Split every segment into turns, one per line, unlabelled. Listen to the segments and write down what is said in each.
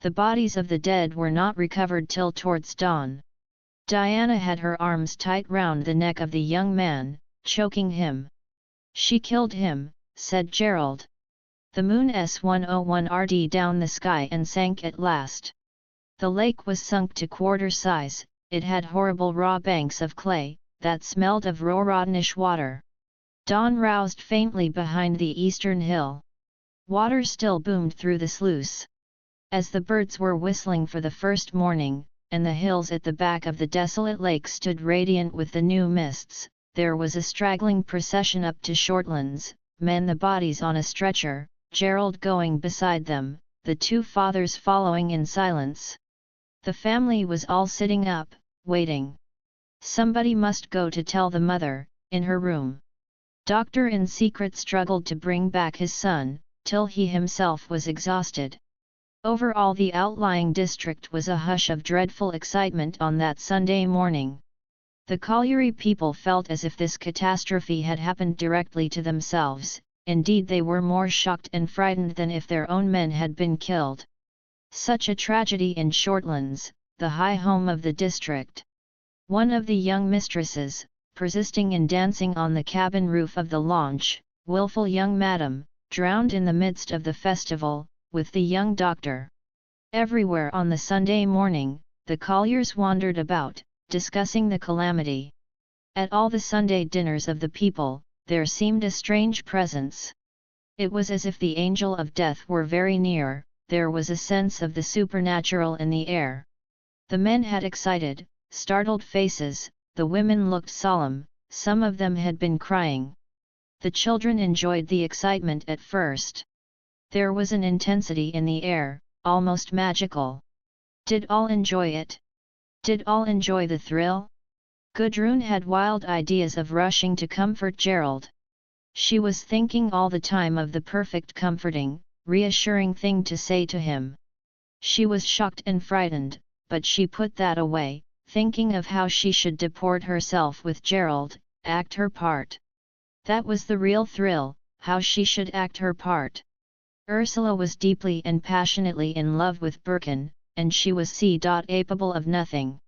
The bodies of the dead were not recovered till towards dawn. Diana had her arms tight round the neck of the young man, choking him. "She killed him," said Gerald. The moon S101 down the sky and sank at last. The lake was sunk to quarter size. It had horrible raw banks of clay, that smelled of raw rottenish water. Dawn roused faintly behind the eastern hill. Water still boomed through the sluice. As the birds were whistling for the first morning, and the hills at the back of the desolate lake stood radiant with the new mists, there was a straggling procession up to Shortlands, men the bodies on a stretcher, Gerald going beside them, the two fathers following in silence. The family was all sitting up, waiting. Somebody must go to tell the mother, in her room. Doctor in secret struggled to bring back his son, till he himself was exhausted. Over all the outlying district was a hush of dreadful excitement on that Sunday morning. The colliery people felt as if this catastrophe had happened directly to themselves. Indeed, they were more shocked and frightened than if their own men had been killed. Such a tragedy in Shortlands, the high home of the district. One of the young mistresses, persisting in dancing on the cabin roof of the launch, wilful young madam, drowned in the midst of the festival, with the young doctor. Everywhere on the Sunday morning, the colliers wandered about, discussing the calamity. At all the Sunday dinners of the people, there seemed a strange presence. It was as if the angel of death were very near. There was a sense of the supernatural in the air. The men had excited, startled faces, the women looked solemn, some of them had been crying. The children enjoyed the excitement at first. There was an intensity in the air, almost magical. Did all enjoy it? Did all enjoy the thrill? Gudrun had wild ideas of rushing to comfort Gerald. She was thinking all the time of the perfect comforting, reassuring thing to say to him. She was shocked and frightened, but she put that away, thinking of how she should deport herself with Gerald, act her part. That was the real thrill, how she should act her part. Ursula was deeply and passionately in love with Birkin, and she was capable of nothing.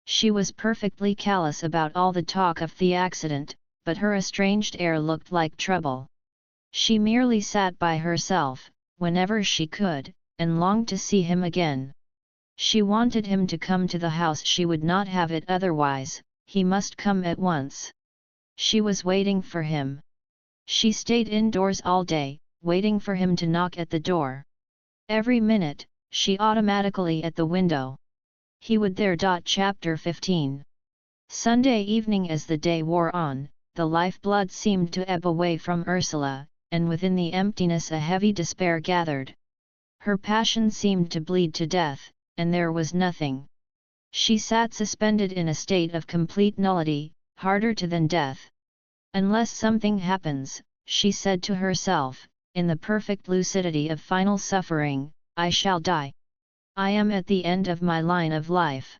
She was perfectly callous about all the talk of the accident, but her estranged air looked like trouble. She merely sat by herself, whenever she could, and longed to see him again. She wanted him to come to the house. She would not have it otherwise. He must come at once. She was waiting for him. She stayed indoors all day, waiting for him to knock at the door. Every minute, she automatically at the window. He would there. Chapter 15. Sunday evening. As the day wore on, the lifeblood seemed to ebb away from Ursula, and within the emptiness a heavy despair gathered. Her passion seemed to bleed to death, and there was nothing. She sat suspended in a state of complete nullity, harder to than death. Unless something happens, she said to herself, in the perfect lucidity of final suffering, I shall die. I am at the end of my line of life.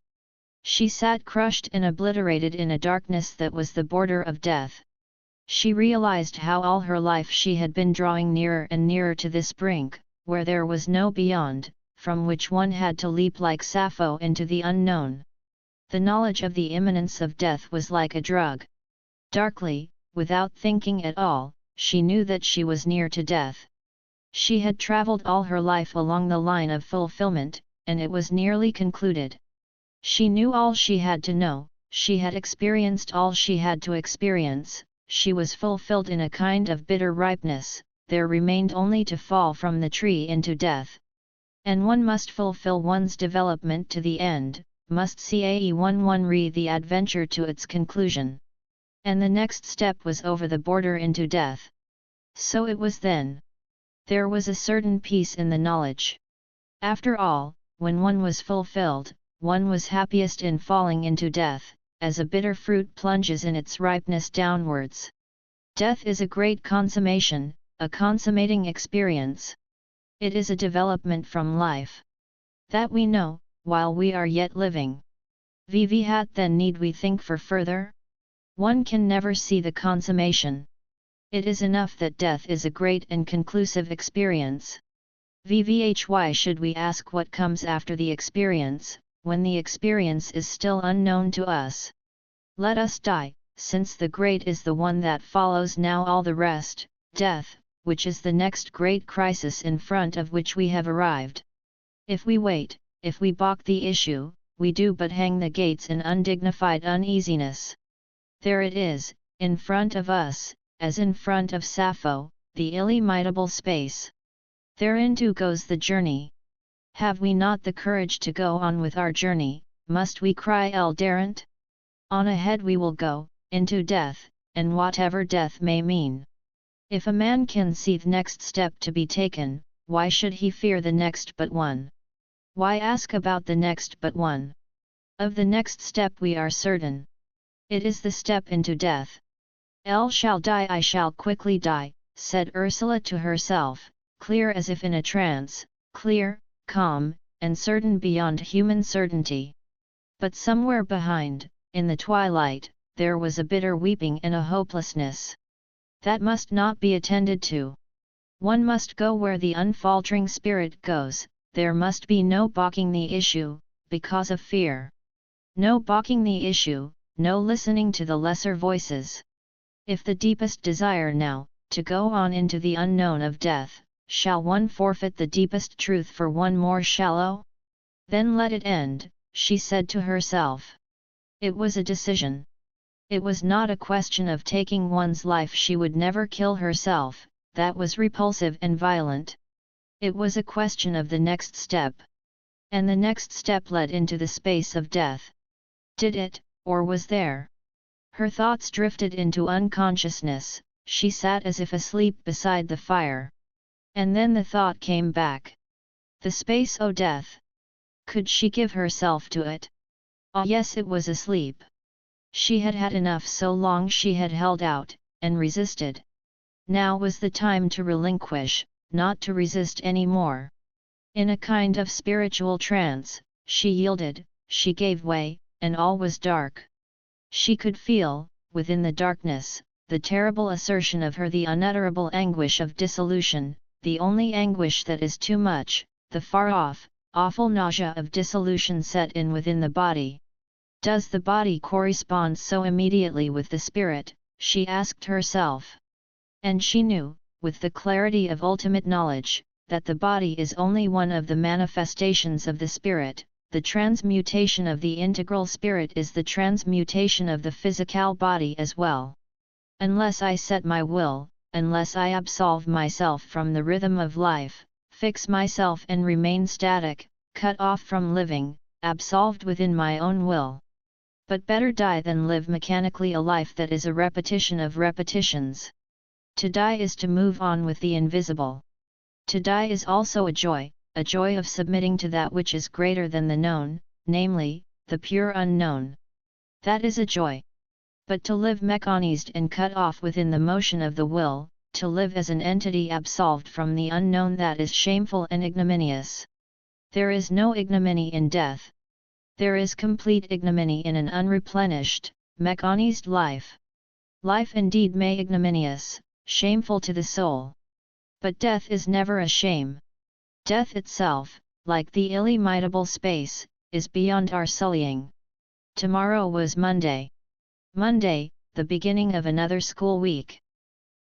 She sat crushed and obliterated in a darkness that was the border of death. She realized how all her life she had been drawing nearer and nearer to this brink, where there was no beyond, from which one had to leap like Sappho into the unknown. The knowledge of the imminence of death was like a drug. Darkly, without thinking at all, she knew that she was near to death. She had traveled all her life along the line of fulfillment, and it was nearly concluded. She knew all she had to know, she had experienced all she had to experience, she was fulfilled in a kind of bitter ripeness, there remained only to fall from the tree into death. And one must fulfill one's development to the end, must read the adventure to its conclusion. And the next step was over the border into death. So it was then. There was a certain peace in the knowledge. After all, when one was fulfilled, one was happiest in falling into death, as a bitter fruit plunges in its ripeness downwards. Death is a great consummation, a consummating experience. It is a development from life. That we know, while we are yet living. Vivat then need we think for further? One can never see the consummation. It is enough that death is a great and conclusive experience. Why should we ask what comes after the experience, when the experience is still unknown to us? Let us die, since the great is the one that follows now all the rest, death, which is the next great crisis in front of which we have arrived. If we wait, if we balk the issue, we do but hang the gates in undignified uneasiness. There it is, in front of us, as in front of Sappho, the illimitable space. Thereinto goes the journey. Have we not the courage to go on with our journey? Must we cry El daren't? On ahead we will go, into death, and whatever death may mean. If a man can see the next step to be taken, why should he fear the next but one? Why ask about the next but one? Of the next step we are certain. It is the step into death. L shall die, I shall quickly die, said Ursula to herself, clear as if in a trance, clear, calm, and certain beyond human certainty. But somewhere behind, in the twilight, there was a bitter weeping and a hopelessness. That must not be attended to. One must go where the unfaltering spirit goes, there must be no balking the issue, because of fear. No balking the issue, no listening to the lesser voices. If the deepest desire now, to go on into the unknown of death, shall one forfeit the deepest truth for one more shallow? Then let it end, she said to herself. It was a decision. It was not a question of taking one's life. She would never kill herself, that was repulsive and violent. It was a question of the next step. And the next step led into the space of death. Did it, or was there? Her thoughts drifted into unconsciousness, she sat as if asleep beside the fire. And then the thought came back. The space, oh death! Could she give herself to it? Ah yes, it was asleep. She had had enough, so long she had held out, and resisted. Now was the time to relinquish, not to resist any more. In a kind of spiritual trance, she yielded, she gave way, and all was dark. She could feel, within the darkness, the terrible assertion of her, the unutterable anguish of dissolution, the only anguish that is too much, the far-off, awful nausea of dissolution set in within the body. Does the body correspond so immediately with the spirit, she asked herself. And she knew, with the clarity of ultimate knowledge, that the body is only one of the manifestations of the spirit. The transmutation of the integral spirit is the transmutation of the physical body as well. Unless I set my will, unless I absolve myself from the rhythm of life, fix myself and remain static, cut off from living, absolved within my own will. But better die than live mechanically a life that is a repetition of repetitions. To die is to move on with the invisible. To die is also a joy of submitting to that which is greater than the known, namely, the pure unknown. That is a joy. But to live mechanized and cut off within the motion of the will, to live as an entity absolved from the unknown, that is shameful and ignominious. There is no ignominy in death. There is complete ignominy in an unreplenished, mechanized life. Life indeed may ignominious, shameful to the soul. But death is never a shame. Death itself, like the illimitable space, is beyond our sullying. Tomorrow was Monday. Monday, the beginning of another school week.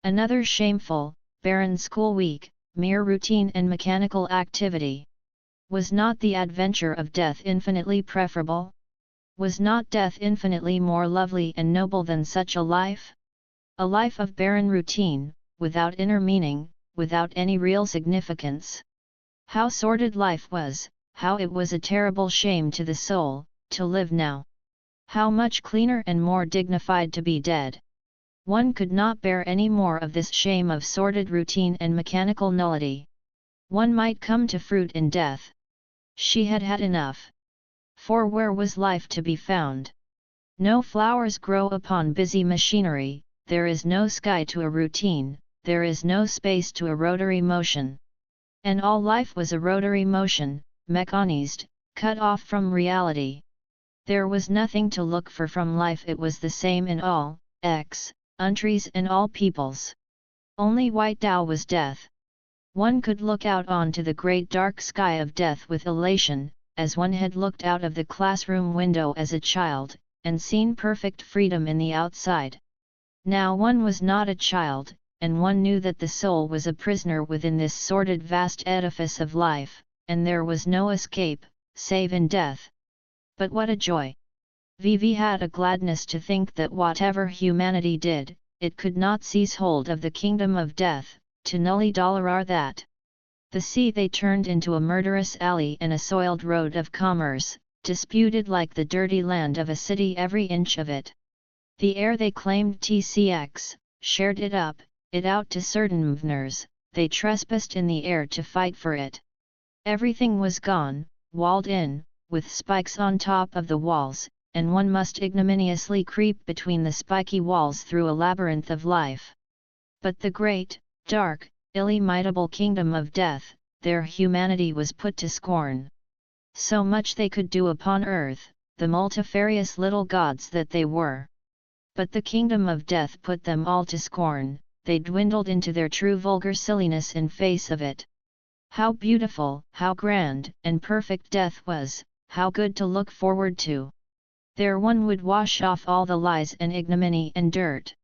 Another shameful, barren school week, mere routine and mechanical activity. Was not the adventure of death infinitely preferable? Was not death infinitely more lovely and noble than such a life? A life of barren routine, without inner meaning, without any real significance. How sordid life was, how it was a terrible shame to the soul, to live now. How much cleaner and more dignified to be dead. One could not bear any more of this shame of sordid routine and mechanical nullity. One might come to fruit in death. She had had enough. For where was life to be found? No flowers grow upon busy machinery, there is no sky to a routine, there is no space to a rotary motion. And all life was a rotary motion, mechanized, cut off from reality. There was nothing to look for from life, it was the same in all, countries and all peoples. Only White Tao was death. One could look out onto the great dark sky of death with elation, as one had looked out of the classroom window as a child, and seen perfect freedom in the outside. Now one was not a child, and one knew that the soul was a prisoner within this sordid vast edifice of life, and there was no escape, save in death. But what a joy! Vivi had a gladness to think that whatever humanity did, it could not seize hold of the kingdom of death, to nulli dolor that. The sea they turned into a murderous alley and a soiled road of commerce, disputed like the dirty land of a city every inch of it. The air they claimed TCX, shared it out to certain mvners, they trespassed in the air to fight for it. Everything was gone, walled in, with spikes on top of the walls, and one must ignominiously creep between the spiky walls through a labyrinth of life. But the great, dark, illimitable kingdom of death, their humanity was put to scorn. So much they could do upon earth, the multifarious little gods that they were. But the kingdom of death put them all to scorn, they dwindled into their true vulgar silliness in face of it. How beautiful, how grand and perfect death was, how good to look forward to. There one would wash off all the lies and ignominy and dirt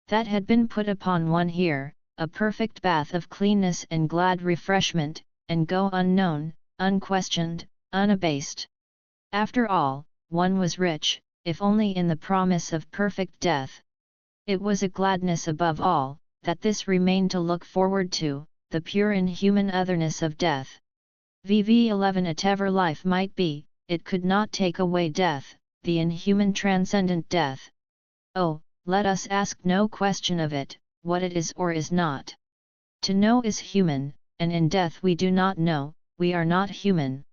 that had been put upon one here, a perfect bath of cleanness and glad refreshment, and go unknown, unquestioned, unabased. After all, one was rich, if only in the promise of perfect death. It was a gladness above all, that this remained to look forward to, the pure inhuman otherness of death. VV11 Whatever life might be, it could not take away death, the inhuman transcendent death. Oh, let us ask no question of it, what it is or is not. To know is human, and in death we do not know, we are not human.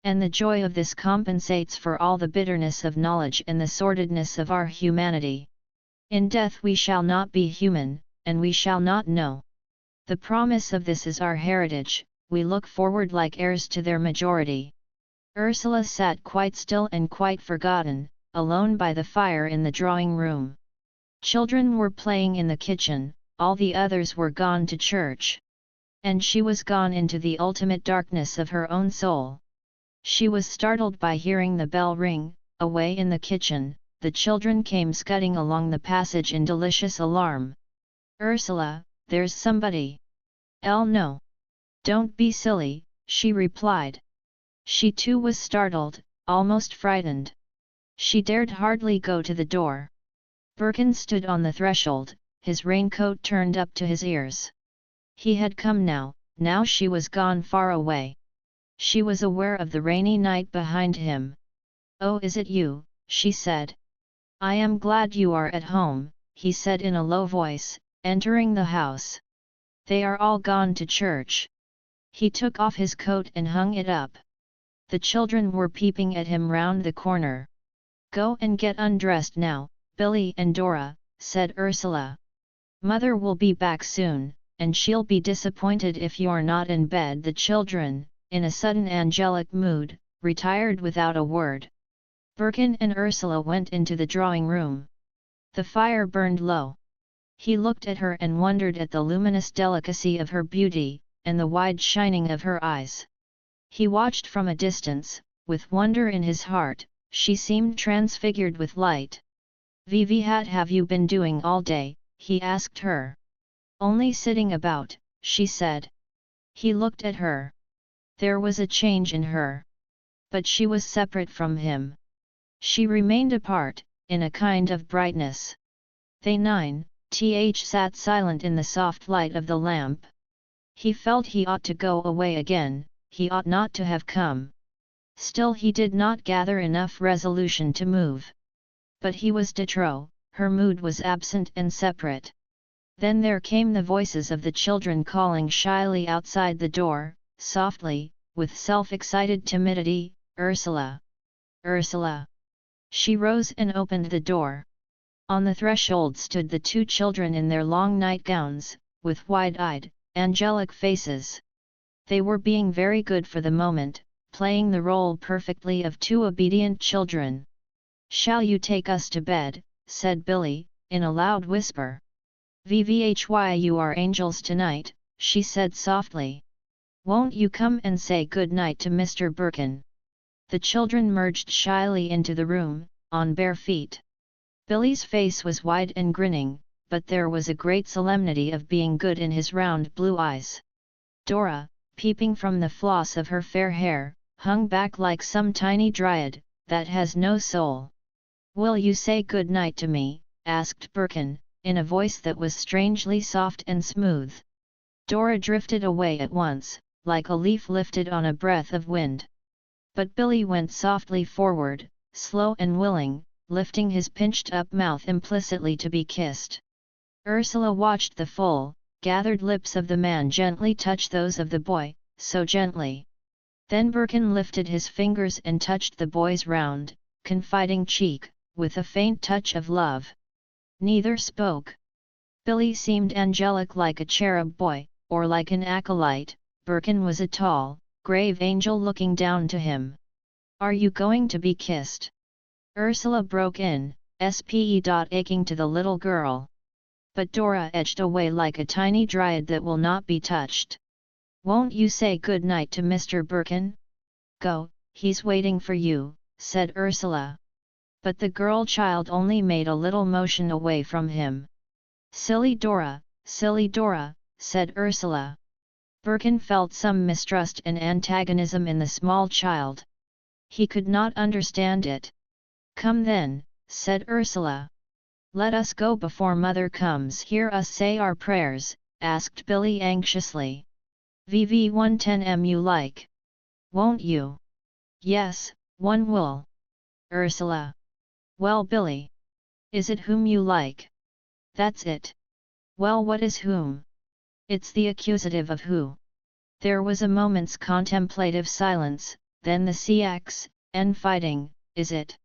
And the joy of this compensates for all the bitterness of knowledge and the sordidness of our humanity. In death we shall not be human, and we shall not know. The promise of this is our heritage, we look forward like heirs to their majority. Ursula sat quite still and quite forgotten, alone by the fire in the drawing room. Children were playing in the kitchen, all the others were gone to church. And she was gone into the ultimate darkness of her own soul. She was startled by hearing the bell ring. Away in the kitchen, the children came scudding along the passage in delicious alarm. "Ursula, there's somebody." No. "Don't be silly," she replied. She too was startled, almost frightened. She dared hardly go to the door. Birkin stood on the threshold, his raincoat turned up to his ears. He had come now she was gone far away. She was aware of the rainy night behind him. "Oh, is it you?" she said. "I am glad you are at home," he said in a low voice, entering the house. "They are all gone to church." He took off his coat and hung it up. The children were peeping at him round the corner. "Go and get undressed now, Billy and Dora," said Ursula. "Mother will be back soon, and she'll be disappointed if you're not in bed." The children, in a sudden angelic mood, retired without a word. Birkin and Ursula went into the drawing room. The fire burned low. He looked at her and wondered at the luminous delicacy of her beauty, and the wide shining of her eyes. He watched from a distance, with wonder in his heart. She seemed transfigured with light. "Vivi, what have you been doing all day?" he asked her. "Only sitting about," she said. He looked at her. There was a change in her. But she was separate from him. She remained apart, in a kind of brightness. They sat silent in the soft light of the lamp. He felt he ought to go away again, he ought not to have come. Still he did not gather enough resolution to move. But he was de trop, her mood was absent and separate. Then there came the voices of the children calling shyly outside the door, softly, with self-excited timidity, "Ursula! Ursula!" She rose and opened the door. On the threshold stood the two children in their long nightgowns, with wide-eyed, angelic faces. They were being very good for the moment, playing the role perfectly of two obedient children. "Shall you take us to bed?" said Billy, in a loud whisper. "Vvhy you are angels tonight," she said softly. Won't you come and say good night to Mr. Birkin? The children merged shyly into the room, on bare feet. Billy's face was wide and grinning, but there was a great solemnity of being good in his round blue eyes. Dora, peeping from the floss of her fair hair, hung back like some tiny dryad, that has no soul. Will you say good night to me? Asked Birkin, in a voice that was strangely soft and smooth. Dora drifted away at once, like a leaf lifted on a breath of wind. But Billy went softly forward, slow and willing, lifting his pinched-up mouth implicitly to be kissed. Ursula watched the full, gathered lips of the man gently touch those of the boy, so gently. Then Birkin lifted his fingers and touched the boy's round, confiding cheek, with a faint touch of love. Neither spoke. Billy seemed angelic like a cherub boy, or like an acolyte. Birkin was a tall, grave angel looking down to him. Are you going to be kissed? Ursula broke in, aching to the little girl. But Dora edged away like a tiny dryad that will not be touched. Won't you say good night to Mr. Birkin? Go, he's waiting for you, said Ursula. But the girl-child only made a little motion away from him. Silly Dora, said Ursula. Birkin felt some mistrust and antagonism in the small child. He could not understand it. Come then, said Ursula. Let us go before mother comes. Hear us say our prayers, asked Billy anxiously. VV110 you like? Won't you? Yes, one will. Ursula. Well Billy. Is it whom you like? That's it. Well what is whom? It's the accusative of who. There was a moment's contemplative silence, then the CX, and fighting, is it?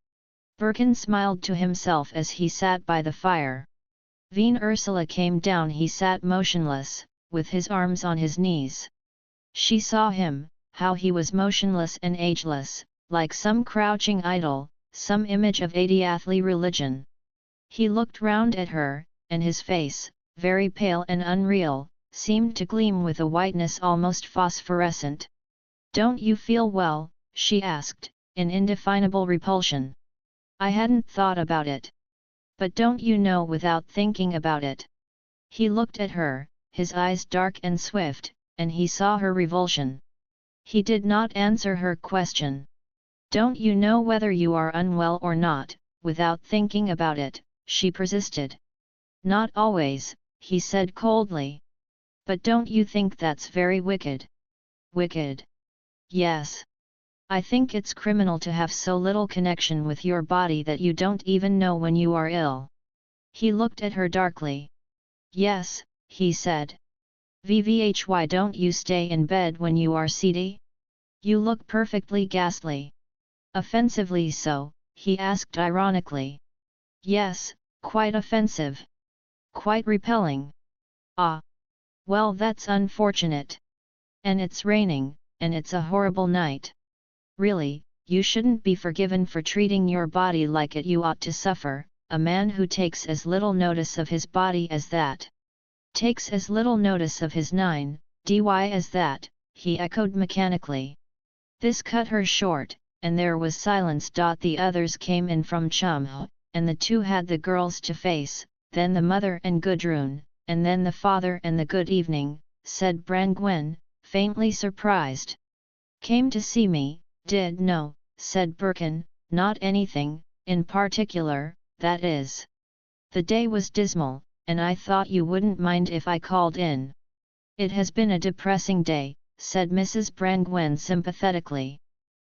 Birkin smiled to himself as he sat by the fire. When Ursula came down he sat motionless, with his arms on his knees. She saw him, how he was motionless and ageless, like some crouching idol, some image of adiathly religion. He looked round at her, and his face, very pale and unreal, seemed to gleam with a whiteness almost phosphorescent. Don't you feel well? She asked, in indefinable repulsion. I hadn't thought about it. But don't you know without thinking about it? He looked at her, his eyes dark and swift, and he saw her revulsion. He did not answer her question. Don't you know whether you are unwell or not, without thinking about it? She persisted. Not always, he said coldly. But don't you think that's very wicked? Wicked? Yes. I think it's criminal to have so little connection with your body that you don't even know when you are ill. He looked at her darkly. Yes, he said. Why don't you stay in bed when you are seedy? You look perfectly ghastly. Offensively so, he asked ironically. Yes, quite offensive. Quite repelling. Ah. Well that's unfortunate. And it's raining, and it's a horrible night. Really, you shouldn't be forgiven for treating your body like it you ought to suffer, a man who takes as little notice of his body as that. Takes as little notice of his 9dy as that, he echoed mechanically. This cut her short, and there was silence. The others came in from Chumho, and the two had the girls to face, then the mother and Gudrun, and then the father and the good evening, said Brangwen, faintly surprised. Came to see me, did? No, said Birkin, not anything, in particular, that is. The day was dismal, and I thought you wouldn't mind if I called in. It has been a depressing day, said Mrs. Brangwen sympathetically.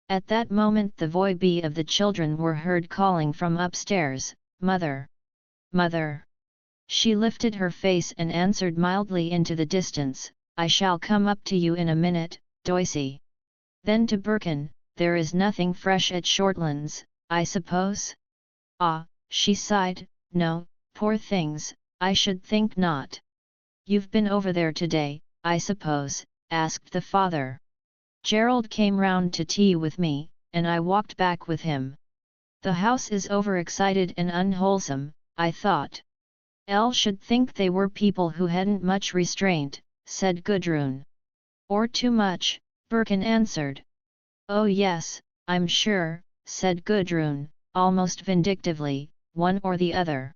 At that moment the voice of the children were heard calling from upstairs, Mother! Mother! She lifted her face and answered mildly into the distance, I shall come up to you in a minute, Doisy. Then to Birkin, there is nothing fresh at Shortlands, I suppose? Ah, she sighed, no, poor things, I should think not. You've been over there today, I suppose, asked the father. Gerald came round to tea with me, and I walked back with him. The house is overexcited and unwholesome, I thought. Elle should think they were people who hadn't much restraint, said Gudrun. Or too much, Birkin answered. Oh yes, I'm sure, said Gudrun, almost vindictively, one or the other.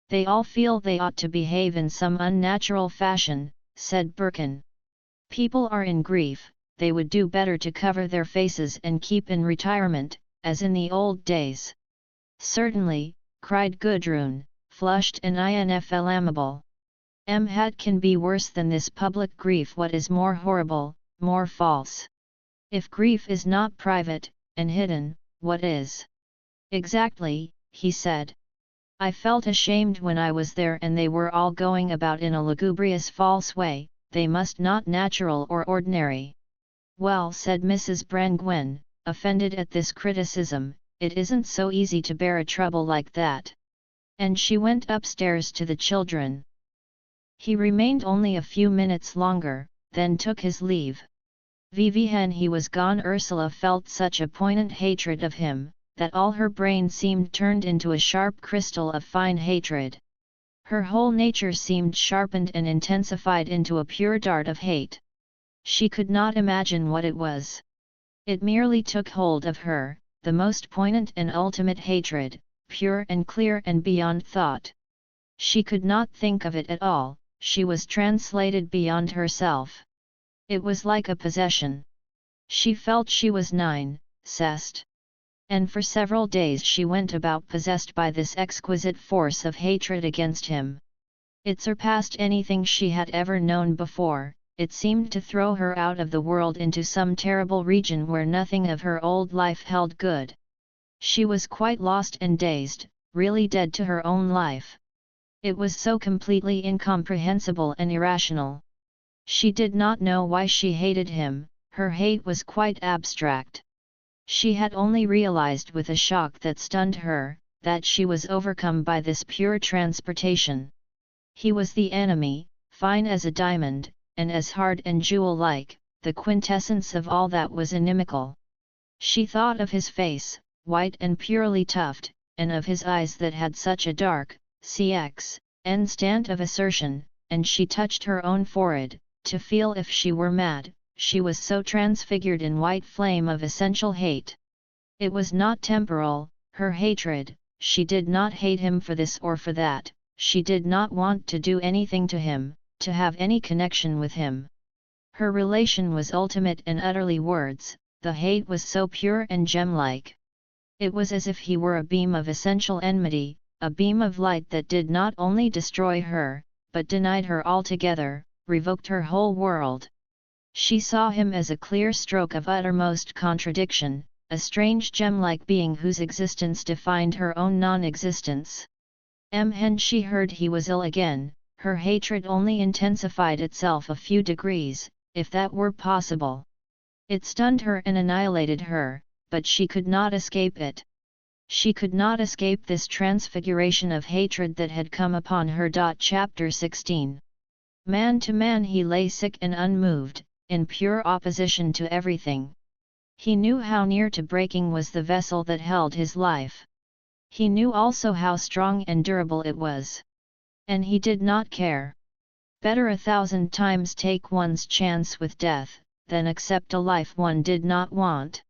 They all feel they ought to behave in some unnatural fashion, said Birkin. People are in grief, they would do better to cover their faces and keep in retirement, as in the old days. Certainly, cried Gudrun, flushed and inflammable. Hat can be worse than this public grief. What is more horrible, more false? If grief is not private, and hidden, what is? Exactly, he said. I felt ashamed when I was there and they were all going about in a lugubrious false way, they must not natural or ordinary. Well, said Mrs. Brangwen, offended at this criticism, it isn't so easy to bear a trouble like that. And she went upstairs to the children. He remained only a few minutes longer, then took his leave. When he was gone, Ursula felt such a poignant hatred of him, that all her brain seemed turned into a sharp crystal of fine hatred. Her whole nature seemed sharpened and intensified into a pure dart of hate. She could not imagine what it was. It merely took hold of her, the most poignant and ultimate hatred, pure and clear and beyond thought. She could not think of it at all, she was translated beyond herself. It was like a possession. She felt she was possessed. And for several days she went about possessed by this exquisite force of hatred against him. It surpassed anything she had ever known before, it seemed to throw her out of the world into some terrible region where nothing of her old life held good. She was quite lost and dazed, really dead to her own life. It was so completely incomprehensible and irrational. She did not know why she hated him, her hate was quite abstract. She had only realized with a shock that stunned her, that she was overcome by this pure transportation. He was the enemy, fine as a diamond, and as hard and jewel-like, the quintessence of all that was inimical. She thought of his face, white and purely tufted, and of his eyes that had such a dark, slant of assertion, and she touched her own forehead, to feel if she were mad, she was so transfigured in white flame of essential hate. It was not temporal, her hatred, she did not hate him for this or for that, she did not want to do anything to him, to have any connection with him. Her relation was ultimate and utterly words, the hate was so pure and gem-like. It was as if he were a beam of essential enmity, a beam of light that did not only destroy her, but denied her altogether, revoked her whole world. She saw him as a clear stroke of uttermost contradiction, a strange gem-like being whose existence defined her own non-existence. When she heard he was ill again, her hatred only intensified itself a few degrees, if that were possible. It stunned her and annihilated her, but she could not escape it. She could not escape this transfiguration of hatred that had come upon her. Chapter 16. Man to man he lay sick and unmoved, in pure opposition to everything. He knew how near to breaking was the vessel that held his life. He knew also how strong and durable it was. And he did not care. Better 1,000 times take one's chance with death, than accept a life one did not want.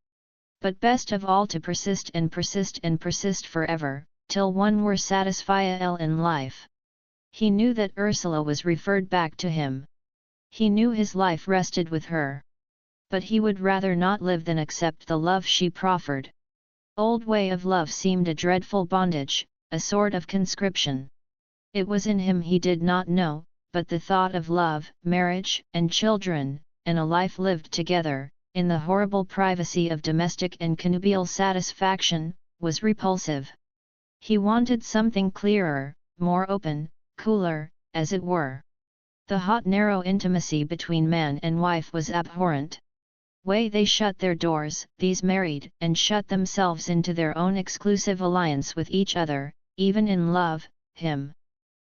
But best of all to persist and persist and persist forever, till one were satisfied in life. He knew that Ursula was referred back to him. He knew his life rested with her. But he would rather not live than accept the love she proffered. Old way of love seemed a dreadful bondage, a sort of conscription. It was in him he did not know, but the thought of love, marriage, and children, and a life lived together, in the horrible privacy of domestic and connubial satisfaction, was repulsive. He wanted something clearer, more open, cooler, as it were. The hot narrow intimacy between man and wife was abhorrent. Way they shut their doors, these married, and shut themselves into their own exclusive alliance with each other, even in love, him.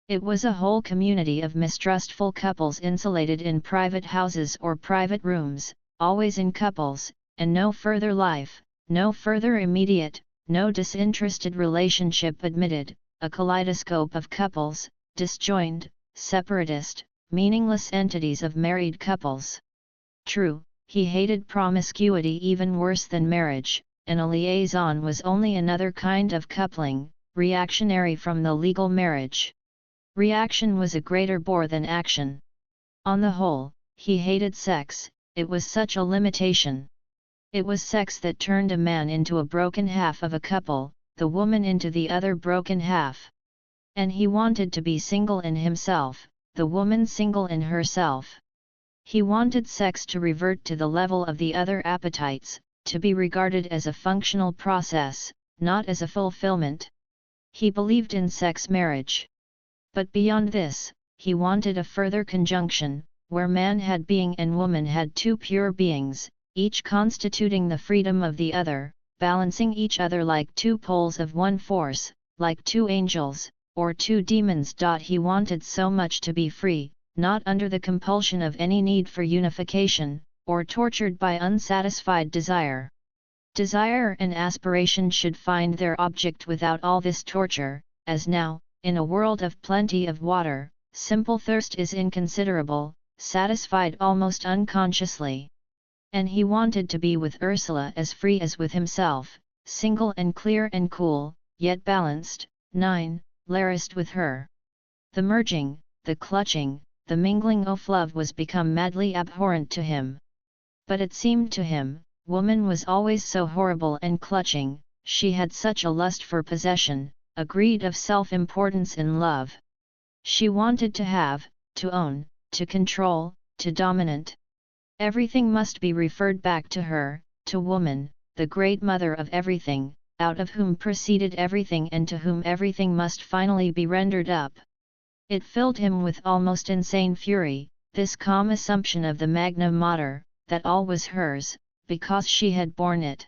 It was a whole community of mistrustful couples insulated in private houses or private rooms, always in couples, and no further life, no further immediate, no disinterested relationship admitted, a kaleidoscope of couples, disjoined, separatist, meaningless entities of married couples. True, he hated promiscuity even worse than marriage, and a liaison was only another kind of coupling, reactionary from the legal marriage. Reaction was a greater bore than action. On the whole, he hated sex, it was such a limitation. It was sex that turned a man into a broken half of a couple, the woman into the other broken half. And he wanted to be single in himself, the woman single in herself. He wanted sex to revert to the level of the other appetites, to be regarded as a functional process, not as a fulfillment. He believed in sex marriage. But beyond this, he wanted a further conjunction, where man had being and woman had two pure beings, each constituting the freedom of the other, balancing each other like two poles of one force, like two angels, or two demons. He wanted so much to be free, not under the compulsion of any need for unification, or tortured by unsatisfied desire. Desire and aspiration should find their object without all this torture, as now, in a world of plenty of water, simple thirst is inconsiderable, satisfied almost unconsciously. And he wanted to be with Ursula as free as with himself, single and clear and cool, yet balanced. 9. Larist with her. The merging, the clutching, the mingling of love was become madly abhorrent to him. But it seemed to him, woman was always so horrible and clutching, she had such a lust for possession, a greed of self-importance in love. She wanted to have, to own, to control, to dominate. Everything must be referred back to her, to woman, the great mother of everything, out of whom proceeded everything and to whom everything must finally be rendered up. It filled him with almost insane fury, this calm assumption of the Magna Mater, that all was hers, because she had borne it.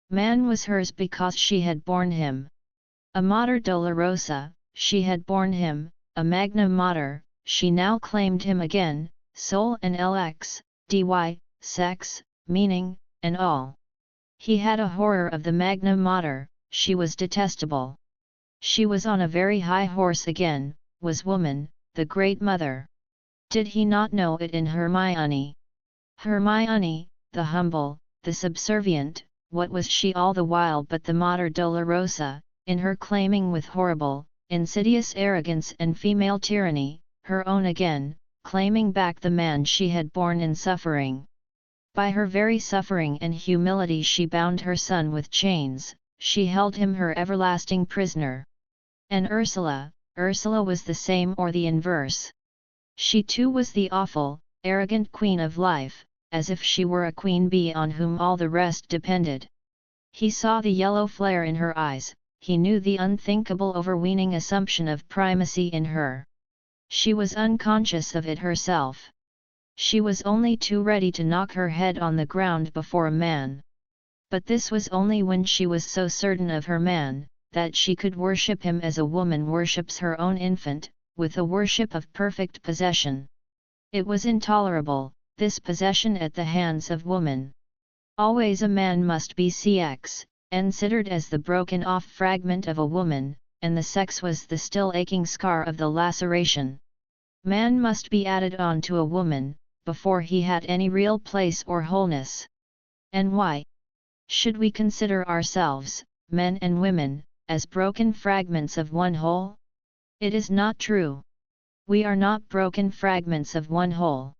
Man was hers because she had borne him. A Mater Dolorosa, she had borne him, a Magna Mater, she now claimed him again, soul and lx, dy, sex, meaning, and all. He had a horror of the Magna Mater, she was detestable. She was on a very high horse again, was woman, the great mother. Did he not know it in Hermione? Hermione, the humble, the subservient, what was she all the while but the Mater Dolorosa, in her claiming with horrible, insidious arrogance and female tyranny, her own again, claiming back the man she had borne in suffering. By her very suffering and humility she bound her son with chains, she held him her everlasting prisoner. And Ursula was the same or the inverse. She too was the awful, arrogant queen of life, as if she were a queen bee on whom all the rest depended. He saw the yellow flare in her eyes, he knew the unthinkable overweening assumption of primacy in her. She was unconscious of it herself. She was only too ready to knock her head on the ground before a man. But this was only when she was so certain of her man, that she could worship him as a woman worships her own infant, with a worship of perfect possession. It was intolerable, this possession at the hands of woman. Always a man must be considered as the broken-off fragment of a woman, and the sex was the still aching scar of the laceration. Man must be added on to a woman, before he had any real place or wholeness. And why? Should we consider ourselves, men and women, as broken fragments of one whole? It is not true. We are not broken fragments of one whole.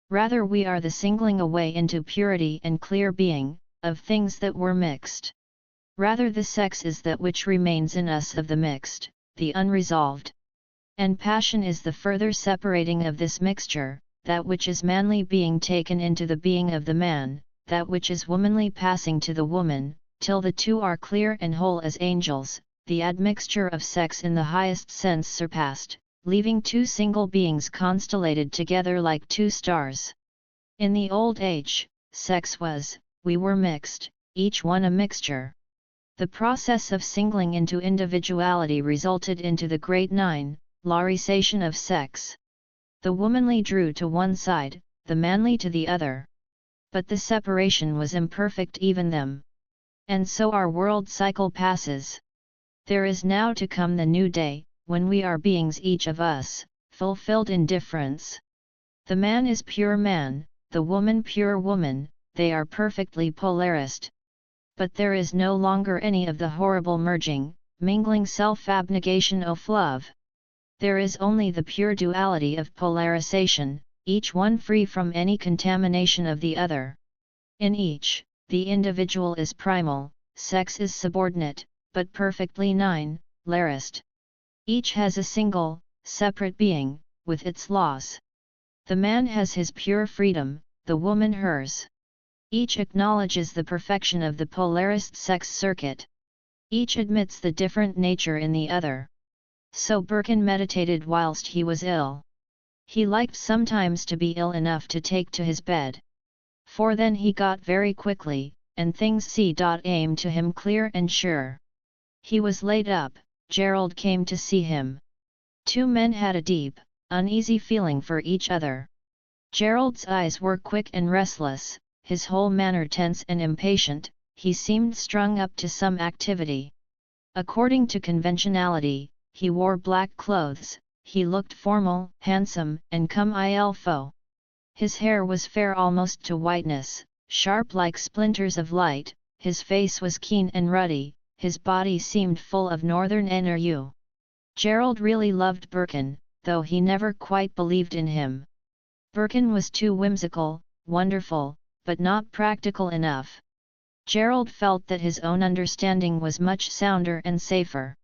Rather we are the singling away into purity and clear being, of things that were mixed. Rather the sex is that which remains in us of the mixed, the unresolved. And passion is the further separating of this mixture, that which is manly being taken into the being of the man, that which is womanly passing to the woman, till the two are clear and whole as angels, the admixture of sex in the highest sense surpassed, leaving two single beings constellated together like two stars. In the old age, sex was, we were mixed, each one a mixture. The process of singling into individuality resulted into the great nine, larisation of sex. The womanly drew to one side, the manly to the other. But the separation was imperfect even them. And so our world cycle passes. There is now to come the new day, when we are beings each of us, fulfilled in difference. The man is pure man, the woman pure woman, they are perfectly polarized. But there is no longer any of the horrible merging, mingling self-abnegation of love. There is only the pure duality of polarization, each one free from any contamination of the other. In each, the individual is primal, sex is subordinate, but perfectly nihilist. Each has a single, separate being, with its laws. The man has his pure freedom, the woman hers. Each acknowledges the perfection of the polarist sex circuit. Each admits the different nature in the other. So Birkin meditated whilst he was ill. He liked sometimes to be ill enough to take to his bed. For then he got very quickly, and things aimed to him clear and sure. He was laid up, Gerald came to see him. Two men had a deep, uneasy feeling for each other. Gerald's eyes were quick and restless, his whole manner tense and impatient, he seemed strung up to some activity. According to conventionality, he wore black clothes, he looked formal, handsome, and comme-il-faut. His hair was fair almost to whiteness, sharp like splinters of light, his face was keen and ruddy, his body seemed full of northern energy. Gerald really loved Birkin, though he never quite believed in him. Birkin was too whimsical, wonderful, but not practical enough. Gerald felt that his own understanding was much sounder and safer.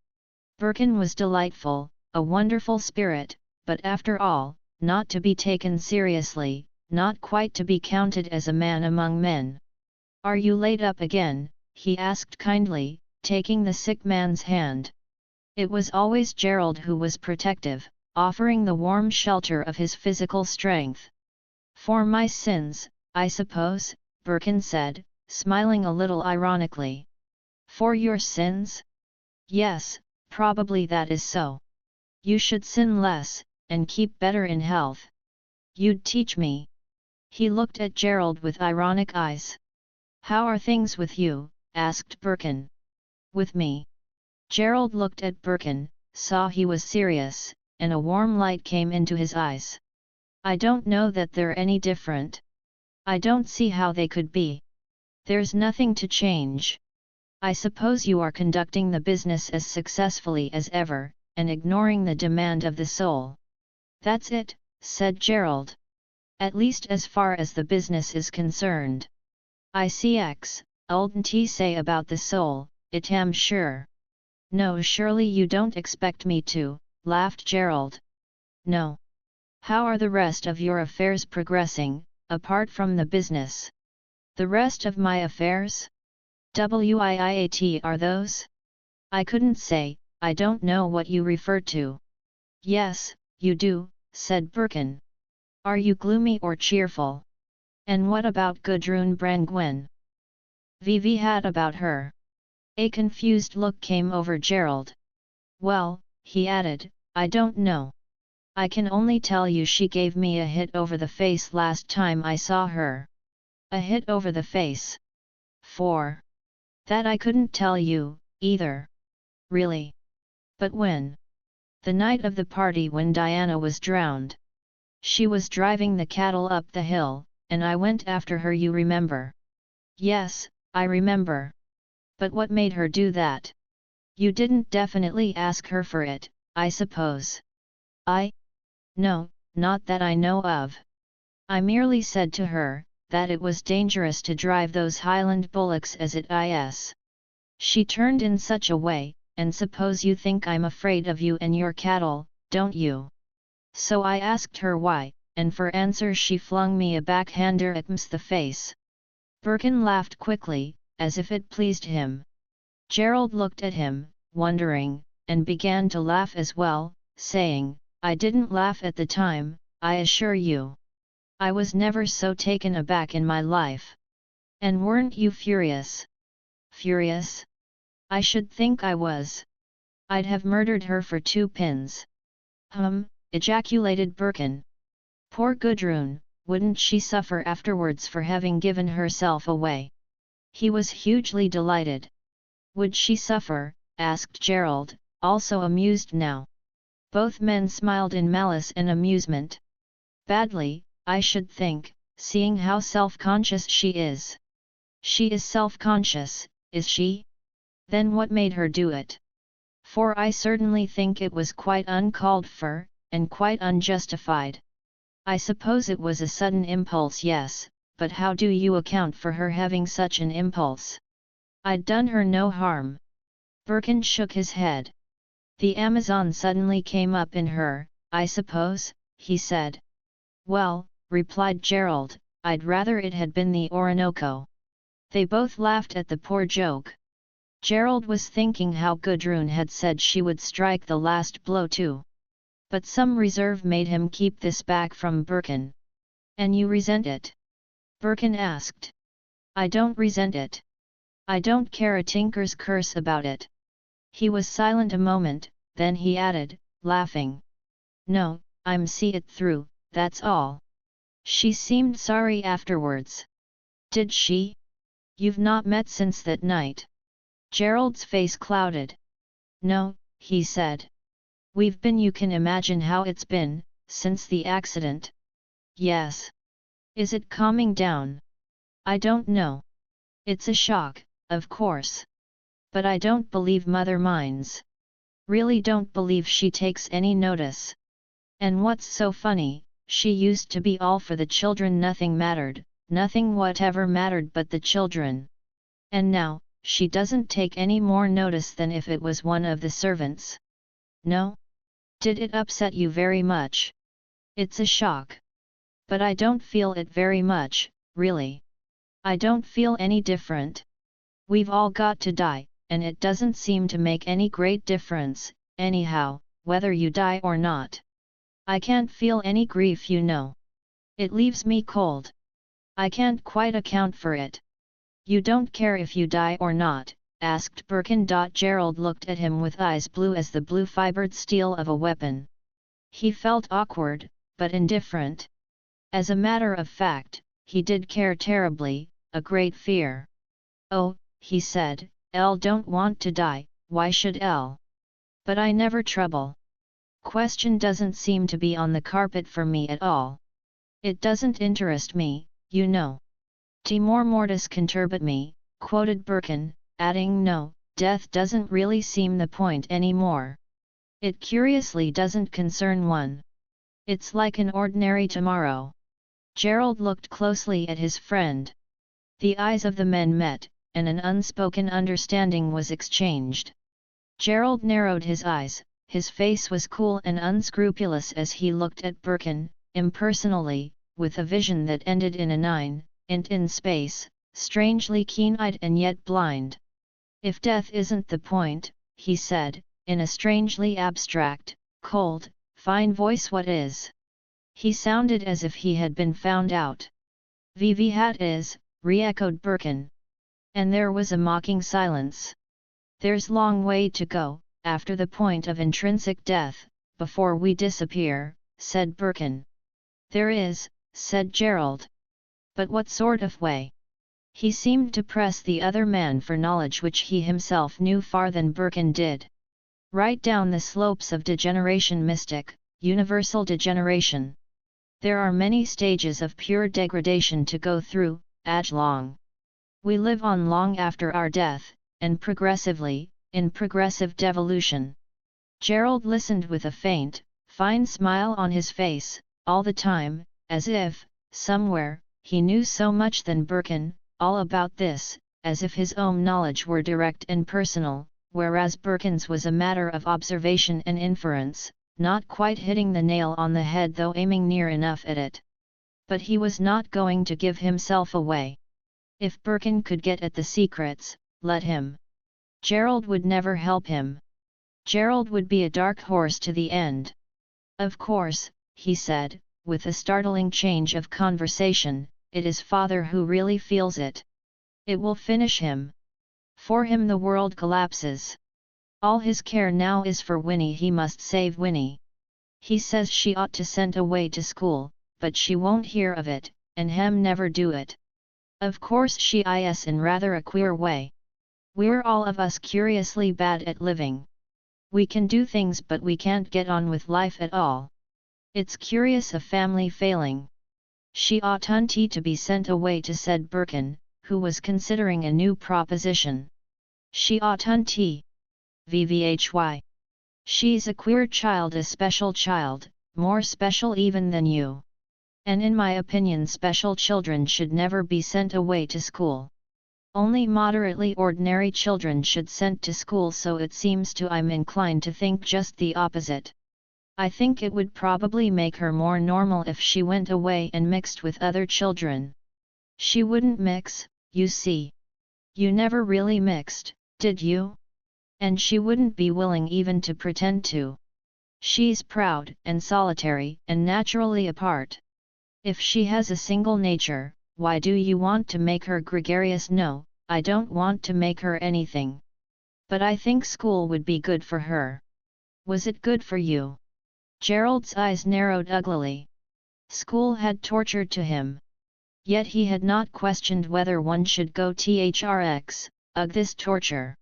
Birkin was delightful, a wonderful spirit, but after all, not to be taken seriously, not quite to be counted as a man among men. "Are you laid up again?" he asked kindly, taking the sick man's hand. It was always Gerald who was protective, offering the warm shelter of his physical strength. "For my sins, I suppose," Birkin said, smiling a little ironically. "For your sins? Yes, probably that is so. You should sin less, and keep better in health. You'd teach me." He looked at Gerald with ironic eyes. "How are things with you?" asked Birkin. "With me?" Gerald looked at Birkin, saw he was serious, and a warm light came into his eyes. "I don't know that they're any different. I don't see how they could be. There's nothing to change. I suppose you are conducting the business as successfully as ever, and ignoring the demand of the soul." "That's it," said Gerald. "At least as far as the business is concerned. ICX, oldn't say about the soul, it am sure." "No, surely you don't expect me to," laughed Gerald. "No. How are the rest of your affairs progressing, apart from the business?" "The rest of my affairs? What are those?" "I couldn't say, I don't know what you refer to." "Yes, you do," said Birkin. "Are you gloomy or cheerful? And what about Gudrun Brandgren? Vivi had about her." A confused look came over Gerald. "Well," he added, "I don't know. I can only tell you she gave me a hit over the face last time I saw her." "A hit over the face? For that I couldn't tell you, either." "Really? But when?" "The night of the party when Diana was drowned. She was driving the cattle up the hill, and I went after her, you remember?" "Yes, I remember. But what made her do that? You didn't definitely ask her for it, I suppose?" "No, not that I know of. I merely said to her, that it was dangerous to drive those Highland bullocks as it is. She turned in such a way, and suppose you think I'm afraid of you and your cattle, don't you? So I asked her why, and for answer she flung me a backhander at the face." Birkin laughed quickly, as if it pleased him. Gerald looked at him, wondering, and began to laugh as well, saying, "I didn't laugh at the time, I assure you. I was never so taken aback in my life." "And weren't you furious?" "Furious? I should think I was. I'd have murdered her for 2 pins." Ejaculated Birkin. "Poor Gudrun, wouldn't she suffer afterwards for having given herself away?" He was hugely delighted. "Would she suffer?" asked Gerald, also amused now. Both men smiled in malice and amusement. "Badly, I should think, seeing how self-conscious she is. She is self-conscious, is she? Then what made her do it? For I certainly think it was quite uncalled for, and quite unjustified. I suppose it was a sudden impulse, yes, but how do you account for her having such an impulse? I'd done her no harm. Birkin shook his head. The Amazon suddenly came up in her, I suppose, he said. Well, replied Gerald, I'd rather it had been the Orinoco. They both laughed at the poor joke. Gerald was thinking how Gudrun had said she would strike the last blow too. But some reserve made him keep this back from Birkin. And you resent it? Birkin asked. I don't resent it. I don't care a tinker's curse about it. He was silent a moment, then he added, laughing. No, I'm see it through, that's all. She seemed sorry afterwards. Did she? You've not met since that night? Gerald's face clouded. No, he said. We've been, you can imagine how it's been, since the accident. Yes. Is it calming down? I don't know. It's a shock, of course. But I don't believe Mother minds. Really don't believe she takes any notice. And what's so funny, she used to be all for the children, nothing mattered, nothing whatever mattered but the children. And now, she doesn't take any more notice than if it was one of the servants. No? Did it upset you very much? It's a shock. But I don't feel it very much, really. I don't feel any different. We've all got to die, and it doesn't seem to make any great difference, anyhow, whether you die or not. I can't feel any grief, you know. It leaves me cold. I can't quite account for it. You don't care if you die or not? Asked Birkin. Gerald looked at him with eyes blue as the blue-fibered steel of a weapon. He felt awkward, but indifferent. As a matter of fact, he did care terribly, a great fear. Oh, he said, Elle don't want to die, why should Elle? But I never trouble. Question doesn't seem to be on the carpet for me at all. It doesn't interest me, you know. Timor mortis conturbat me, quoted Birkin, adding no, death doesn't really seem the point anymore. It curiously doesn't concern one. It's like an ordinary tomorrow. Gerald looked closely at his friend. The eyes of the men met, and an unspoken understanding was exchanged. Gerald narrowed his eyes, his face was cool and unscrupulous as he looked at Birkin, impersonally, with a vision that ended in a 9int in space, strangely keen-eyed and yet blind. If death isn't the point, he said, in a strangely abstract, cold, fine voice, what is? He sounded as if he had been found out. Vivi hat is, re-echoed Birkin. And there was a mocking silence. There's long way to go, after the point of intrinsic death, before we disappear, said Birkin. There is, said Gerald. But what sort of way? He seemed to press the other man for knowledge which he himself knew far than Birkin did. Right down the slopes of degeneration, mystic, universal degeneration. There are many stages of pure degradation to go through, long. We live on long after our death, and progressively, in progressive devolution. Gerald listened with a faint, fine smile on his face, all the time, as if, somewhere, he knew so much than Birkin, all about this, as if his own knowledge were direct and personal, whereas Birkin's was a matter of observation and inference, not quite hitting the nail on the head though aiming near enough at it. But he was not going to give himself away. If Birkin could get at the secrets, let him. Gerald would never help him. Gerald would be a dark horse to the end. Of course, he said, with a startling change of conversation, it is father who really feels it. It will finish him. For him the world collapses. All his care now is for Winnie. He must save Winnie. He says she ought to send away to school, but she won't hear of it, and hem never do it. Of course she is in rather a queer way. We're all of us curiously bad at living. We can do things but we can't get on with life at all. It's curious, a family failing. She oughtn't to be sent away to, said Birkin, who was considering a new proposition. She oughtn't. Vvhy. She's a queer child, a special child, more special even than you. And in my opinion special children should never be sent away to school. Only moderately ordinary children should sent to school, so it seems to I'm inclined to think just the opposite. I think it would probably make her more normal if she went away and mixed with other children. She wouldn't mix, you see. You never really mixed, did you? And she wouldn't be willing even to pretend to. She's proud and solitary and naturally apart. If she has a single nature, why do you want to make her gregarious? No, I don't want to make her anything. But I think school would be good for her. Was it good for you? Gerald's eyes narrowed uglily. School had tortured to him. Yet he had not questioned whether one should go thrx, ugh, this torture.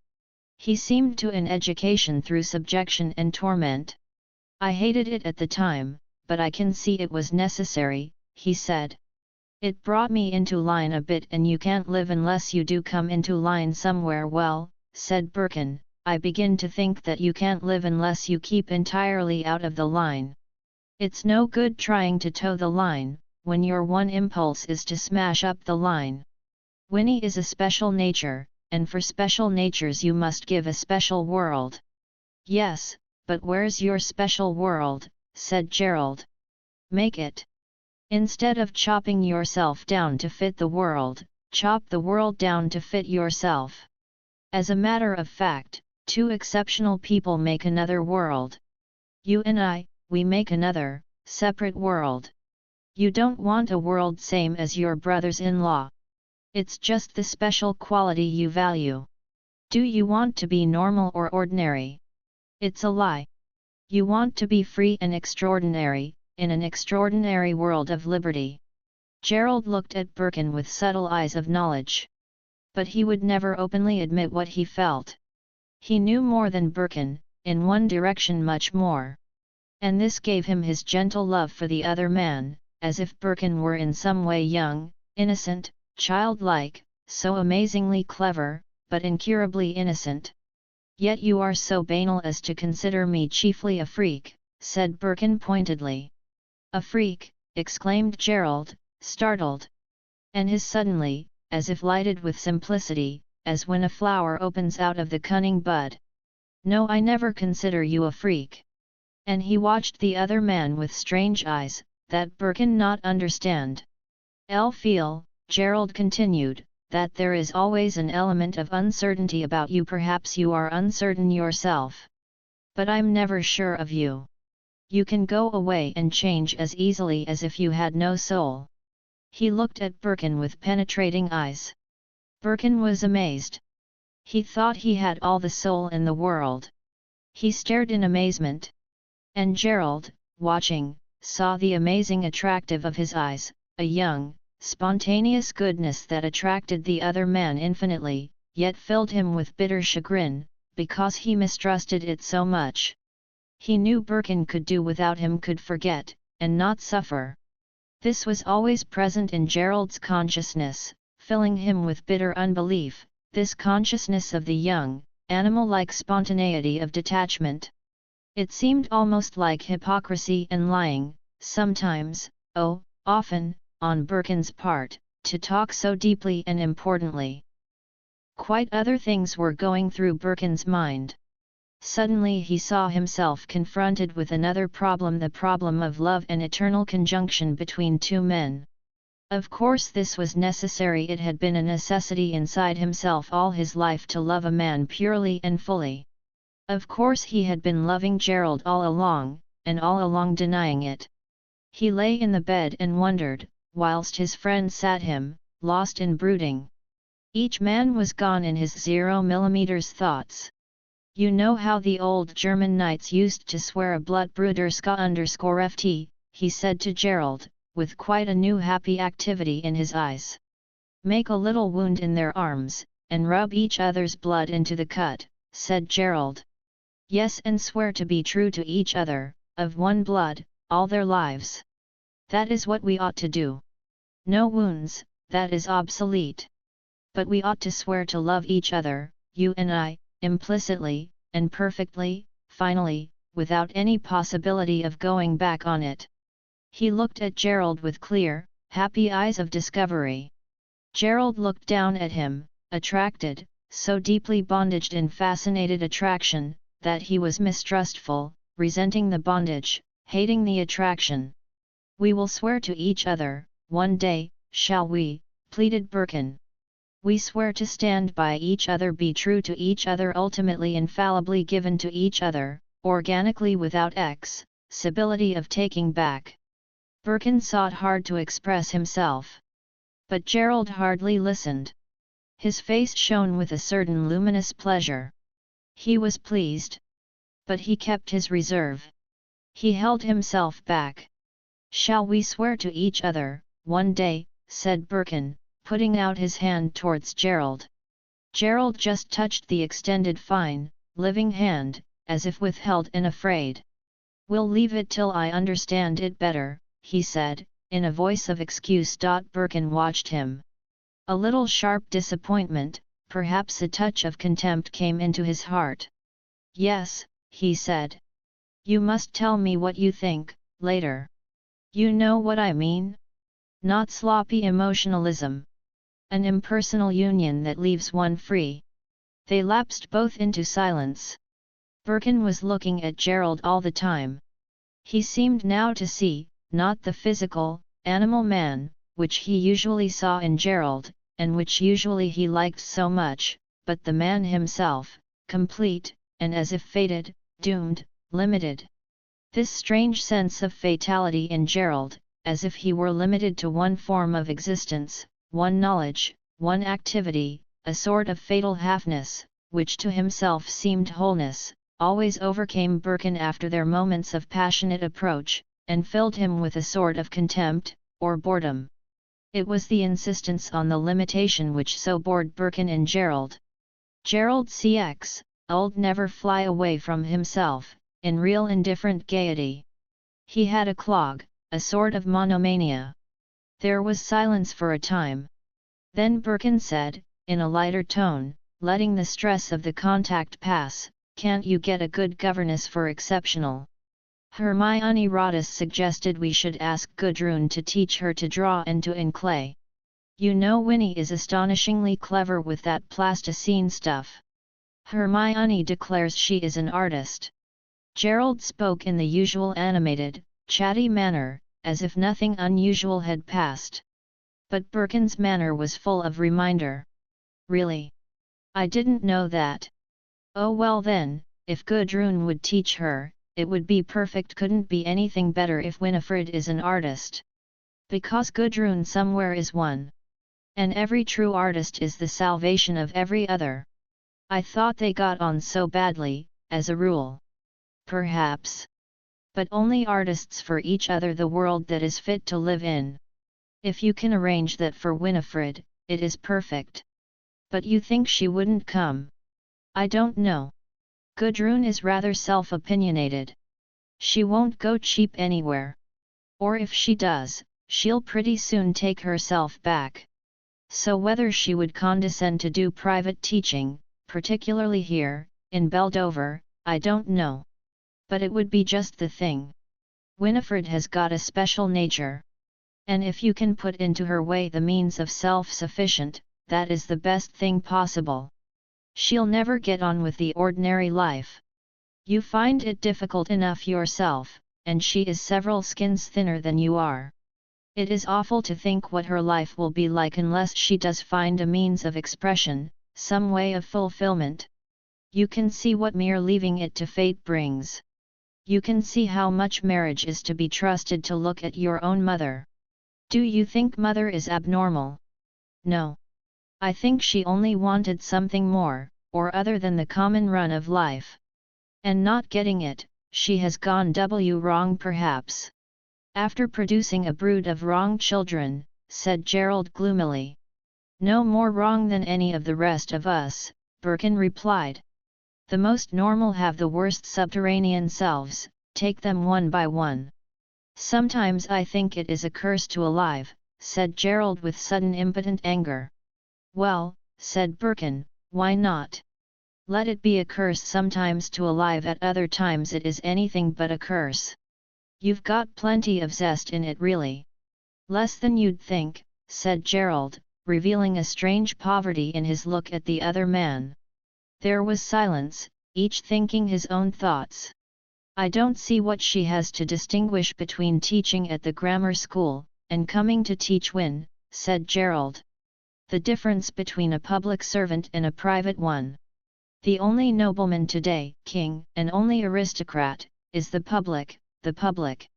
He seemed to an education through subjection and torment. I hated it at the time, but I can see it was necessary, he said. It brought me into line a bit, and you can't live unless you do come into line somewhere. Well, said Birkin, I begin to think that you can't live unless you keep entirely out of the line. It's no good trying to toe the line, when your one impulse is to smash up the line. Winnie is a special nature, and for special natures you must give a special world. Yes, but where's your special world, said Gerald. Make it. Instead of chopping yourself down to fit the world, chop the world down to fit yourself. As a matter of fact, two exceptional people make another world. You and I, we make another, separate world. You don't want a world same as your brothers-in-law. It's just the special quality you value. Do you want to be normal or ordinary? It's a lie. You want to be free and extraordinary, in an extraordinary world of liberty. Gerald looked at Birkin with subtle eyes of knowledge. But he would never openly admit what he felt. He knew more than Birkin, in one direction much more. And this gave him his gentle love for the other man, as if Birkin were in some way young, innocent, childlike, so amazingly clever, but incurably innocent. Yet you are so banal as to consider me chiefly a freak, said Birkin pointedly. A freak, exclaimed Gerald, startled. And his suddenly, as if lighted with simplicity, as when a flower opens out of the cunning bud. No, I never consider you a freak. And he watched the other man with strange eyes, that Birkin not understand. I'll feel, Gerald continued, that there is always an element of uncertainty about you. Perhaps you are uncertain yourself. But I'm never sure of you. You can go away and change as easily as if you had no soul. He looked at Birkin with penetrating eyes. Birkin was amazed. He thought he had all the soul in the world. He stared in amazement. And Gerald, watching, saw the amazing attractive of his eyes, a young, spontaneous goodness that attracted the other man infinitely, yet filled him with bitter chagrin, because he mistrusted it so much. He knew Birkin could do without him, could forget, and not suffer. This was always present in Gerald's consciousness, filling him with bitter unbelief, this consciousness of the young, animal-like spontaneity of detachment. It seemed almost like hypocrisy and lying, sometimes, oh, often, on Birkin's part, to talk so deeply and importantly. Quite other things were going through Birkin's mind. Suddenly he saw himself confronted with another problem, the problem of love and eternal conjunction between two men. Of course this was necessary. It had been a necessity inside himself all his life to love a man purely and fully. Of course he had been loving Gerald all along, and all along denying it. He lay in the bed and wondered, whilst his friend sat him, lost in brooding. Each man was gone in his 0mm thoughts. You know how the old German knights used to swear a Blutbruderska_ft, he said to Gerald, with quite a new happy activity in his eyes. Make a little wound in their arms, and rub each other's blood into the cut, said Gerald. Yes, and swear to be true to each other, of one blood, all their lives. That is what we ought to do. No wounds, that is obsolete. But we ought to swear to love each other, you and I, implicitly, and perfectly, finally, without any possibility of going back on it. He looked at Gerald with clear, happy eyes of discovery. Gerald looked down at him, attracted, so deeply bondaged in fascinated attraction, that he was mistrustful, resenting the bondage, hating the attraction. "We will swear to each other, one day, shall we?" pleaded Birkin. "We swear to stand by each other, be true to each other, ultimately infallibly given to each other, organically without possibility of taking back." Birkin sought hard to express himself. But Gerald hardly listened. His face shone with a certain luminous pleasure. He was pleased. But he kept his reserve. He held himself back. "Shall we swear to each other, one day?" said Birkin, putting out his hand towards Gerald. Gerald just touched the extended fine, living hand, as if withheld and afraid. "We'll leave it till I understand it better," he said, in a voice of excuse. Birkin watched him. A little sharp disappointment, perhaps a touch of contempt, came into his heart. "Yes," he said. "You must tell me what you think, later. You know what I mean? Not sloppy emotionalism. An impersonal union that leaves one free." They lapsed both into silence. Birkin was looking at Gerald all the time. He seemed now to see, not the physical, animal man, which he usually saw in Gerald, and which usually he liked so much, but the man himself, complete, and as if fated, doomed, limited. This strange sense of fatality in Gerald, as if he were limited to one form of existence, one knowledge, one activity, a sort of fatal halfness, which to himself seemed wholeness, always overcame Birkin after their moments of passionate approach, and filled him with a sort of contempt, or boredom. It was the insistence on the limitation which so bored Birkin in Gerald. Gerald CX, old never fly away from himself, in real indifferent gaiety. He had a clog, a sort of monomania. There was silence for a time. Then Birkin said, in a lighter tone, letting the stress of the contact pass, "Can't you get a good governess for exceptional?" Hermione Rodis suggested we should ask Gudrun to teach her to draw and to in clay. "You know Winnie is astonishingly clever with that plasticine stuff. Hermione declares she is an artist." Gerald spoke in the usual animated, chatty manner, as if nothing unusual had passed. But Birkin's manner was full of reminder. "Really? I didn't know that. Oh well then, if Gudrun would teach her, it would be perfect. Couldn't be anything better if Winifred is an artist. Because Gudrun somewhere is one. And every true artist is the salvation of every other. I thought they got on so badly, as a rule." "Perhaps. But only artists for each other, the world that is fit to live in. If you can arrange that for Winifred, it is perfect. But you think she wouldn't come?" "I don't know. Gudrun is rather self-opinionated. She won't go cheap anywhere. Or if she does, she'll pretty soon take herself back. So whether she would condescend to do private teaching, particularly here, in Beldover, I don't know. But it would be just the thing. Winifred has got a special nature. And if you can put into her way the means of self-sufficient, that is the best thing possible. She'll never get on with the ordinary life. You find it difficult enough yourself, and she is several skins thinner than you are. It is awful to think what her life will be like unless she does find a means of expression, some way of fulfillment. You can see what mere leaving it to fate brings. You can see how much marriage is to be trusted to look at your own mother. Do you think mother is abnormal? No. I think she only wanted something more, or other than the common run of life. And not getting it, she has gone wrong perhaps. After producing a brood of wrong children," said Gerald gloomily. "No more wrong than any of the rest of us," Birkin replied. "The most normal have the worst subterranean selves, take them one by one. Sometimes I think it is a curse to alive, said Gerald with sudden impotent anger. Well, said Birkin, why not? Let it be a curse sometimes to alive, at other times it is anything but a curse. You've got plenty of zest in it really. Less than you'd think, said Gerald, revealing a strange poverty in his look at the other man. There was silence, each thinking his own thoughts. I don't see what she has to distinguish between teaching at the grammar school, and coming to teach Win, said Gerald. The difference between a public servant and a private one. The only nobleman today, king, and only aristocrat, is the public, the public.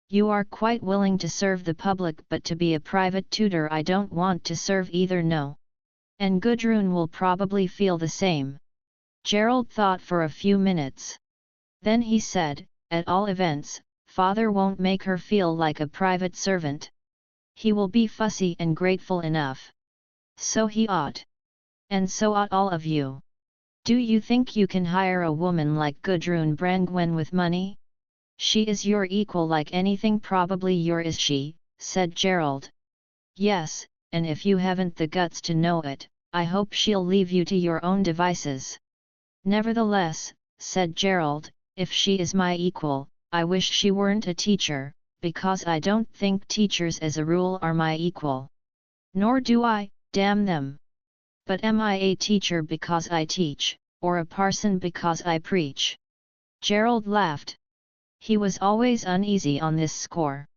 You are quite willing to serve the public, but to be a private tutor I don't want to serve either, no. And Gudrun will probably feel the same. Gerald thought for a few minutes. Then he said, at all events, father won't make her feel like a private servant. He will be fussy and grateful enough. So he ought. And so ought all of you. Do you think you can hire a woman like Gudrun Brandgwen with money? She is your equal like anything, probably your is she, said Gerald. Yes, and if you haven't the guts to know it, I hope she'll leave you to your own devices. Nevertheless, said Gerald, if she is my equal, I wish she weren't a teacher, because I don't think teachers as a rule are my equal. Nor do I, damn them. But am I a teacher because I teach, or a parson because I preach? Gerald laughed. He was always uneasy on this score.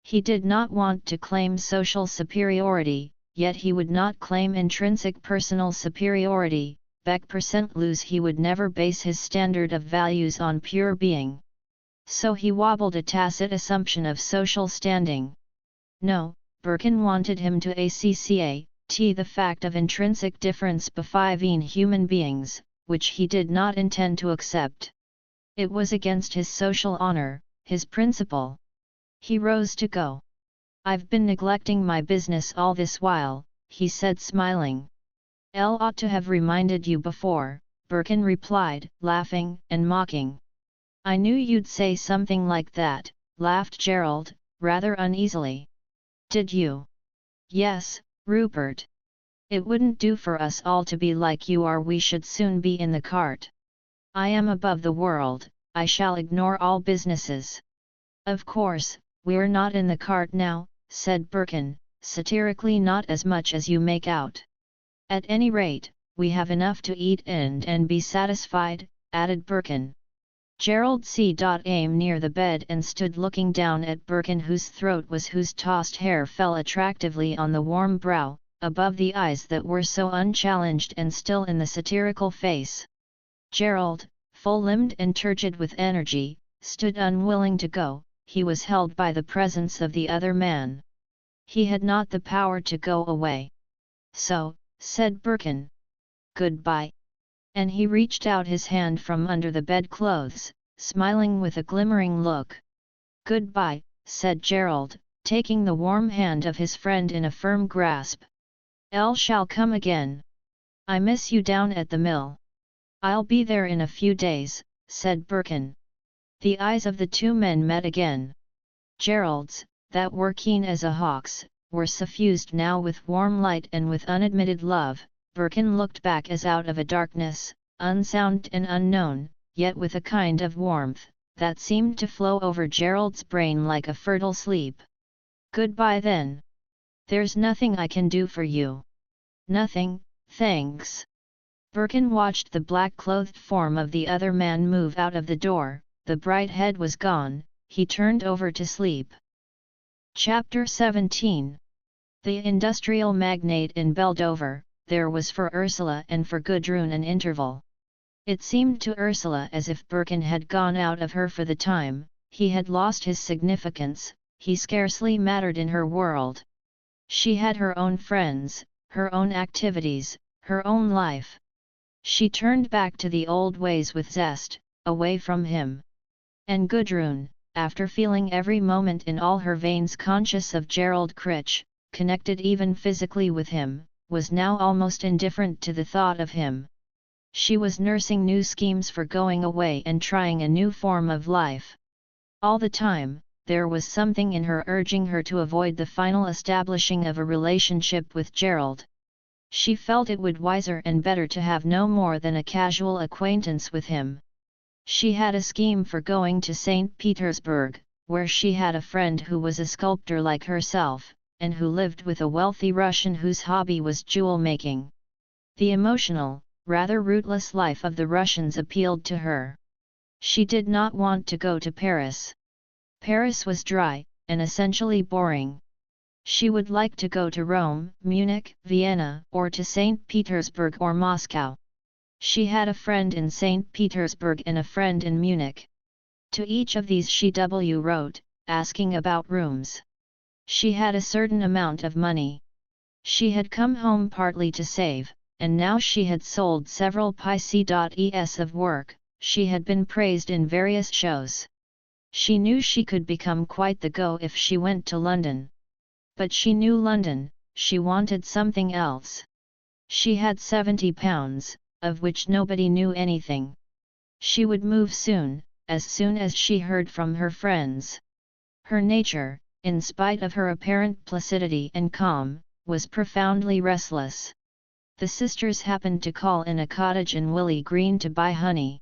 He did not want to claim social superiority, yet he would not claim intrinsic personal superiority. Beck% lose, he would never base his standard of values on pure being. So he wobbled a tacit assumption of social standing. No, Birkin wanted him to accat the fact of intrinsic difference between human beings, which he did not intend to accept. It was against his social honor, his principle. He rose to go. I've been neglecting my business all this while, he said smiling. Elle ought to have reminded you before, Birkin replied, laughing and mocking. I knew you'd say something like that, laughed Gerald, rather uneasily. Did you? Yes, Rupert. It wouldn't do for us all to be like you are, we should soon be in the cart. I am above the world, I shall ignore all businesses. Of course, we're not in the cart now, said Birkin, satirically, not as much as you make out. At any rate, we have enough to eat and be satisfied, added Birkin. Gerald came near the bed and stood looking down at Birkin, whose throat was, whose tossed hair fell attractively on the warm brow, above the eyes that were so unchallenged and still in the satirical face. Gerald, full-limbed and turgid with energy, stood unwilling to go. He was held by the presence of the other man. He had not the power to go away. So, said Birkin. Goodbye. And he reached out his hand from under the bedclothes, smiling with a glimmering look. Goodbye, said Gerald, taking the warm hand of his friend in a firm grasp. Elle shall come again. I miss you down at the mill. I'll be there in a few days, said Birkin. The eyes of the two men met again. Gerald's, that were keen as a hawk's, were suffused now with warm light and with unadmitted love. Birkin looked back as out of a darkness, unsound and unknown, yet with a kind of warmth that seemed to flow over Gerald's brain like a fertile sleep. Goodbye then. There's nothing I can do for you. Nothing, thanks. Birkin watched the black-clothed form of the other man move out of the door. The bright head was gone. He turned over to sleep. Chapter 17. The industrial magnate in Beldover. There was for Ursula and for Gudrun an interval. It seemed to Ursula as if Birkin had gone out of her for the time. He had lost his significance. He scarcely mattered in her world. She had her own friends, her own activities, her own life. She turned back to the old ways with zest, away from him. And Gudrun, after feeling every moment in all her veins conscious of Gerald Critch, connected even physically with him, was now almost indifferent to the thought of him. She was nursing new schemes for going away and trying a new form of life. All the time, there was something in her urging her to avoid the final establishing of a relationship with Gerald. She felt it would wiser and better to have no more than a casual acquaintance with him. She had a scheme for going to St. Petersburg, where she had a friend who was a sculptor like herself, and who lived with a wealthy Russian whose hobby was jewel making. The emotional, rather rootless life of the Russians appealed to her. She did not want to go to Paris. Paris was dry, and essentially boring. She would like to go to Rome, Munich, Vienna, or to St. Petersburg or Moscow. She had a friend in St. Petersburg and a friend in Munich. To each of these she wrote, asking about rooms. She had a certain amount of money. She had come home partly to save, and now she had sold several piece of work. She had been praised in various shows. She knew she could become quite the go if she went to London. But she knew London, she wanted something else. She had £70, of which nobody knew anything. She would move soon as she heard from her friends. Her nature, in spite of her apparent placidity and calm, was profoundly restless. The sisters happened to call in a cottage in Willey Green to buy honey.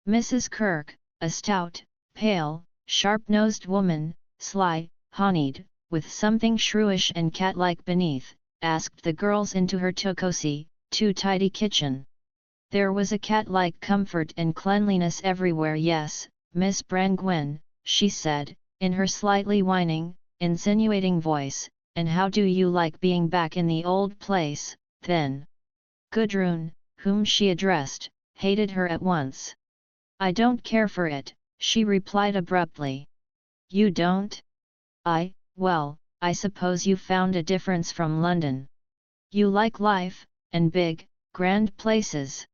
Mrs. Kirk, a stout, pale, sharp-nosed woman, sly, honeyed, with something shrewish and cat-like beneath, asked the girls into her too cosy, too tidy kitchen. There was a cat-like comfort and cleanliness everywhere. Yes, Miss Brangwen, she said, in her slightly whining, insinuating voice, and how do you like being back in the old place, then? Gudrun, whom she addressed, hated her at once. I don't care for it, she replied abruptly. You don't? Well, I suppose you found a difference from London. You like life, and big, grand places.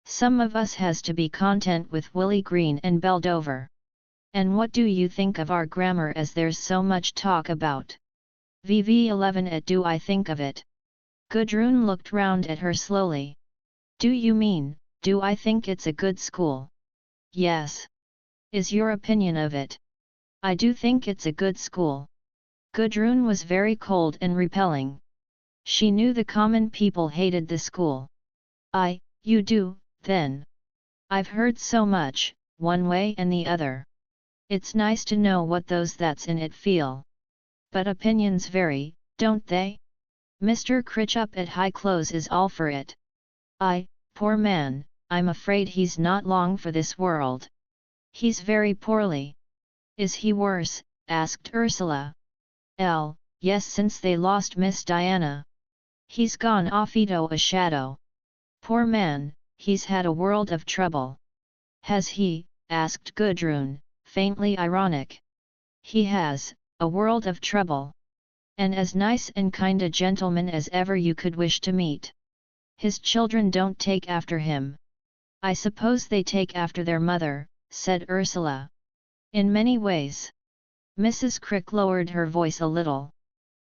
Some of us has to be content with Willey Green and Beldover. And what do you think of our grammar as there's so much talk about? VV11 at do I think of it? Gudrun looked round at her slowly. Do you mean, do I think it's a good school? Yes. Is your opinion of it? I do think it's a good school. Gudrun was very cold and repelling. She knew the common people hated the school. You do, then. I've heard so much, one way and the other. It's nice to know what those that's in it feel. But opinions vary, don't they? Mr. Critchup at High Clothes is all for it. Poor man, I'm afraid he's not long for this world. He's very poorly. Is he worse? Asked Ursula. Yes, since they lost Miss Diana. He's gone off into a shadow. Poor man, he's had a world of trouble. Has he? Asked Gudrun, faintly ironic. He has, a world of trouble. And as nice and kind a gentleman as ever you could wish to meet. His children don't take after him. I suppose they take after their mother, said Ursula. In many ways. Mrs. Crick lowered her voice a little.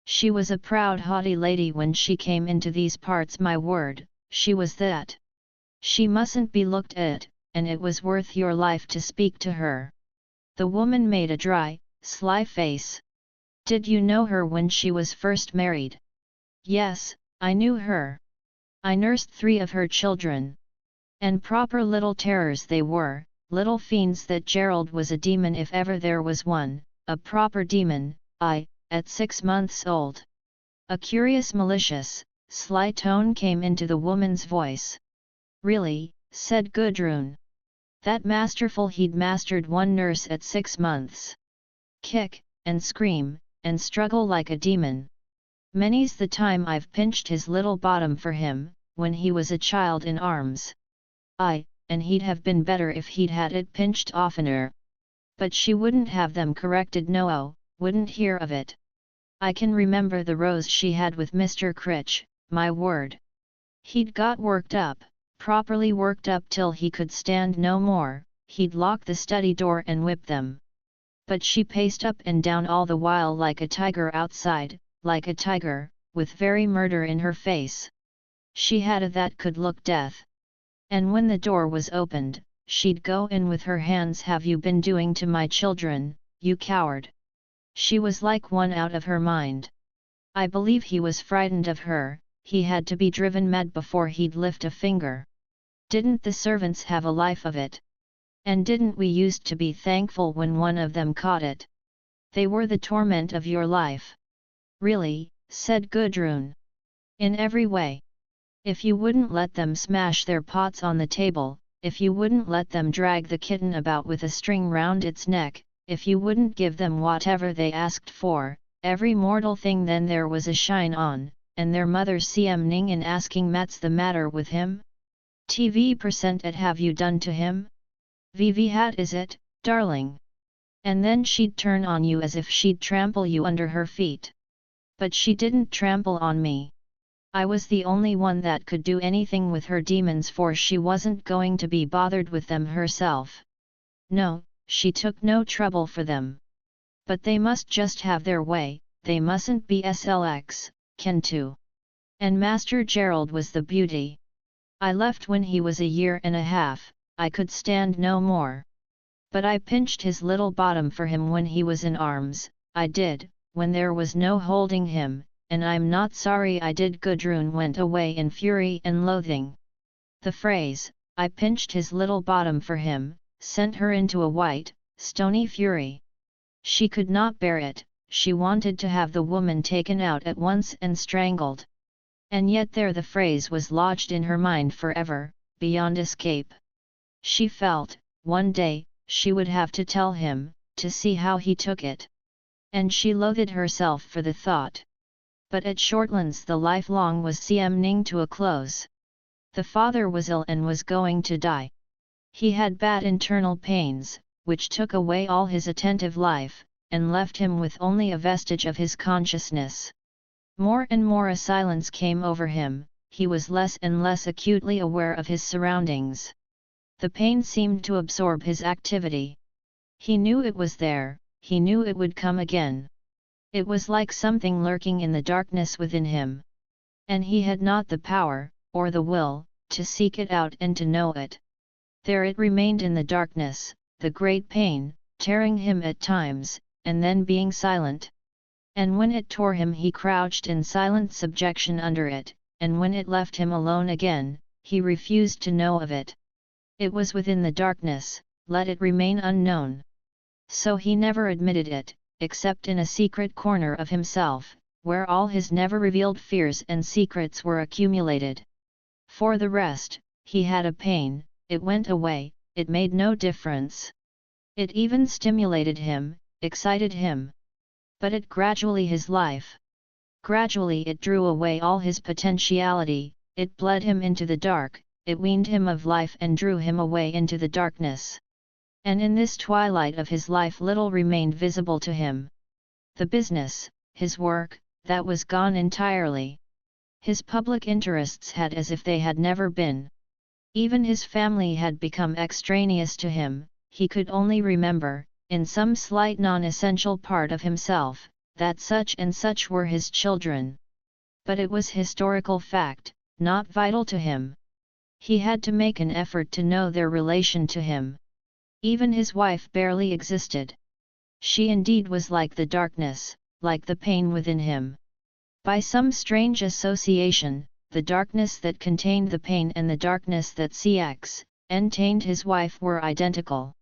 She was a proud haughty lady when she came into these parts, my word, she was that. She mustn't be looked at, and it was worth your life to speak to her. The woman made a dry, sly face. Did you know her when she was first married? Yes, I knew her. I nursed 3 of her children. And proper little terrors they were, little fiends that Gerald was a demon if ever there was one, a proper demon, at 6 months old. A curious malicious, sly tone came into the woman's voice. Really, said Gudrun. That masterful he'd mastered one nurse at 6 months. Kick, and scream, and struggle like a demon. Many's the time I've pinched his little bottom for him, when he was a child in arms. And he'd have been better if he'd had it pinched oftener. But she wouldn't have them corrected, no, wouldn't hear of it. I can remember the rows she had with Mr. Critch, my word. He'd got worked up, properly worked up till he could stand no more, he'd lock the study door and whip them. But she paced up and down all the while like a tiger outside, like a tiger, with very murder in her face. She had a that could look death. And when the door was opened, she'd go in with her hands. Have you been doing to my children, you coward? She was like one out of her mind. I believe he was frightened of her, he had to be driven mad before he'd lift a finger. Didn't the servants have a life of it? And didn't we used to be thankful when one of them caught it? They were the torment of your life. Really, said Gudrun. In every way. If you wouldn't let them smash their pots on the table, if you wouldn't let them drag the kitten about with a string round its neck, if you wouldn't give them whatever they asked for, every mortal thing, then there was a shine on, and their mother CMing in asking Mat's the matter with him? TV% at have you done to him? VV hat is it, darling? And then she'd turn on you as if she'd trample you under her feet. But she didn't trample on me. I was the only one that could do anything with her demons, for she wasn't going to be bothered with them herself. No, she took no trouble for them. But they must just have their way, they mustn't be SLX, Ken too. And Master Gerald was the beauty. I left when he was 1.5 years, I could stand no more. But I pinched his little bottom for him when he was in arms, I did, when there was no holding him, and I'm not sorry I did. Gudrun went away in fury and loathing. The phrase, I pinched his little bottom for him, sent her into a white, stony fury. She could not bear it, she wanted to have the woman taken out at once and strangled. And yet there the phrase was lodged in her mind forever, beyond escape. She felt, one day, she would have to tell him, to see how he took it. And she loathed herself for the thought. But at Shortlands the lifelong was CMing to a close. The father was ill and was going to die. He had bad internal pains, which took away all his attentive life, and left him with only a vestige of his consciousness. More and more a silence came over him, he was less and less acutely aware of his surroundings. The pain seemed to absorb his activity. He knew it was there, he knew it would come again. It was like something lurking in the darkness within him. And he had not the power, or the will, to seek it out and to know it. There it remained in the darkness, the great pain, tearing him at times, and then being silent. And when it tore him he crouched in silent subjection under it, and when it left him alone again, he refused to know of it. It was within the darkness, let it remain unknown. So he never admitted it, except in a secret corner of himself, where all his never revealed fears and secrets were accumulated. For the rest, he had a pain, it went away, it made no difference. It even stimulated him, excited him. But it gradually his life. Gradually it drew away all his potentiality, it bled him into the dark, it weaned him of life and drew him away into the darkness. And in this twilight of his life little remained visible to him. The business, his work, that was gone entirely. His public interests had as if they had never been. Even his family had become extraneous to him, he could only remember, in some slight non-essential part of himself, that such and such were his children. But it was historical fact, not vital to him. He had to make an effort to know their relation to him. Even his wife barely existed. She indeed was like the darkness, like the pain within him. By some strange association, the darkness that contained the pain and the darkness that contained his wife were identical.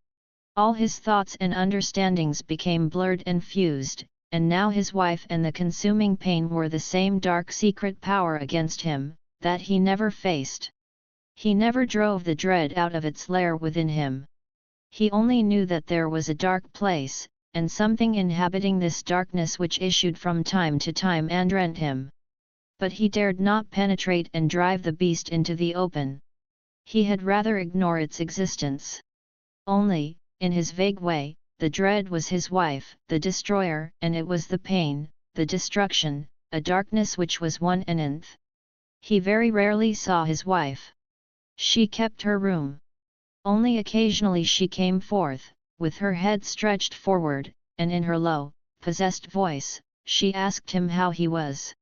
All his thoughts and understandings became blurred and fused, and now his wife and the consuming pain were the same dark secret power against him, that he never faced. He never drove the dread out of its lair within him. He only knew that there was a dark place, and something inhabiting this darkness which issued from time to time and rent him. But he dared not penetrate and drive the beast into the open. He had rather ignore its existence. Only, in his vague way, the dread was his wife, the destroyer, and it was the pain, the destruction, a darkness which was one and nth. He very rarely saw his wife. She kept her room. Only occasionally she came forth, with her head stretched forward, and in her low, possessed voice, she asked him how he was.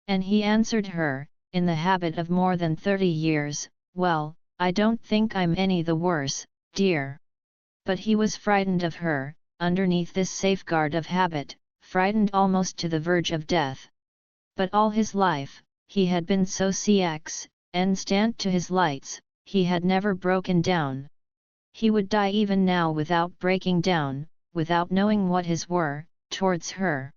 And he answered her, in the habit of more than 30 years, "Well, I don't think I'm any the worse, dear." But he was frightened of her, underneath this safeguard of habit, frightened almost to the verge of death. But all his life, he had been so CX, and stand to his lights, he had never broken down. He would die even now without breaking down, without knowing what his were, towards her.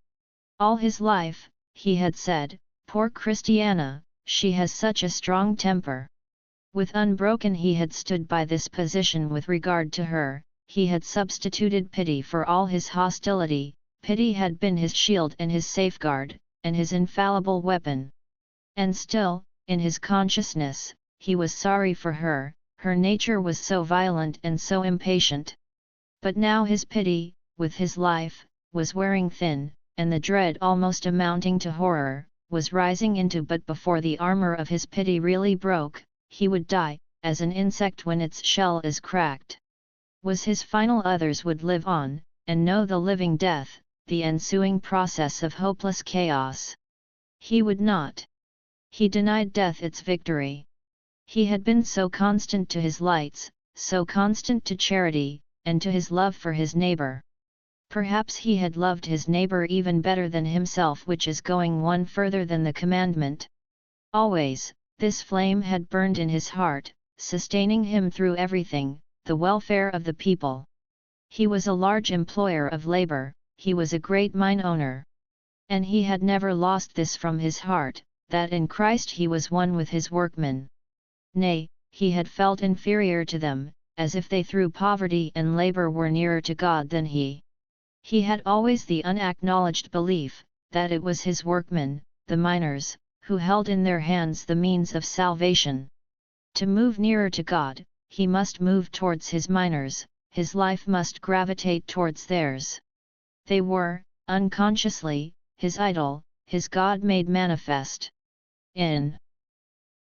All his life, he had said, poor Christiana, she has such a strong temper. With unbroken he had stood by this position with regard to her, he had substituted pity for all his hostility, pity had been his shield and his safeguard, and his infallible weapon. And still, in his consciousness, he was sorry for her, her nature was so violent and so impatient. But now his pity, with his life, was wearing thin, and the dread almost amounting to horror, was rising into but before the armor of his pity really broke, he would die, as an insect when its shell is cracked. Was his final others would live on, and know the living death, the ensuing process of hopeless chaos. He would not. He denied death its victory. He had been so constant to his lights, so constant to charity, and to his love for his neighbor. Perhaps he had loved his neighbor even better than himself, which is going one further than the commandment. Always, this flame had burned in his heart, sustaining him through everything, the welfare of the people. He was a large employer of labor, he was a great mine owner. And he had never lost this from his heart, that in Christ he was one with his workmen. Nay, he had felt inferior to them, as if they through poverty and labor were nearer to God than he. He had always the unacknowledged belief, that it was his workmen, the miners, who held in their hands the means of salvation. To move nearer to God, he must move towards his miners, his life must gravitate towards theirs. They were, unconsciously, his idol, his God made manifest. In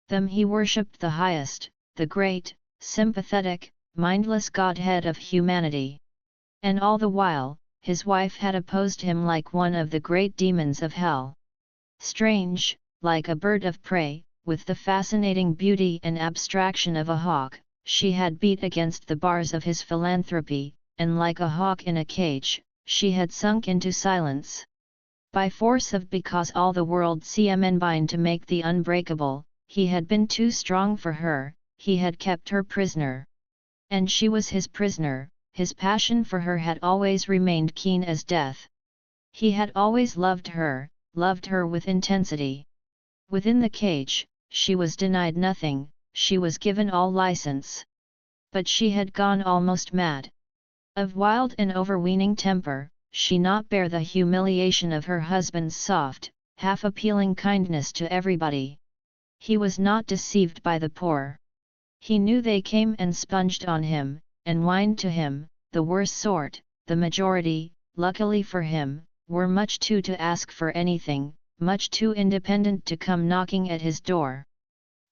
them he worshipped the highest, the great, sympathetic, mindless Godhead of humanity. And all the while, his wife had opposed him like one of the great demons of hell. Strange, like a bird of prey, with the fascinating beauty and abstraction of a hawk, she had beat against the bars of his philanthropy, and like a hawk in a cage, she had sunk into silence. By force of because all the world cm bind to make the unbreakable, he had been too strong for her, he had kept her prisoner. And she was his prisoner, his passion for her had always remained keen as death. He had always loved her with intensity. Within the cage, she was denied nothing, she was given all license. But she had gone almost mad. Of wild and overweening temper, she not bear the humiliation of her husband's soft, half-appealing kindness to everybody. He was not deceived by the poor. He knew they came and sponged on him, and whined to him, the worst sort, the majority, luckily for him, were much too to ask for anything, much too independent to come knocking at his door.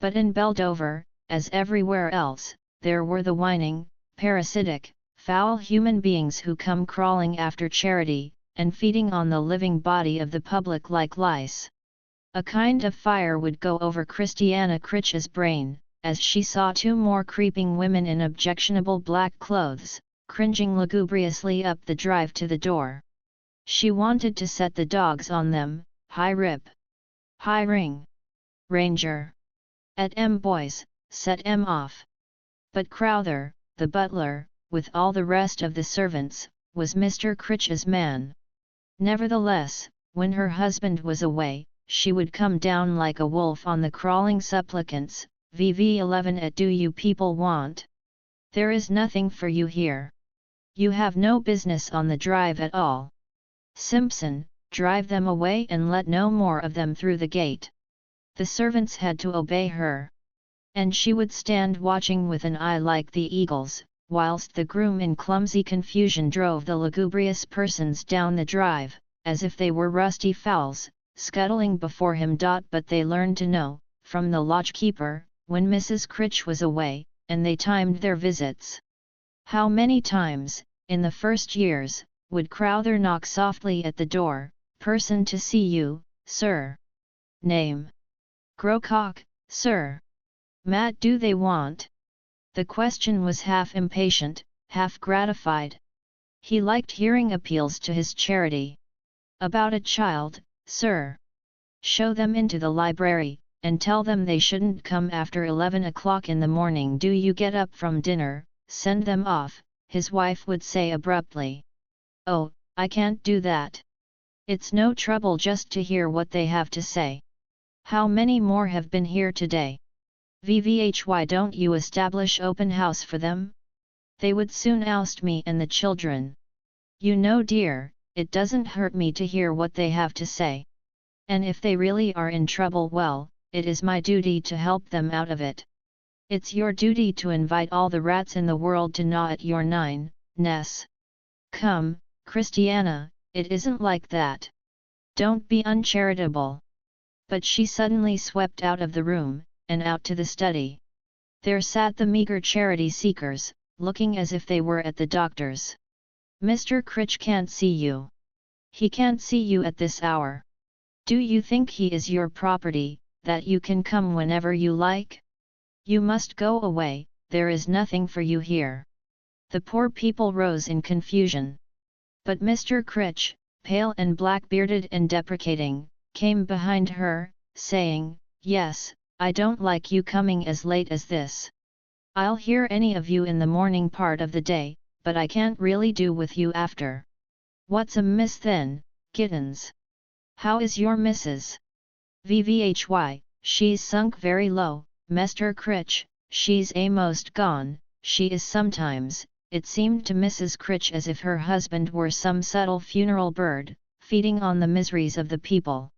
But in Beldover, as everywhere else, there were the whining, parasitic, foul human beings who come crawling after charity, and feeding on the living body of the public like lice. A kind of fire would go over Christiana Critch's brain, as she saw two more creeping women in objectionable black clothes, cringing lugubriously up the drive to the door. She wanted to set the dogs on them, high rip, high ring, ranger. At boys, set off. But Crowther, the butler, with all the rest of the servants, was Mr. Critch's man. Nevertheless, when her husband was away, she would come down like a wolf on the crawling supplicants. VV11 at do you people want? There is nothing for you here. You have no business on the drive at all. Simpson, drive them away and let no more of them through the gate. The servants had to obey her. And she would stand watching with an eye like the eagle's, whilst the groom in clumsy confusion drove the lugubrious persons down the drive, as if they were rusty fowls, scuttling before him. But they learned to know, from the lodge-keeper, when Mrs. Critch was away, and they timed their visits. How many times, in the first years, would Crowther knock softly at the door, "Person to see you, sir." Name. Grocott, sir. Mat do they want? The question was half impatient, half gratified. He liked hearing appeals to his charity. About a child, sir. Show them into the library, and tell them they shouldn't come after 11 o'clock in the morning. Do you get up from dinner? Send them off, his wife would say abruptly. Oh, I can't do that. It's no trouble just to hear what they have to say. How many more have been here today? VVH, why don't you establish open house for them? They would soon oust me and the children. You know, dear, it doesn't hurt me to hear what they have to say. And if they really are in trouble, well, it is my duty to help them out of it. It's your duty to invite all the rats in the world to gnaw at your ness. Come, Christiana, it isn't like that. Don't be uncharitable. But she suddenly swept out of the room, and out to the study. There sat the meager charity seekers, looking as if they were at the doctor's. Mr. Critch can't see you. He can't see you at this hour. Do you think he is your property, that you can come whenever you like? You must go away, there is nothing for you here. The poor people rose in confusion. But Mr. Critch, pale and black-bearded and deprecating, came behind her, saying, Yes, I don't like you coming as late as this. I'll hear any of you in the morning part of the day, but I can't really do with you after. What's amiss then, kittens? How is your missus? VVHY, she's sunk very low, Mr. Critch, she's a'most gone. She is sometimes. It seemed to Mrs. Critch as if her husband were some subtle funeral bird, feeding on the miseries of the people.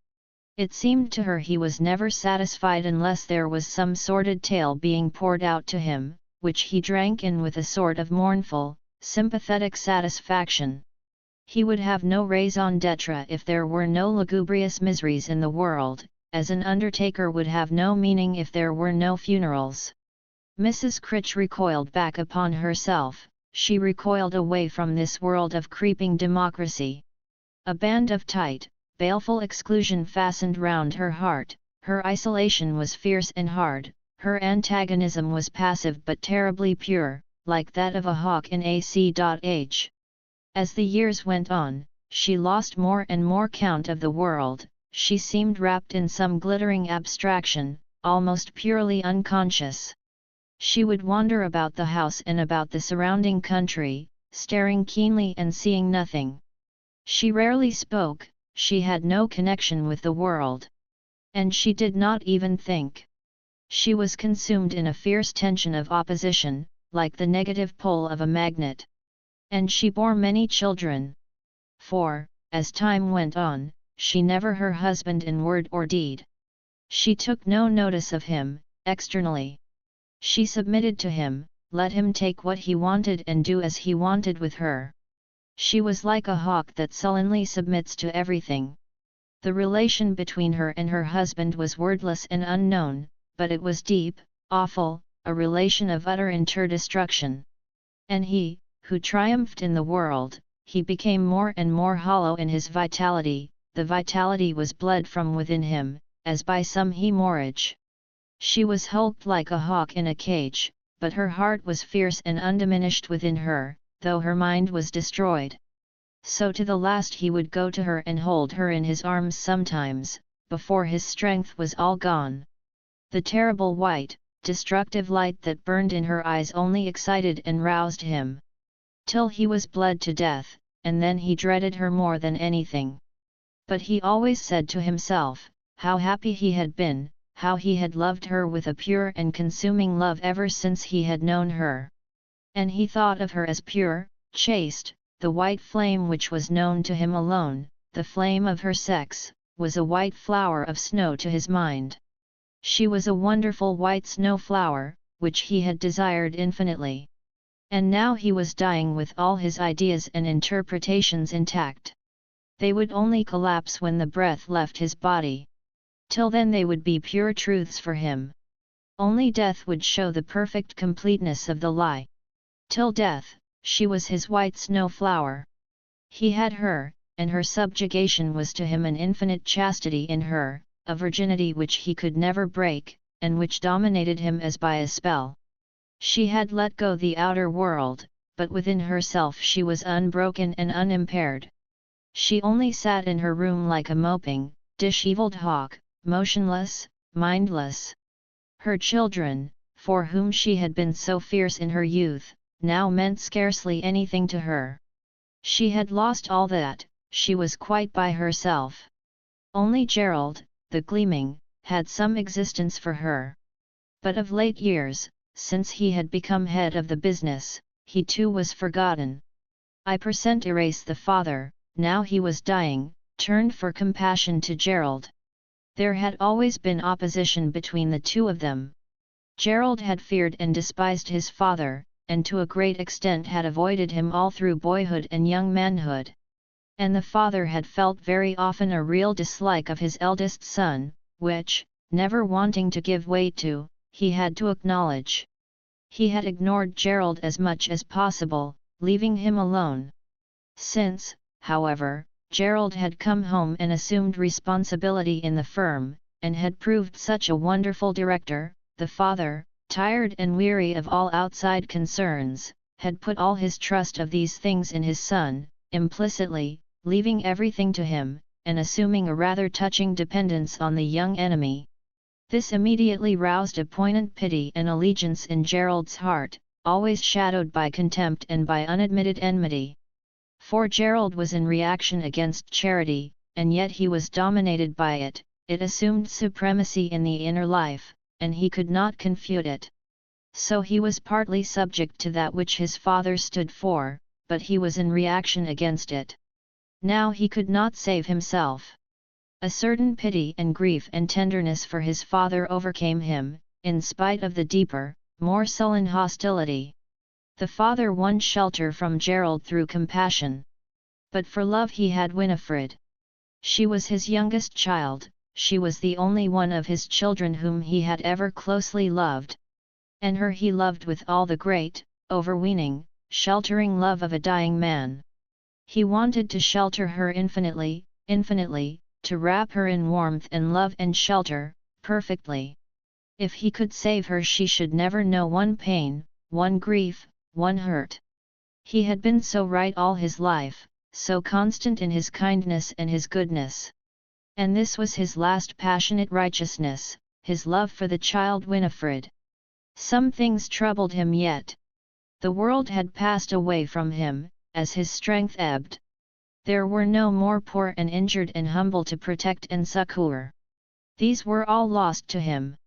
It seemed to her he was never satisfied unless there was some sordid tale being poured out to him, which he drank in with a sort of mournful, sympathetic satisfaction. He would have no raison d'etre if there were no lugubrious miseries in the world, as an undertaker would have no meaning if there were no funerals. Mrs. Critch recoiled back upon herself. She recoiled away from this world of creeping democracy. A band of tight, baleful exclusion fastened round her heart, her isolation was fierce and hard, her antagonism was passive but terribly pure, like that of a hawk in AC.H. As the years went on, she lost more and more count of the world, she seemed wrapped in some glittering abstraction, almost purely unconscious. She would wander about the house and about the surrounding country, staring keenly and seeing nothing. She rarely spoke, she had no connection with the world. And she did not even think. She was consumed in a fierce tension of opposition, like the negative pole of a magnet. And she bore many children. For, as time went on, she never her husband in word or deed. She took no notice of him, externally. She submitted to him, let him take what he wanted and do as he wanted with her. She was like a hawk that sullenly submits to everything. The relation between her and her husband was wordless and unknown, but it was deep, awful, a relation of utter interdestruction. And he, who triumphed in the world, he became more and more hollow in his vitality, the vitality was bled from within him, as by some hemorrhage. She was hulked like a hawk in a cage, but her heart was fierce and undiminished within her, though her mind was destroyed. So to the last he would go to her and hold her in his arms sometimes, before his strength was all gone. The terrible white, destructive light that burned in her eyes only excited and roused him. Till he was bled to death, and then he dreaded her more than anything. But he always said to himself, how happy he had been, how he had loved her with a pure and consuming love ever since he had known her. And he thought of her as pure, chaste, the white flame which was known to him alone, the flame of her sex, was a white flower of snow to his mind. She was a wonderful white snow flower, which he had desired infinitely. And now he was dying with all his ideas and interpretations intact. They would only collapse when the breath left his body. Till then they would be pure truths for him. Only death would show the perfect completeness of the lie. Till death, she was his white snow flower. He had her, and her subjugation was to him an infinite chastity in her, a virginity which he could never break, and which dominated him as by a spell. She had let go the outer world, but within herself she was unbroken and unimpaired. She only sat in her room like a moping, dishevelled hawk, motionless, mindless. Her children, for whom she had been so fierce in her youth, now meant scarcely anything to her. She had lost all that, she was quite by herself. Only Gerald, the gleaming, had some existence for her. But of late years, since he had become head of the business, he too was forgotten. I% erase the father, now he was dying, turned for compassion to Gerald. There had always been opposition between the two of them. Gerald had feared and despised his father, and to a great extent had avoided him all through boyhood and young manhood. And the father had felt very often a real dislike of his eldest son, which, never wanting to give way to, he had to acknowledge. He had ignored Gerald as much as possible, leaving him alone. Since, however, Gerald had come home and assumed responsibility in the firm, and had proved such a wonderful director, the father, tired and weary of all outside concerns, had put all his trust of these things in his son, implicitly, leaving everything to him, and assuming a rather touching dependence on the young enemy. This immediately roused a poignant pity and allegiance in Gerald's heart, always shadowed by contempt and by unadmitted enmity. For Gerald was in reaction against charity, and yet he was dominated by it, it assumed supremacy in the inner life, and he could not confute it. So he was partly subject to that which his father stood for, but he was in reaction against it. Now he could not save himself. A certain pity and grief and tenderness for his father overcame him, in spite of the deeper, more sullen hostility. The father won shelter from Gerald through compassion. But for love he had Winifred. She was his youngest child, she was the only one of his children whom he had ever closely loved. And her he loved with all the great, overweening, sheltering love of a dying man. He wanted to shelter her infinitely, infinitely, to wrap her in warmth and love and shelter, perfectly. If he could save her she should never know one pain, one grief, one hurt. He had been so right all his life, so constant in his kindness and his goodness. And this was his last passionate righteousness, his love for the child Winifred. Some things troubled him yet. The world had passed away from him, as his strength ebbed. There were no more poor and injured and humble to protect and succour. These were all lost to him.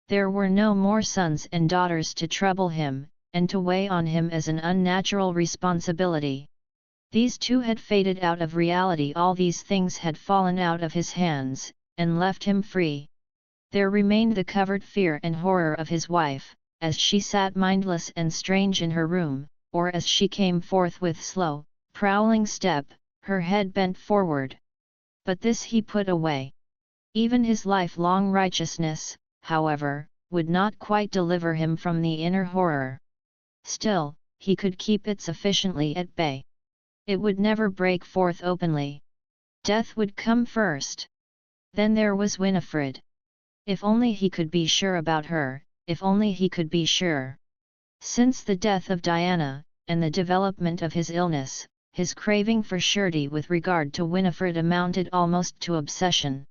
There were no more sons and daughters to trouble him, and to weigh on him as an unnatural responsibility. These too had faded out of reality, all these things had fallen out of his hands, and left him free. There remained the covered fear and horror of his wife, as she sat mindless and strange in her room, or as she came forth with slow, prowling step, her head bent forward. But this he put away. Even his lifelong righteousness, however, would not quite deliver him from the inner horror. Still, he could keep it sufficiently at bay. It would never break forth openly. Death would come first. Then there was Winifred. If only he could be sure about her, if only he could be sure. Since the death of Diana, and the development of his illness, his craving for surety with regard to Winifred amounted almost to obsession.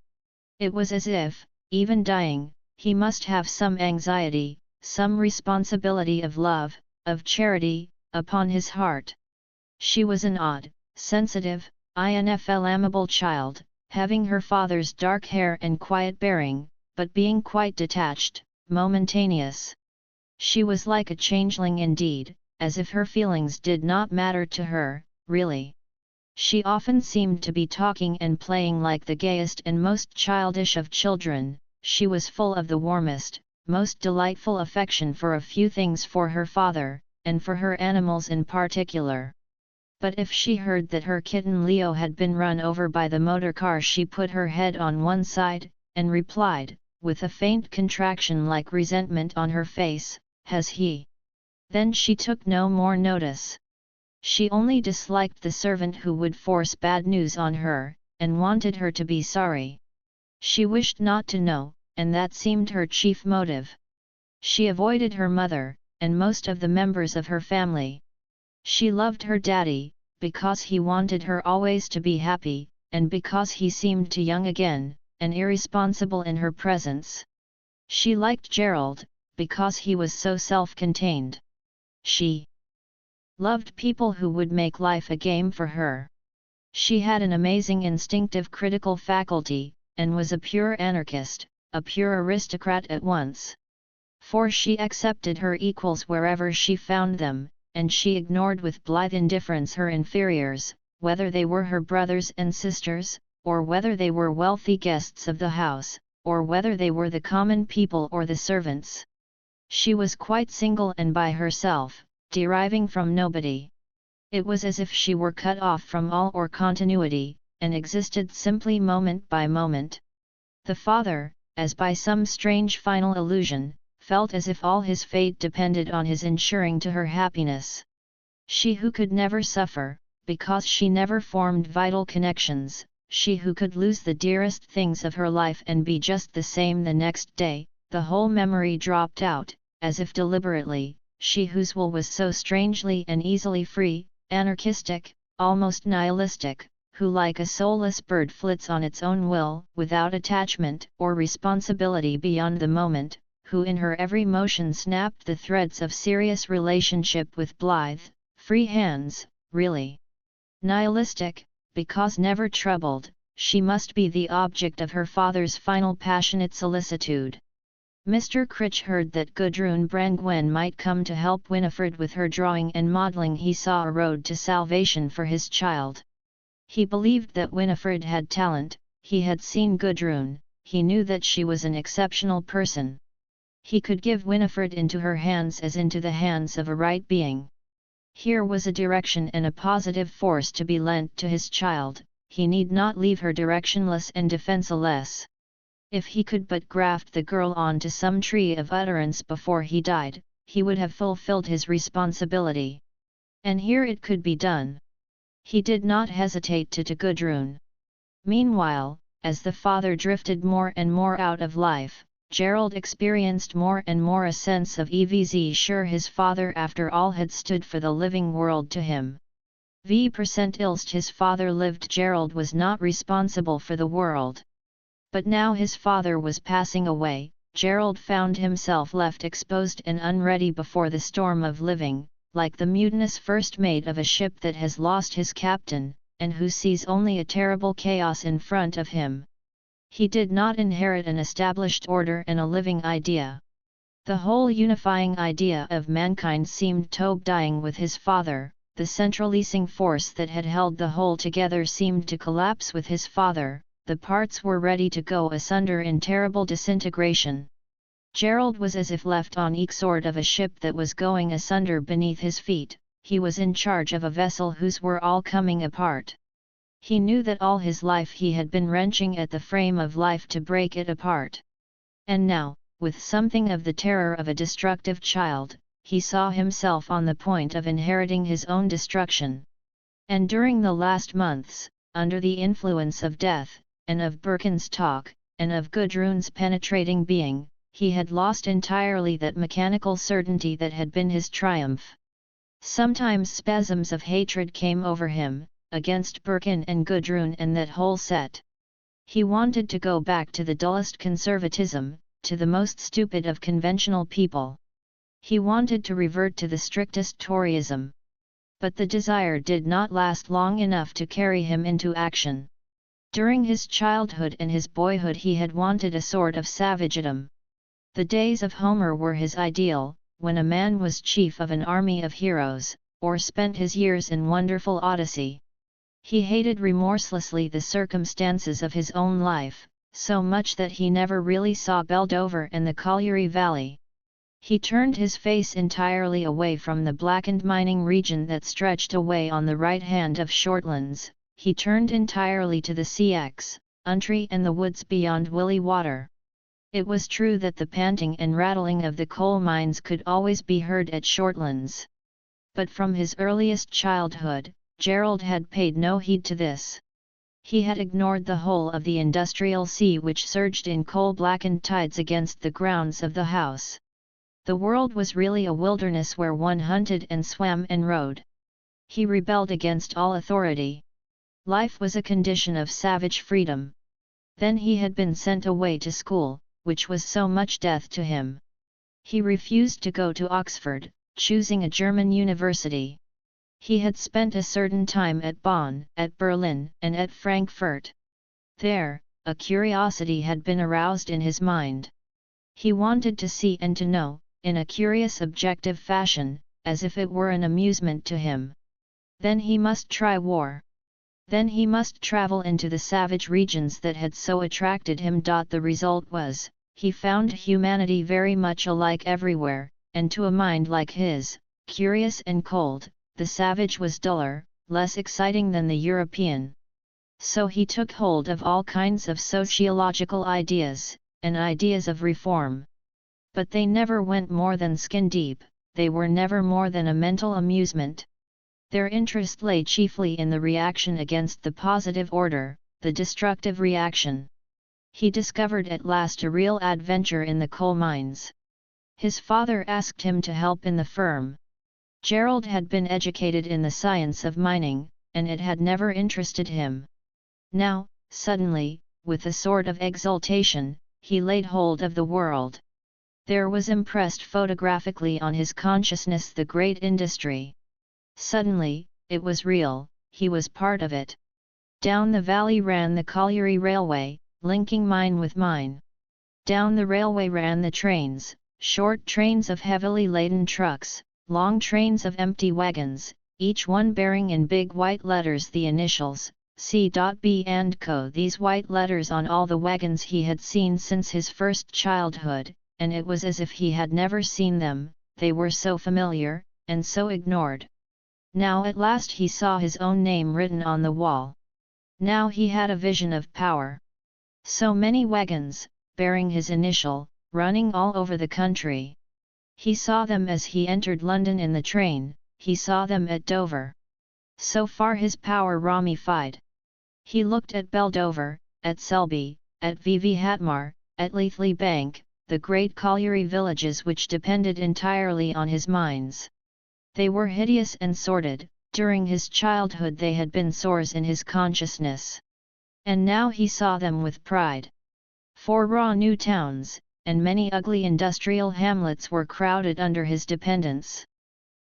It was as if, even dying, he must have some anxiety, some responsibility of love, of charity, upon his heart. She was an odd, sensitive, inflammable child, having her father's dark hair and quiet bearing, but being quite detached, momentaneous. She was like a changeling indeed, as if her feelings did not matter to her, really. She often seemed to be talking and playing like the gayest and most childish of children. She was full of the warmest, most delightful affection for a few things for her father, and for her animals in particular. But if she heard that her kitten Leo had been run over by the motor car, she put her head on one side, and replied, with a faint contraction like resentment on her face, "Has he?" Then she took no more notice. She only disliked the servant who would force bad news on her, and wanted her to be sorry. She wished not to know, and that seemed her chief motive. She avoided her mother, and most of the members of her family. She loved her daddy, because he wanted her always to be happy, and because he seemed too young again, and irresponsible in her presence. She liked Gerald, because he was so self-contained. She loved people who would make life a game for her. She had an amazing instinctive critical faculty, and was a pure anarchist, a pure aristocrat at once. For she accepted her equals wherever she found them, and she ignored with blithe indifference her inferiors, whether they were her brothers and sisters, or whether they were wealthy guests of the house, or whether they were the common people or the servants. She was quite single and by herself, deriving from nobody. It was as if she were cut off from all or continuity, and existed simply moment by moment. The father, as by some strange final illusion, felt as if all his fate depended on his ensuring to her happiness. She who could never suffer, because she never formed vital connections, she who could lose the dearest things of her life and be just the same the next day, the whole memory dropped out, as if deliberately, she whose will was so strangely and easily free, anarchistic, almost nihilistic, who like a soulless bird flits on its own will, without attachment or responsibility beyond the moment, who in her every motion snapped the threads of serious relationship with blithe, free hands, really nihilistic, because never troubled, she must be the object of her father's final passionate solicitude. Mr. Critch heard that Gudrun Brangwen might come to help Winifred with her drawing and modelling. He saw a road to salvation for his child. He believed that Winifred had talent, he had seen Gudrun, he knew that she was an exceptional person. He could give Winifred into her hands as into the hands of a right being. Here was a direction and a positive force to be lent to his child, he need not leave her directionless and defenseless. If he could but graft the girl onto some tree of utterance before he died, he would have fulfilled his responsibility. And here it could be done. He did not hesitate to Gudrun. Meanwhile, as the father drifted more and more out of life, Gerald experienced more and more a sense of EVZ sure his father after all had stood for the living world to him. V% ilst his father lived. Gerald was not responsible for the world. But now his father was passing away, Gerald found himself left exposed and unready before the storm of living, like the mutinous first mate of a ship that has lost his captain, and who sees only a terrible chaos in front of him. He did not inherit an established order and a living idea. The whole unifying idea of mankind seemed to dying with his father, the centralizing force that had held the whole together seemed to collapse with his father, the parts were ready to go asunder in terrible disintegration. Gerald was as if left on each sword of a ship that was going asunder beneath his feet. He was in charge of a vessel whose were all coming apart. He knew that all his life he had been wrenching at the frame of life to break it apart. And now, with something of the terror of a destructive child, he saw himself on the point of inheriting his own destruction. And during the last months, under the influence of death, and of Birkin's talk, and of Gudrun's penetrating being, he had lost entirely that mechanical certainty that had been his triumph. Sometimes spasms of hatred came over him, against Birkin and Gudrun and that whole set. He wanted to go back to the dullest conservatism, to the most stupid of conventional people. He wanted to revert to the strictest Toryism. But the desire did not last long enough to carry him into action. During his childhood and his boyhood he had wanted a sort of savagedom. The days of Homer were his ideal, when a man was chief of an army of heroes, or spent his years in wonderful Odyssey. He hated remorselessly the circumstances of his own life, so much that he never really saw Beldover and the Colliery Valley. He turned his face entirely away from the blackened mining region that stretched away on the right hand of Shortlands. He turned entirely to the CX, Untree and the woods beyond Willy Water. It was true that the panting and rattling of the coal mines could always be heard at Shortlands. But from his earliest childhood, Gerald had paid no heed to this. He had ignored the whole of the industrial sea which surged in coal-blackened tides against the grounds of the house. The world was really a wilderness where one hunted and swam and rode. He rebelled against all authority. Life was a condition of savage freedom. Then he had been sent away to school, which was so much death to him. He refused to go to Oxford, choosing a German university. He had spent a certain time at Bonn, at Berlin, and at Frankfurt. There, a curiosity had been aroused in his mind. He wanted to see and to know, in a curious objective fashion, as if it were an amusement to him. Then he must try war. Then he must travel into the savage regions that had so attracted him. The result was, he found humanity very much alike everywhere, and to a mind like his, curious and cold, the savage was duller, less exciting than the European. So he took hold of all kinds of sociological ideas, and ideas of reform. But they never went more than skin deep, they were never more than a mental amusement. Their interest lay chiefly in the reaction against the positive order, the destructive reaction. He discovered at last a real adventure in the coal mines. His father asked him to help in the firm. Gerald had been educated in the science of mining, and it had never interested him. Now, suddenly, with a sort of exultation, he laid hold of the world. There was impressed photographically on his consciousness the great industry. Suddenly, it was real, he was part of it. Down the valley ran the colliery railway, linking mine with mine. Down the railway ran the trains, short trains of heavily laden trucks, long trains of empty wagons, each one bearing in big white letters the initials, C.B. and Co. These white letters on all the wagons he had seen since his first childhood, and it was as if he had never seen them, they were so familiar, and so ignored. Now at last he saw his own name written on the wall. Now he had a vision of power. So many wagons, bearing his initial, running all over the country. He saw them as he entered London in the train, he saw them at Dover. So far his power ramified. He looked at Beldover, at Selby, at VV Hatmar, at Leithley Bank, the great colliery villages which depended entirely on his mines. They were hideous and sordid, during his childhood they had been sores in his consciousness. And now he saw them with pride. 4 raw new towns, and many ugly industrial hamlets were crowded under his dependence.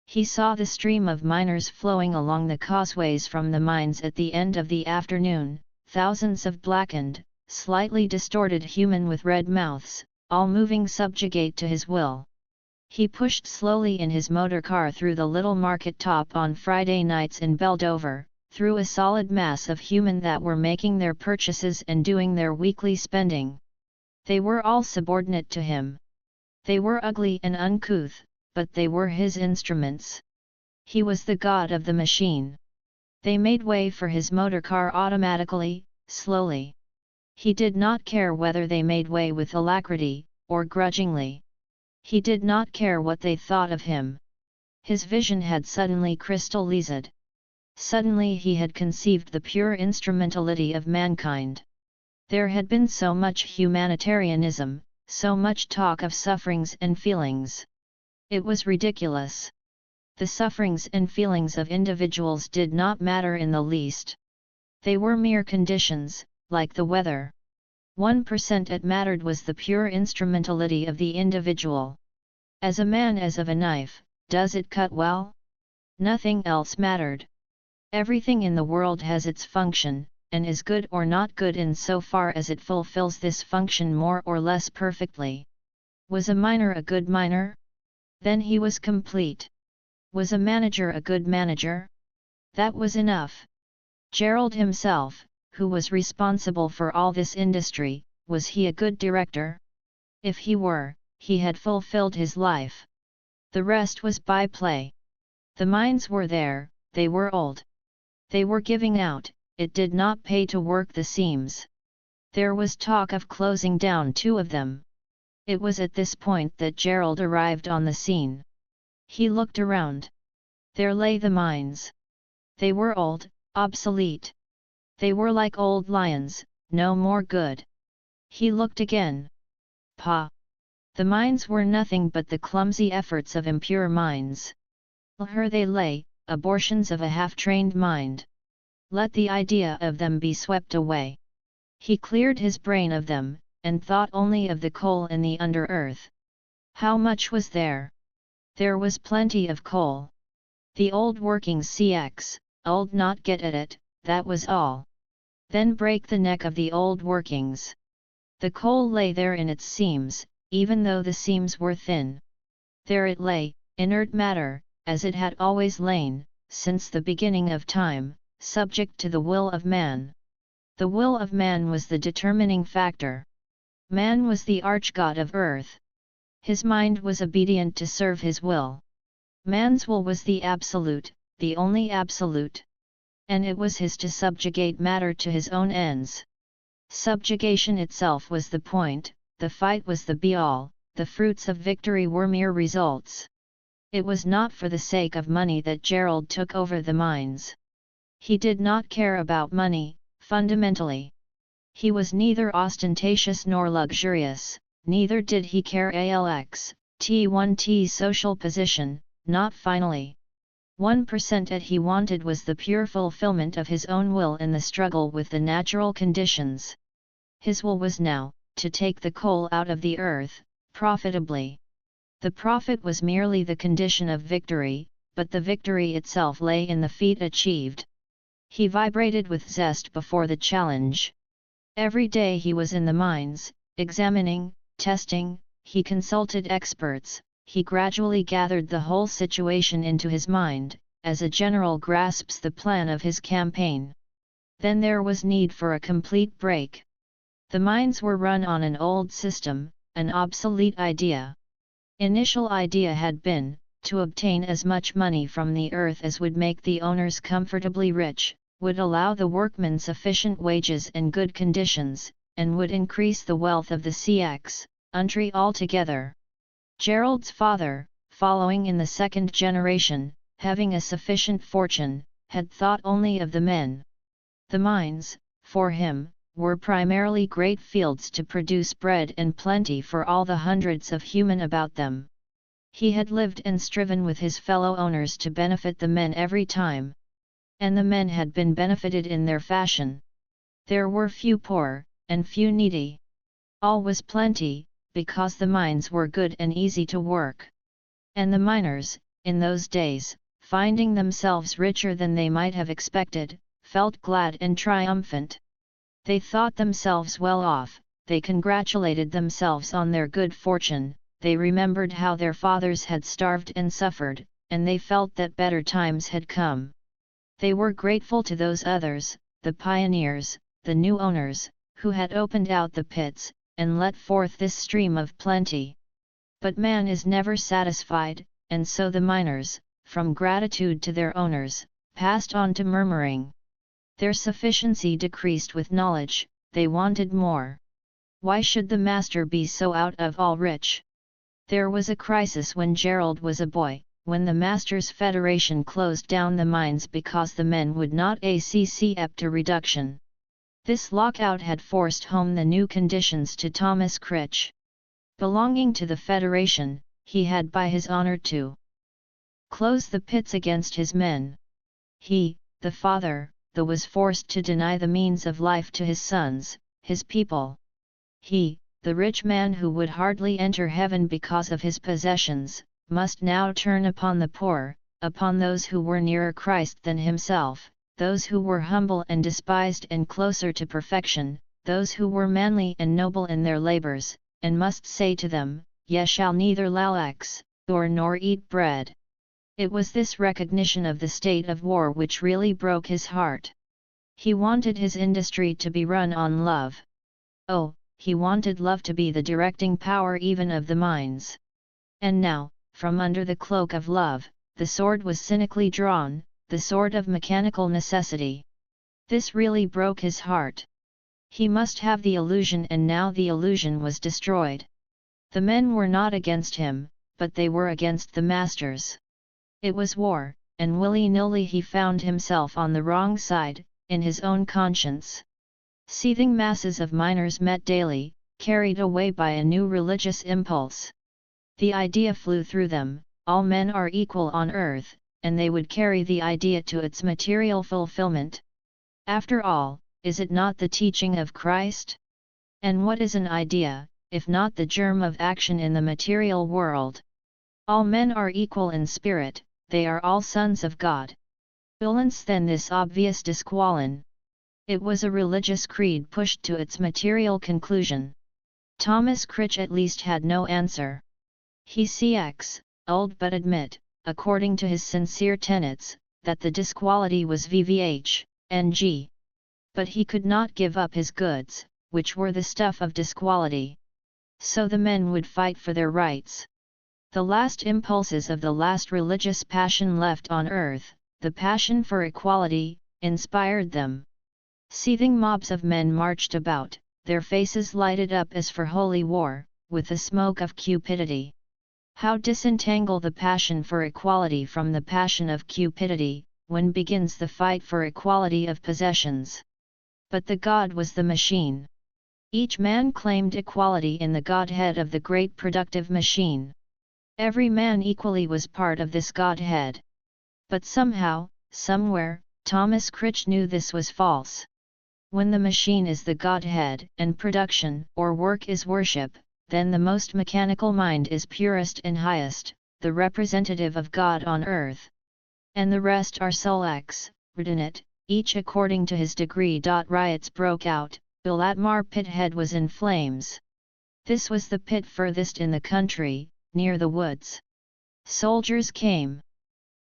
He saw the stream of miners flowing along the causeways from the mines at the end of the afternoon, thousands of blackened, slightly distorted human with red mouths, all moving subjugate to his will. He pushed slowly in his motor car through the little market top on Friday nights in Beldover, through a solid mass of human that were making their purchases and doing their weekly spending. They were all subordinate to him. They were ugly and uncouth, but they were his instruments. He was the god of the machine. They made way for his motor car automatically, slowly. He did not care whether they made way with alacrity, or grudgingly. He did not care what they thought of him. His vision had suddenly crystallized. Suddenly he had conceived the pure instrumentality of mankind. There had been so much humanitarianism, so much talk of sufferings and feelings. It was ridiculous. The sufferings and feelings of individuals did not matter in the least. They were mere conditions, like the weather. 1% it mattered was the pure instrumentality of the individual. As a man as of a knife, does it cut well? Nothing else mattered. Everything in the world has its function, and is good or not good in so far as it fulfills this function more or less perfectly. Was a miner a good miner? Then he was complete. Was a manager a good manager? That was enough. Gerald himself, who was responsible for all this industry, was he a good director? If he were, he had fulfilled his life. The rest was byplay. The mines were there, they were old. They were giving out, it did not pay to work the seams. There was talk of closing down 2 of them. It was at this point that Gerald arrived on the scene. He looked around. There lay the mines. They were old, obsolete. They were like old lions, no more good. He looked again. Pah! The mines were nothing but the clumsy efforts of impure minds. Here they lay, abortions of a half-trained mind. Let the idea of them be swept away. He cleared his brain of them, and thought only of the coal in the under-earth. How much was there? There was plenty of coal. The old workings CX, old not get at it, that was all. Then break the neck of the old workings. The coal lay there in its seams, even though the seams were thin. There it lay, inert matter, as it had always lain, since the beginning of time, subject to the will of man. The will of man was the determining factor. Man was the archgod of earth. His mind was obedient to serve his will. Man's will was the absolute, the only absolute. And it was his to subjugate matter to his own ends. Subjugation itself was the point, the fight was the be-all, the fruits of victory were mere results. It was not for the sake of money that Gerald took over the mines. He did not care about money, fundamentally. He was neither ostentatious nor luxurious, neither did he care T1T's social position, not finally. 1% that he wanted was the pure fulfillment of his own will in the struggle with the natural conditions. His will was now, to take the coal out of the earth, profitably. The profit was merely the condition of victory, but the victory itself lay in the feat achieved. He vibrated with zest before the challenge. Every day he was in the mines, examining, testing, he consulted experts, he gradually gathered the whole situation into his mind, as a general grasps the plan of his campaign. Then there was need for a complete break. The mines were run on an old system, an obsolete idea. Initial idea had been, to obtain as much money from the earth as would make the owners comfortably rich, would allow the workmen sufficient wages and good conditions, and would increase the wealth of the CX, country altogether. Gerald's father, following in the second generation, having a sufficient fortune, had thought only of the men. The mines, for him, were primarily great fields to produce bread and plenty for all the hundreds of human about them. He had lived and striven with his fellow owners to benefit the men every time. And the men had been benefited in their fashion. There were few poor, and few needy. All was plenty, because the mines were good and easy to work. And the miners, in those days, finding themselves richer than they might have expected, felt glad and triumphant. They thought themselves well off, they congratulated themselves on their good fortune, they remembered how their fathers had starved and suffered, and they felt that better times had come. They were grateful to those others, the pioneers, the new owners, who had opened out the pits, and let forth this stream of plenty. But man is never satisfied, and so the miners, from gratitude to their owners, passed on to murmuring. Their sufficiency decreased with knowledge, they wanted more. Why should the master be so out of all rich? There was a crisis when Gerald was a boy, when the Masters' Federation closed down the mines because the men would not accept a reduction. This lockout had forced home the new conditions to Thomas Critch. Belonging to the Federation, he had by his honor to close the pits against his men. He, the father, was forced to deny the means of life to his sons, his people. He, the rich man who would hardly enter heaven because of his possessions, must now turn upon the poor, upon those who were nearer Christ than himself, those who were humble and despised and closer to perfection, those who were manly and noble in their labors, and must say to them, "Ye shall neither lax, nor eat bread." It was this recognition of the state of war which really broke his heart. He wanted his industry to be run on love. Oh, he wanted love to be the directing power even of the mines. And now, from under the cloak of love, the sword was cynically drawn, the sword of mechanical necessity. This really broke his heart. He must have the illusion, and now the illusion was destroyed. The men were not against him, but they were against the masters. It was war, and willy-nilly he found himself on the wrong side, in his own conscience. Seething masses of miners met daily, carried away by a new religious impulse. The idea flew through them, all men are equal on earth, and they would carry the idea to its material fulfillment. After all, is it not the teaching of Christ? And what is an idea, if not the germ of action in the material world? All men are equal in spirit, they are all sons of God. Whence then this obvious disqualon? It was a religious creed pushed to its material conclusion. Thomas Critch at least had no answer. He cx, old but admit, according to his sincere tenets, that the disquality was vvh, ng. But he could not give up his goods, which were the stuff of disquality. So the men would fight for their rights. The last impulses of the last religious passion left on earth, the passion for equality, inspired them. Seething mobs of men marched about, their faces lighted up as for holy war, with the smoke of cupidity. How disentangle the passion for equality from the passion of cupidity, when begins the fight for equality of possessions? But the God was the machine. Each man claimed equality in the Godhead of the great productive machine. Every man equally was part of this Godhead. But somehow, somewhere, Thomas Critch knew this was false. When the machine is the Godhead, and production or work is worship, then the most mechanical mind is purest and highest, the representative of God on earth. And the rest are soul-x, written it, each according to his degree. Riots broke out, Bilatmar pit head was in flames. This was the pit furthest in the country, near the woods. Soldiers came.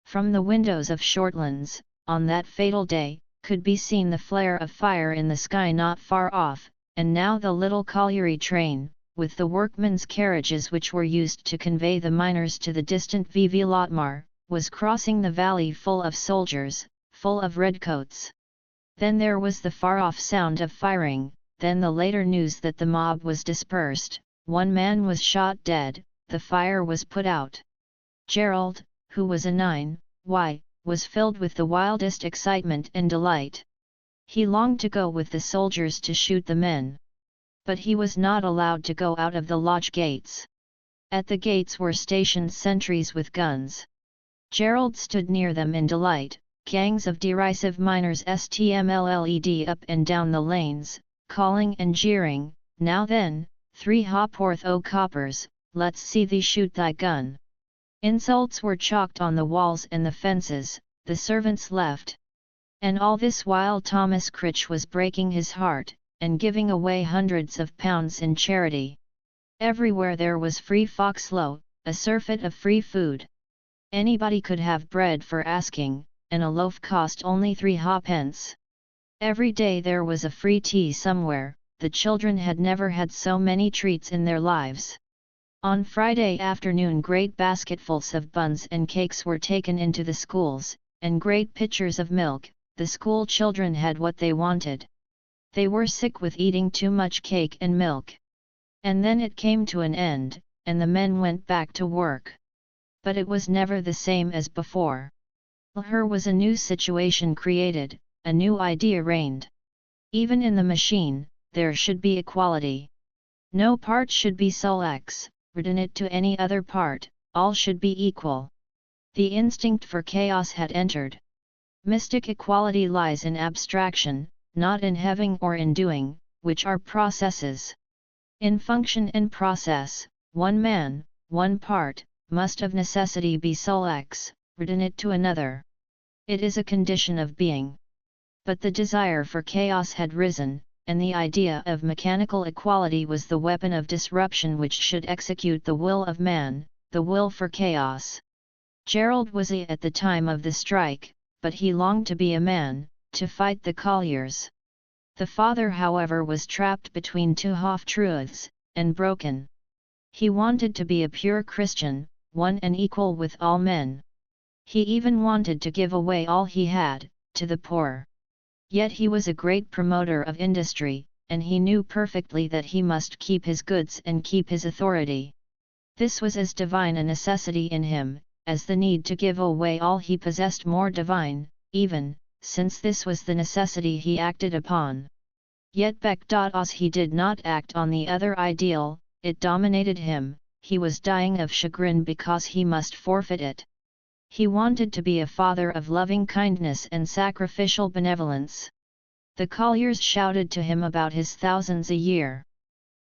From the windows of Shortlands, on that fatal day, could be seen the flare of fire in the sky not far off, and now the little colliery train, with the workmen's carriages which were used to convey the miners to the distant Bilatmar, was crossing the valley full of soldiers, full of redcoats. Then there was the far-off sound of firing, then the later news that the mob was dispersed, one man was shot dead, the fire was put out. Gerald, who was a 9Y, was filled with the wildest excitement and delight. He longed to go with the soldiers to shoot the men. But he was not allowed to go out of the lodge gates. At the gates were stationed sentries with guns. Gerald stood near them in delight, gangs of derisive miners stmlled up and down the lanes, calling and jeering, "Now then, 3 ha'porth o' coppers, let's see thee shoot thy gun." Insults were chalked on the walls and the fences, the servants left. And all this while Thomas Critch was breaking his heart, and giving away hundreds of pounds in charity. Everywhere there was free foxlow, a surfeit of free food. Anybody could have bread for asking, and a loaf cost only 3 ha'pence. Every day there was a free tea somewhere, the children had never had so many treats in their lives. On Friday afternoon great basketfuls of buns and cakes were taken into the schools, and great pitchers of milk. The school children had what they wanted. They were sick with eating too much cake and milk. And then it came to an end, and the men went back to work. But it was never the same as before. Here was a new situation created, a new idea reigned. Even in the machine, there should be equality. No part should be soul-x, written it to any other part, all should be equal. The instinct for chaos had entered. Mystic equality lies in abstraction, not in having or in doing, which are processes. In function and process, one man, one part, must of necessity be soul-x, written it to another. It is a condition of being. But the desire for chaos had risen, and the idea of mechanical equality was the weapon of disruption which should execute the will of man, the will for chaos. Gerald was at the time of the strike, but he longed to be a man, to fight the colliers. The father however was trapped between two half-truths, and broken. He wanted to be a pure Christian, one and equal with all men. He even wanted to give away all he had, to the poor. Yet he was a great promoter of industry, and he knew perfectly that he must keep his goods and keep his authority. This was as divine a necessity in him, as the need to give away all he possessed more divine, even, since this was the necessity he acted upon. Yet as he did not act on the other ideal, it dominated him, he was dying of chagrin because he must forfeit it. He wanted to be a father of loving kindness and sacrificial benevolence. The colliers shouted to him about his thousands a year.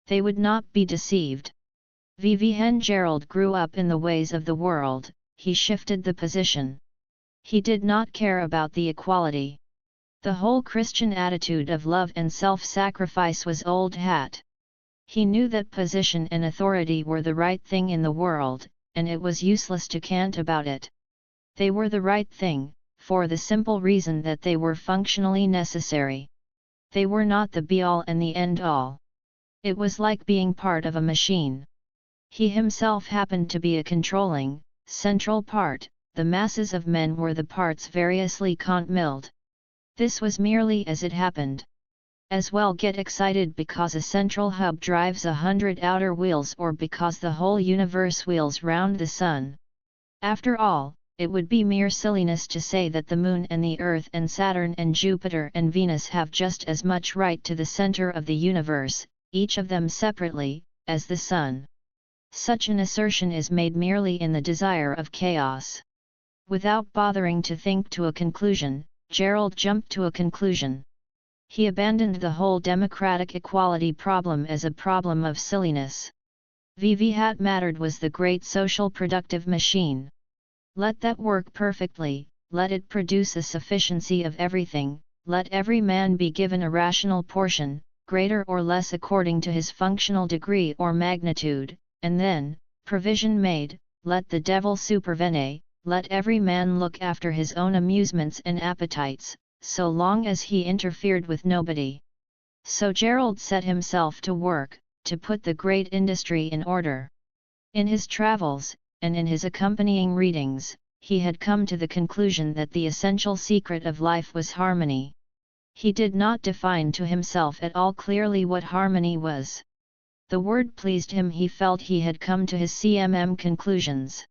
They would not be deceived. Vivian Gerald grew up in the ways of the world, he shifted the position. He did not care about the equality. The whole Christian attitude of love and self-sacrifice was old hat. He knew that position and authority were the right thing in the world, and it was useless to cant about it. They were the right thing, for the simple reason that they were functionally necessary. They were not the be-all and the end-all. It was like being part of a machine. He himself happened to be a controlling, central part, the masses of men were the parts variously milled. This was merely as it happened. As well get excited because a central hub drives 100 outer wheels or because the whole universe wheels round the sun. After all, it would be mere silliness to say that the Moon and the Earth and Saturn and Jupiter and Venus have just as much right to the center of the universe, each of them separately, as the Sun. Such an assertion is made merely in the desire of chaos. Without bothering to think to a conclusion, Gerald jumped to a conclusion. He abandoned the whole democratic equality problem as a problem of silliness. What mattered was the great social productive machine. Let that work perfectly, let it produce a sufficiency of everything, let every man be given a rational portion, greater or less according to his functional degree or magnitude, and then, provision made, let the devil supervene, let every man look after his own amusements and appetites, so long as he interfered with nobody. So Gerald set himself to work, to put the great industry in order. In his travels, and in his accompanying readings, he had come to the conclusion that the essential secret of life was harmony. He did not define to himself at all clearly what harmony was. The word pleased him. He felt he had come to his conclusions.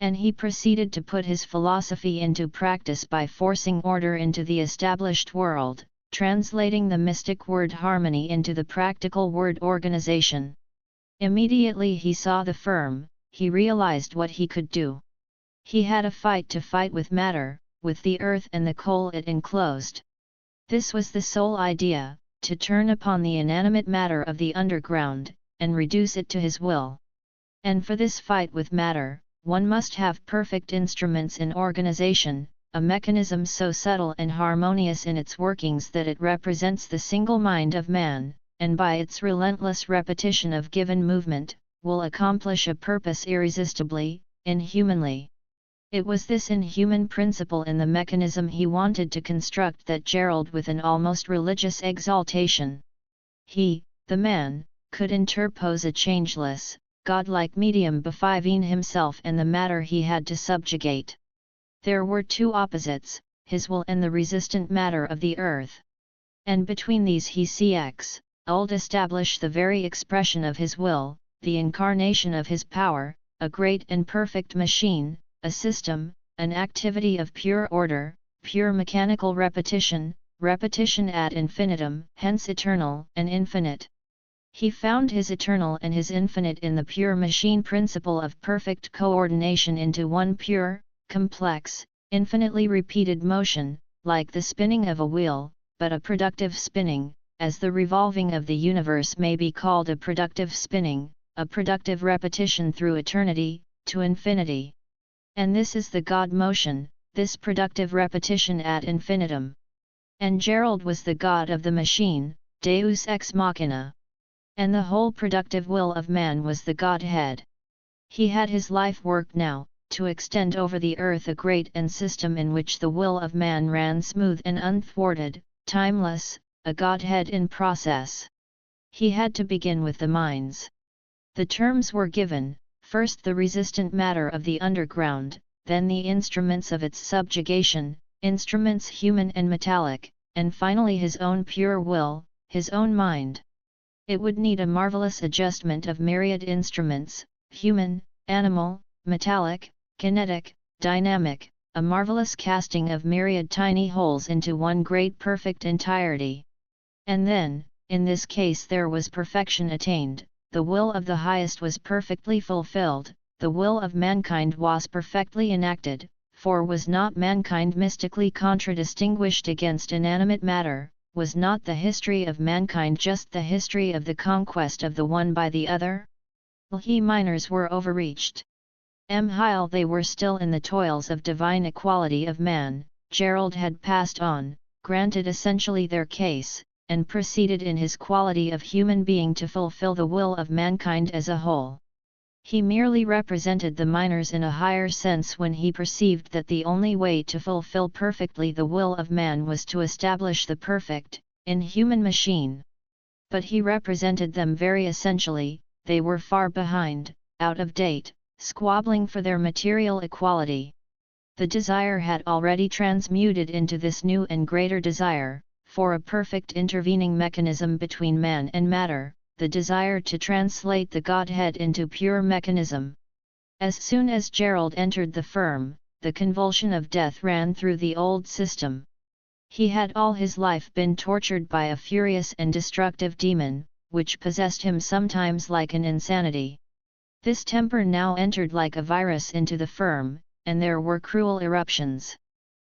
And he proceeded to put his philosophy into practice by forcing order into the established world, translating the mystic word harmony into the practical word organization. Immediately he saw the firm, he realized what he could do. He had a fight to fight with matter, with the earth and the coal it enclosed. This was the sole idea, to turn upon the inanimate matter of the underground, and reduce it to his will. And for this fight with matter, one must have perfect instruments in organization, a mechanism so subtle and harmonious in its workings that it represents the single mind of man, and by its relentless repetition of given movement, will accomplish a purpose irresistibly, inhumanly. It was this inhuman principle in the mechanism he wanted to construct that Gerald with an almost religious exaltation. He, the man, could interpose a changeless, godlike medium between himself and the matter he had to subjugate. There were two opposites, his will and the resistant matter of the earth. And between these he would establish the very expression of his will, the incarnation of his power, a great and perfect machine, a system, an activity of pure order, pure mechanical repetition, repetition ad infinitum, hence eternal and infinite. He found his eternal and his infinite in the pure machine principle of perfect coordination into one pure, complex, infinitely repeated motion, like the spinning of a wheel, but a productive spinning, as the revolving of the universe may be called a productive spinning, a productive repetition through eternity, to infinity. And this is the God motion, this productive repetition ad infinitum. And Gerald was the God of the machine, Deus ex machina. And the whole productive will of man was the Godhead. He had his life work now, to extend over the earth a great and system in which the will of man ran smooth and unthwarted, timeless, a Godhead in process. He had to begin with the minds. The terms were given, first the resistant matter of the underground, then the instruments of its subjugation, instruments human and metallic, and finally his own pure will, his own mind. It would need a marvelous adjustment of myriad instruments, human, animal, metallic, kinetic, dynamic, a marvelous casting of myriad tiny wholes into one great perfect entirety. And then, in this case there was perfection attained, the will of the highest was perfectly fulfilled, the will of mankind was perfectly enacted, for was not mankind mystically contradistinguished against inanimate matter, was not the history of mankind just the history of the conquest of the one by the other? He miners were overreached. While they were still in the toils of divine equality of man, Gerald had passed on, granted essentially their case, and proceeded in his quality of human being to fulfill the will of mankind as a whole. He merely represented the miners in a higher sense when he perceived that the only way to fulfill perfectly the will of man was to establish the perfect, inhuman machine. But he represented them very essentially. They were far behind, out of date, squabbling for their material equality. The desire had already transmuted into this new and greater desire, for a perfect intervening mechanism between man and matter, the desire to translate the Godhead into pure mechanism. As soon as Gerald entered the firm, the convulsion of death ran through the old system. He had all his life been tortured by a furious and destructive demon, which possessed him sometimes like an insanity. This temper now entered like a virus into the firm, and there were cruel eruptions.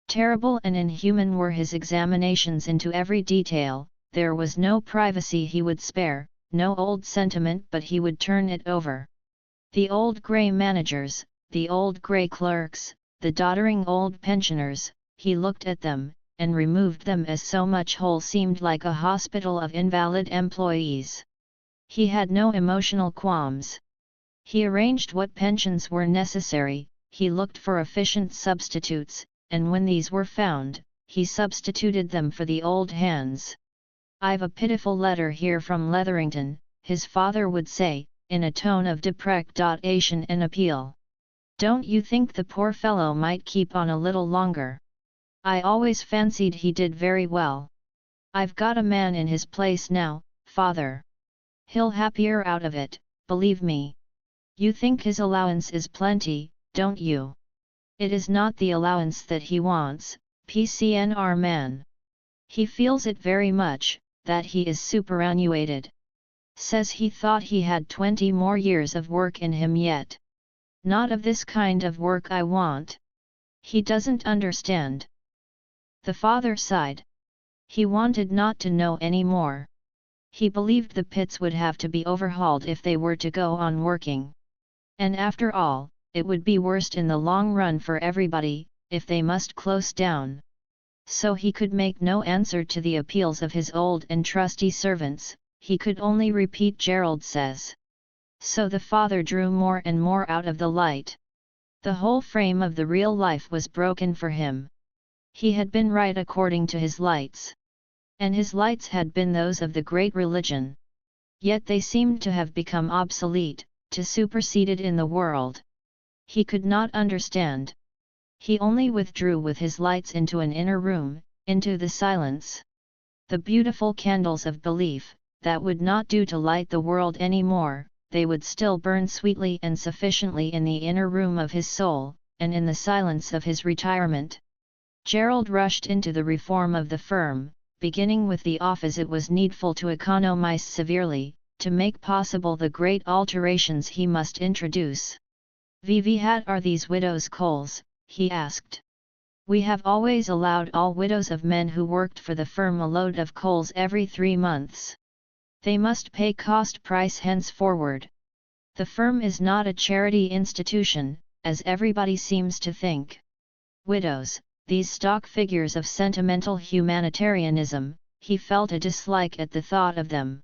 Terrible and inhuman were his examinations into every detail. There was no privacy he would spare, no old sentiment but he would turn it over. The old grey managers, the old grey clerks, the doddering old pensioners, he looked at them, and removed them as so much whole seemed like a hospital of invalid employees. He had no emotional qualms. He arranged what pensions were necessary, he looked for efficient substitutes, and when these were found, he substituted them for the old hands. "I've a pitiful letter here from Letherington," his father would say, in a tone of deprecation and appeal. "Don't you think the poor fellow might keep on a little longer? I always fancied he did very well. I've got a man in his place now, father. He'll happier out of it, believe me. You think his allowance is plenty, don't you? It is not the allowance that he wants, PCNR man. He feels it very much, that he is superannuated. Says he thought he had 20 more years of work in him yet. Not of this kind of work I want. He doesn't understand." The father sighed. He wanted not to know any more. He believed the pits would have to be overhauled if they were to go on working. And after all, it would be worst in the long run for everybody, if they must close down. So he could make no answer to the appeals of his old and trusty servants, he could only repeat Gerald says. So the father drew more and more out of the light. The whole frame of the real life was broken for him. He had been right according to his lights. And his lights had been those of the great religion. Yet they seemed to have become obsolete, to superseded in the world. He could not understand. He only withdrew with his lights into an inner room, into the silence. The beautiful candles of belief, that would not do to light the world any more, they would still burn sweetly and sufficiently in the inner room of his soul, and in the silence of his retirement. Gerald rushed into the reform of the firm, beginning with the office it was needful to economize severely, to make possible the great alterations he must introduce. "What are these widows' coals?" he asked. "We have always allowed all widows of men who worked for the firm a load of coals every 3 months. They must pay cost price henceforward. The firm is not a charity institution, as everybody seems to think. Widows, these stock figures of sentimental humanitarianism," he felt a dislike at the thought of them.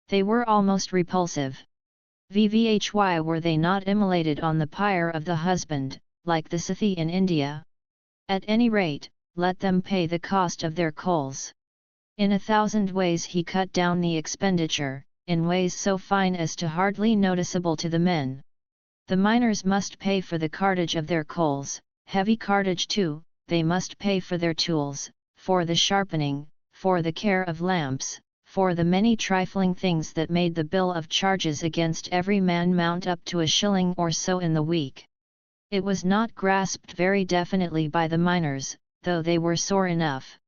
They were almost repulsive. Why were they not immolated on the pyre of the husband, like the Sathi in India? At any rate, let them pay the cost of their coals. In 1,000 ways he cut down the expenditure, in ways so fine as to hardly noticeable to the men. The miners must pay for the cartage of their coals, heavy cartage too. They must pay for their tools, for the sharpening, for the care of lamps, for the many trifling things that made the bill of charges against every man mount up to £1 or so in the week. It was not grasped very definitely by the miners, though they were sore enough.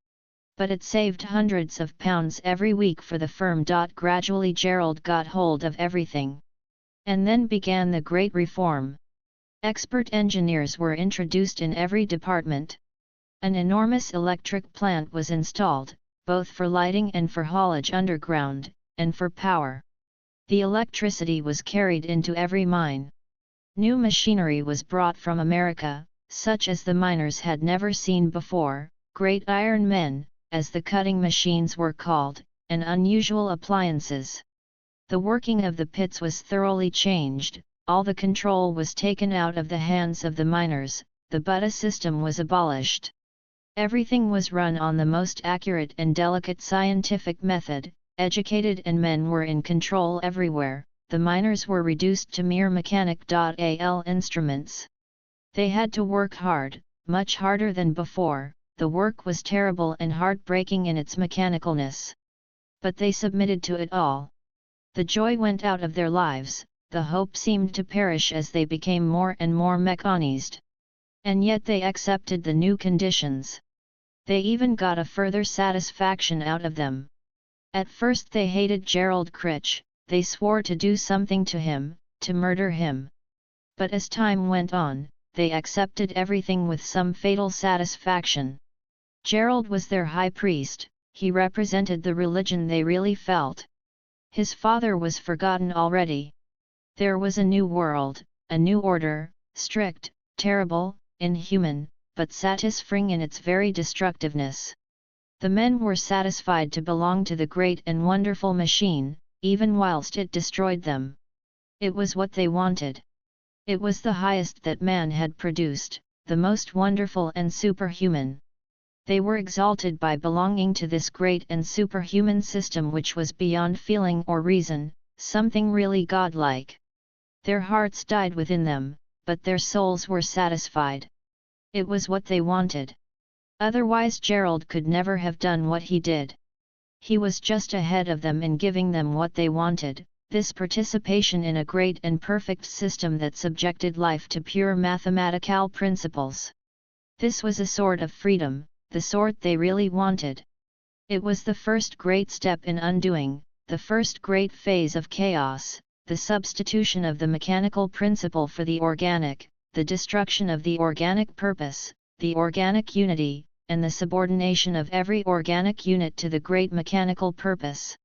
But it saved hundreds of pounds every week for the firm. Gradually Gerald got hold of everything. And then began the great reform. Expert engineers were introduced in every department. An enormous electric plant was installed, both for lighting and for haulage underground, and for power. The electricity was carried into every mine. New machinery was brought from America, such as the miners had never seen before, great iron men, as the cutting machines were called, and unusual appliances. The working of the pits was thoroughly changed, all the control was taken out of the hands of the miners, the Buddha system was abolished. Everything was run on the most accurate and delicate scientific method, educated and men were in control everywhere, the miners were reduced to mere mechanic.al instruments. They had to work hard, much harder than before, the work was terrible and heartbreaking in its mechanicalness. But they submitted to it all. The joy went out of their lives, the hope seemed to perish as they became more and more mechanized. And yet they accepted the new conditions. They even got a further satisfaction out of them. At first they hated Gerald Critch, they swore to do something to him, to murder him. But as time went on, they accepted everything with some fatal satisfaction. Gerald was their high priest, he represented the religion they really felt. His father was forgotten already. There was a new world, a new order, strict, terrible, inhuman, but satisfying in its very destructiveness. The men were satisfied to belong to the great and wonderful machine, even whilst it destroyed them. It was what they wanted. It was the highest that man had produced, the most wonderful and superhuman. They were exalted by belonging to this great and superhuman system which was beyond feeling or reason, something really godlike. Their hearts died within them, but their souls were satisfied. It was what they wanted. Otherwise Gerald could never have done what he did. He was just ahead of them in giving them what they wanted, this participation in a great and perfect system that subjected life to pure mathematical principles. This was a sort of freedom, the sort they really wanted. It was the first great step in undoing, the first great phase of chaos, the substitution of the mechanical principle for the organic, the destruction of the organic purpose, the organic unity, and the subordination of every organic unit to the great mechanical purpose.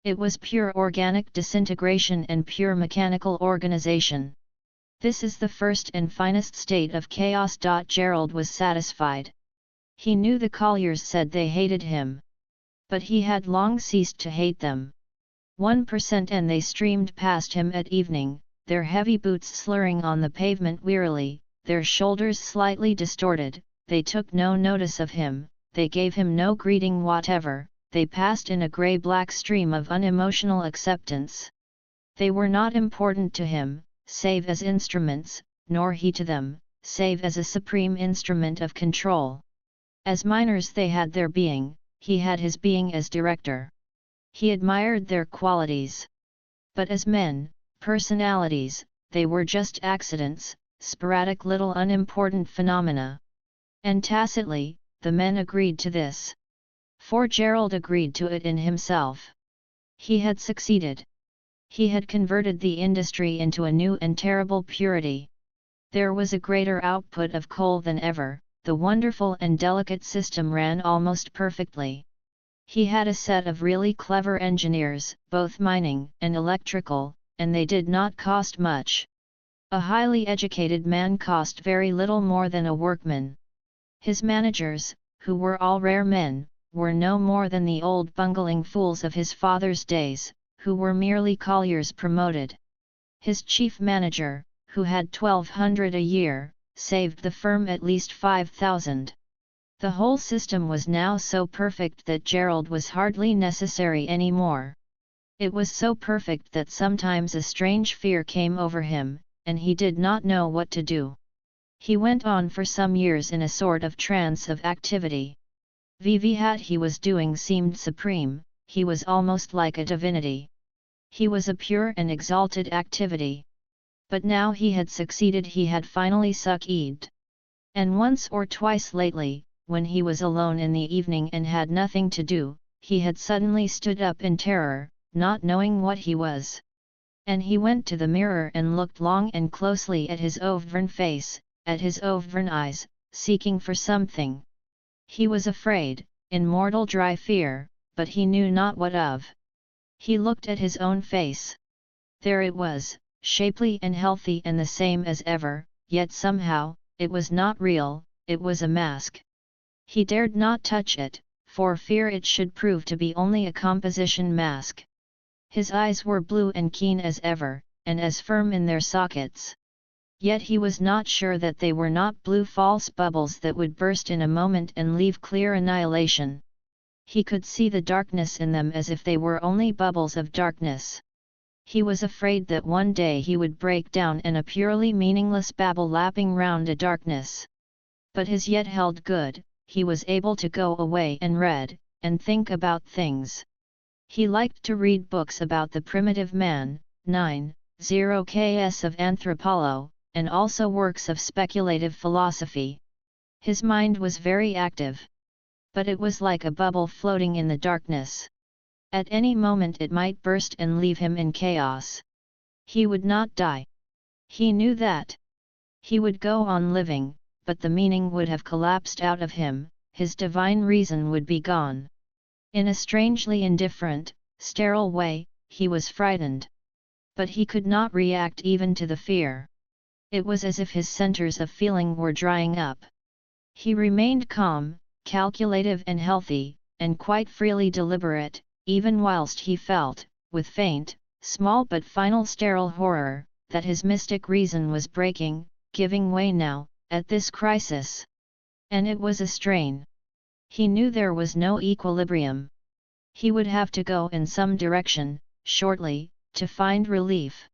It was pure organic disintegration and pure mechanical organization. This is the first and finest state of chaos. Gerald was satisfied. He knew the colliers said they hated him. But he had long ceased to hate them. 1% and they streamed past him at evening, their heavy boots slurring on the pavement wearily, their shoulders slightly distorted, they took no notice of him, they gave him no greeting whatever, they passed in a grey-black stream of unemotional acceptance. They were not important to him, save as instruments, nor he to them, save as a supreme instrument of control. As miners they had their being, he had his being as director. He admired their qualities. But as men, personalities, they were just accidents, sporadic little unimportant phenomena. And tacitly, the men agreed to this. For Gerald agreed to it in himself. He had succeeded. He had converted the industry into a new and terrible purity. There was a greater output of coal than ever, the wonderful and delicate system ran almost perfectly. He had a set of really clever engineers, both mining and electrical, and they did not cost much. A highly educated man cost very little more than a workman. His managers, who were all rare men, were no more than the old bungling fools of his father's days, who were merely colliers promoted. His chief manager, who had 1,200 a year, saved the firm at least 5,000. The whole system was now so perfect that Gerald was hardly necessary any more. It was so perfect that sometimes a strange fear came over him, and he did not know what to do. He went on for some years in a sort of trance of activity. What he was doing seemed supreme, he was almost like a divinity. He was a pure and exalted activity. But now he had succeeded, he had finally succeeded. And once or twice lately, when he was alone in the evening and had nothing to do, he had suddenly stood up in terror, not knowing what he was. And he went to the mirror and looked long and closely at his Auvergne face, at his Auvergne eyes, seeking for something. He was afraid, in mortal dry fear, but he knew not what of. He looked at his own face. There it was, shapely and healthy and the same as ever, yet somehow, it was not real, it was a mask. He dared not touch it, for fear it should prove to be only a composition mask. His eyes were blue and keen as ever, and as firm in their sockets. Yet he was not sure that they were not blue false bubbles that would burst in a moment and leave clear annihilation. He could see the darkness in them as if they were only bubbles of darkness. He was afraid that one day he would break down and a purely meaningless babble lapping round a darkness. But his yet held good, he was able to go away and read, and think about things. He liked to read books about the primitive man, 9.0 of Anthropolo, and also works of speculative philosophy. His mind was very active. But it was like a bubble floating in the darkness. At any moment it might burst and leave him in chaos. He would not die. He knew that. He would go on living, but the meaning would have collapsed out of him, his divine reason would be gone. In a strangely indifferent, sterile way, he was frightened. But he could not react even to the fear. It was as if his centers of feeling were drying up. He remained calm, calculative and healthy, and quite freely deliberate, even whilst he felt, with faint, small but final sterile horror, that his mystic reason was breaking, giving way now, at this crisis. And it was a strain. He knew there was no equilibrium. He would have to go in some direction, shortly, to find relief.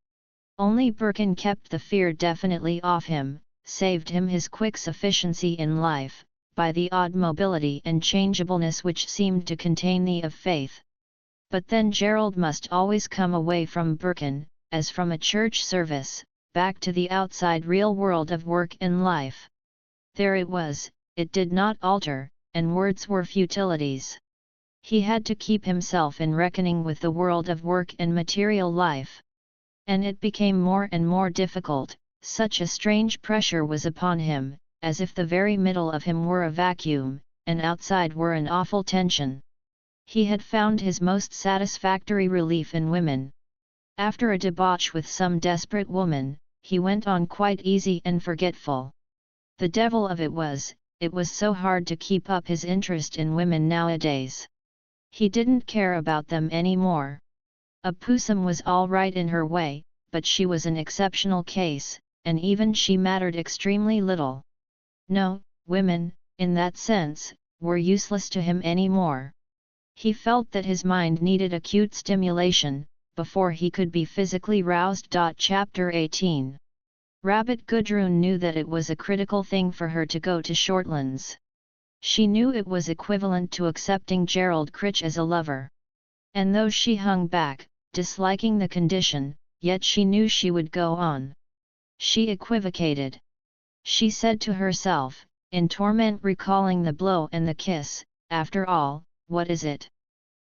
Only Birkin kept the fear definitely off him, saved him his quick sufficiency in life, by the odd mobility and changeableness which seemed to contain the of faith. But then Gerald must always come away from Birkin, as from a church service, back to the outside real world of work and life. There it was, it did not alter, and words were futilities. He had to keep himself in reckoning with the world of work and material life. And it became more and more difficult, such a strange pressure was upon him, as if the very middle of him were a vacuum, and outside were an awful tension. He had found his most satisfactory relief in women. After a debauch with some desperate woman, he went on quite easy and forgetful. The devil of it was so hard to keep up his interest in women nowadays. He didn't care about them anymore. A Pusum was all right in her way, but she was an exceptional case, and even she mattered extremely little. No, women, in that sense, were useless to him anymore. He felt that his mind needed acute stimulation, before he could be physically roused. Chapter 18. Rabbit Gudrun knew that it was a critical thing for her to go to Shortlands. She knew it was equivalent to accepting Gerald Critch as a lover. And though she hung back, disliking the condition, yet she knew she would go on. She equivocated. She said to herself, in torment recalling the blow and the kiss, after all, what is it?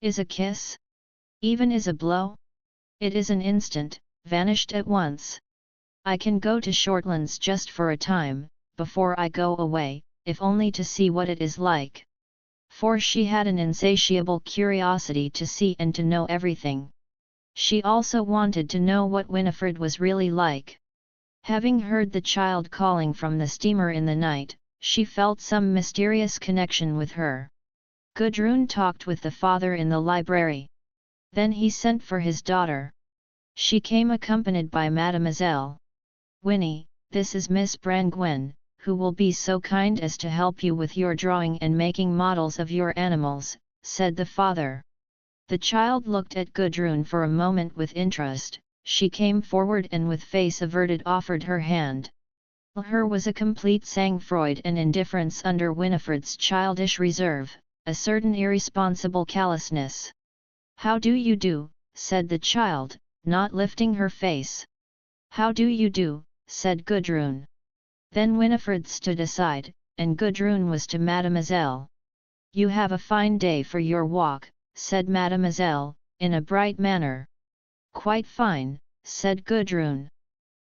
Is a kiss? Even is a blow? It is an instant, vanished at once. I can go to Shortlands just for a time, before I go away, if only to see what it is like. For she had an insatiable curiosity to see and to know everything. She also wanted to know what Winifred was really like. Having heard the child calling from the steamer in the night, she felt some mysterious connection with her. Gudrun talked with the father in the library. Then he sent for his daughter. She came accompanied by Mademoiselle. Winnie, this is Miss Brangwen, who will be so kind as to help you with your drawing and making models of your animals, said the father. The child looked at Gudrun for a moment with interest. She came forward and with face averted offered her hand. Her was a complete sang-froid and indifference under Winifred's childish reserve, a certain irresponsible callousness. How do you do, said the child, not lifting her face. How do you do, said Gudrun. Then Winifred stood aside, and Gudrun was to Mademoiselle. You have a fine day for your walk, said Mademoiselle, in a bright manner. Quite fine, said Gudrun.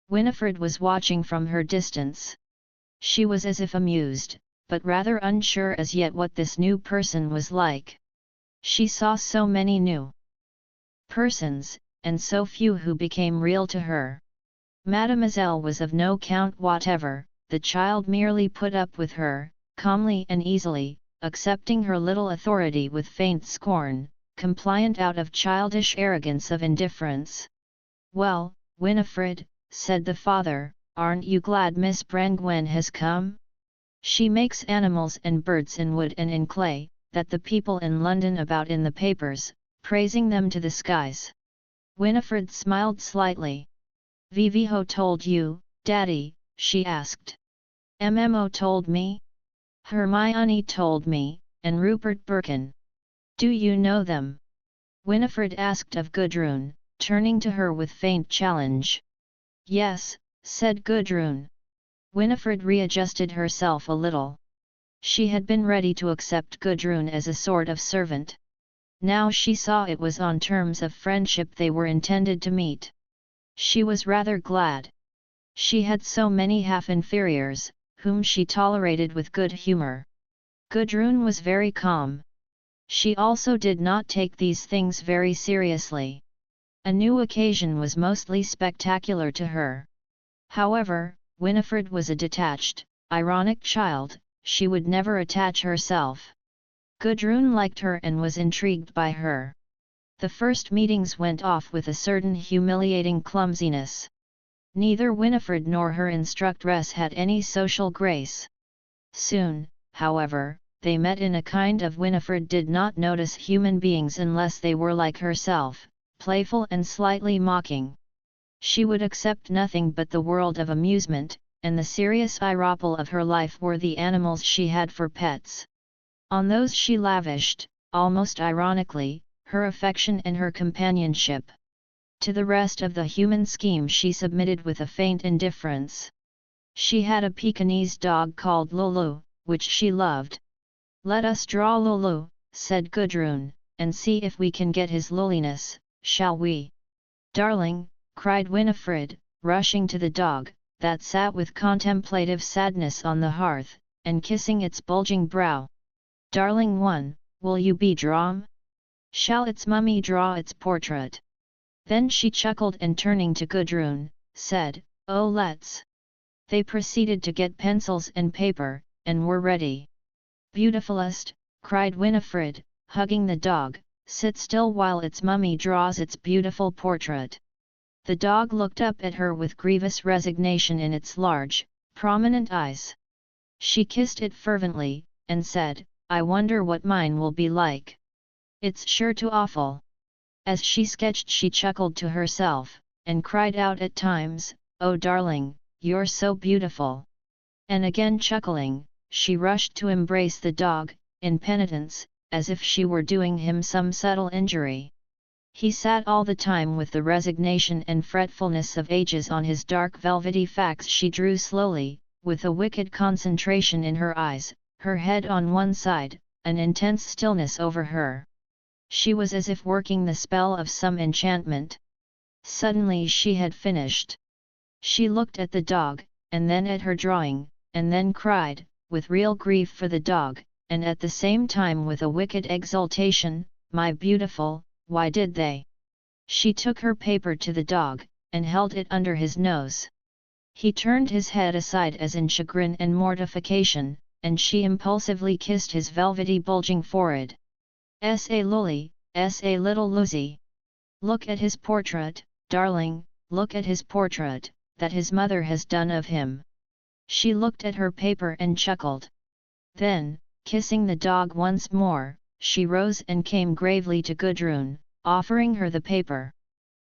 Winifred was watching from her distance. She was as if amused, but rather unsure as yet what this new person was like. She saw so many new persons, and so few who became real to her. Mademoiselle was of no count whatever, the child merely put up with her, calmly and easily, accepting her little authority with faint scorn, compliant out of childish arrogance of indifference. "Well, Winifred," said the father, "aren't you glad Miss Brangwen has come? She makes animals and birds in wood and in clay, that the people in London about in the papers, praising them to the skies." Winifred smiled slightly. "Viviho told you, Daddy?" she asked. "Mmo told me? Hermione told me, and Rupert Birkin. Do you know them?" Winifred asked of Gudrun, turning to her with faint challenge. "Yes," said Gudrun. Winifred readjusted herself a little. She had been ready to accept Gudrun as a sort of servant. Now she saw it was on terms of friendship they were intended to meet. She was rather glad. She had so many half-inferiors, whom she tolerated with good humor. Gudrun was very calm. She also did not take these things very seriously. A new occasion was mostly spectacular to her. However, Winifred was a detached, ironic child, she would never attach herself. Gudrun liked her and was intrigued by her. The first meetings went off with a certain humiliating clumsiness. Neither Winifred nor her instructress had any social grace. Soon, however, they met in a kind of Winifred did not notice human beings unless they were like herself, playful and slightly mocking. She would accept nothing but the world of amusement, and the serious iropple of her life were the animals she had for pets. On those she lavished, almost ironically, her affection and her companionship. To the rest of the human scheme she submitted with a faint indifference. She had a Pekingese dog called Lulu, which she loved. "Let us draw Lulu," said Gudrun, "and see if we can get his luliness, shall we?" "Darling," cried Winifred, rushing to the dog, that sat with contemplative sadness on the hearth, and kissing its bulging brow. "Darling one, will you be drawn? Shall its mummy draw its portrait?" Then she chuckled and turning to Gudrun, said, "Oh let's." They proceeded to get pencils and paper, and were ready. "Beautifulest," cried Winifred, hugging the dog, "sit still while its mummy draws its beautiful portrait." The dog looked up at her with grievous resignation in its large, prominent eyes. She kissed it fervently, and said, "I wonder what mine will be like. It's sure to awful." As she sketched she chuckled to herself, and cried out at times, "Oh darling, you're so beautiful." And again chuckling, she rushed to embrace the dog, in penitence, as if she were doing him some subtle injury. He sat all the time with the resignation and fretfulness of ages on his dark velvety face. She drew slowly, with a wicked concentration in her eyes, her head on one side, an intense stillness over her. She was as if working the spell of some enchantment. Suddenly she had finished. She looked at the dog, and then at her drawing, and then cried, with real grief for the dog, and at the same time with a wicked exultation, "My beautiful, why did they?" She took her paper to the dog, and held it under his nose. He turned his head aside as in chagrin and mortification, and she impulsively kissed his velvety bulging forehead. "S.A. Lully, S.A. little Lucy. Look at his portrait, darling, look at his portrait, that his mother has done of him." She looked at her paper and chuckled. Then, kissing the dog once more, she rose and came gravely to Gudrun, offering her the paper.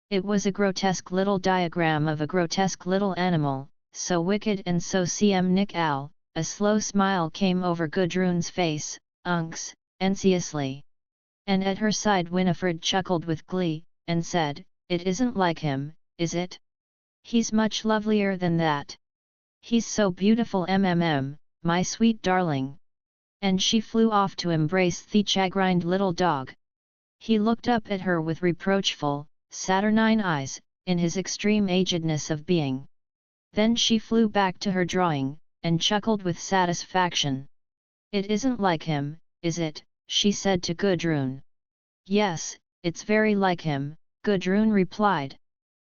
It was a grotesque little diagram of a grotesque little animal, so wicked and so comical. A slow smile came over Gudrun's face, unks, enviously. And at her side Winifred chuckled with glee, and said, "It isn't like him, is it? He's much lovelier than that. He's so beautiful my sweet darling." And she flew off to embrace the chagrined little dog. He looked up at her with reproachful, saturnine eyes, in his extreme agedness of being. Then she flew back to her drawing, and chuckled with satisfaction. "It isn't like him, is it?" she said to Gudrun. "Yes, it's very like him," Gudrun replied.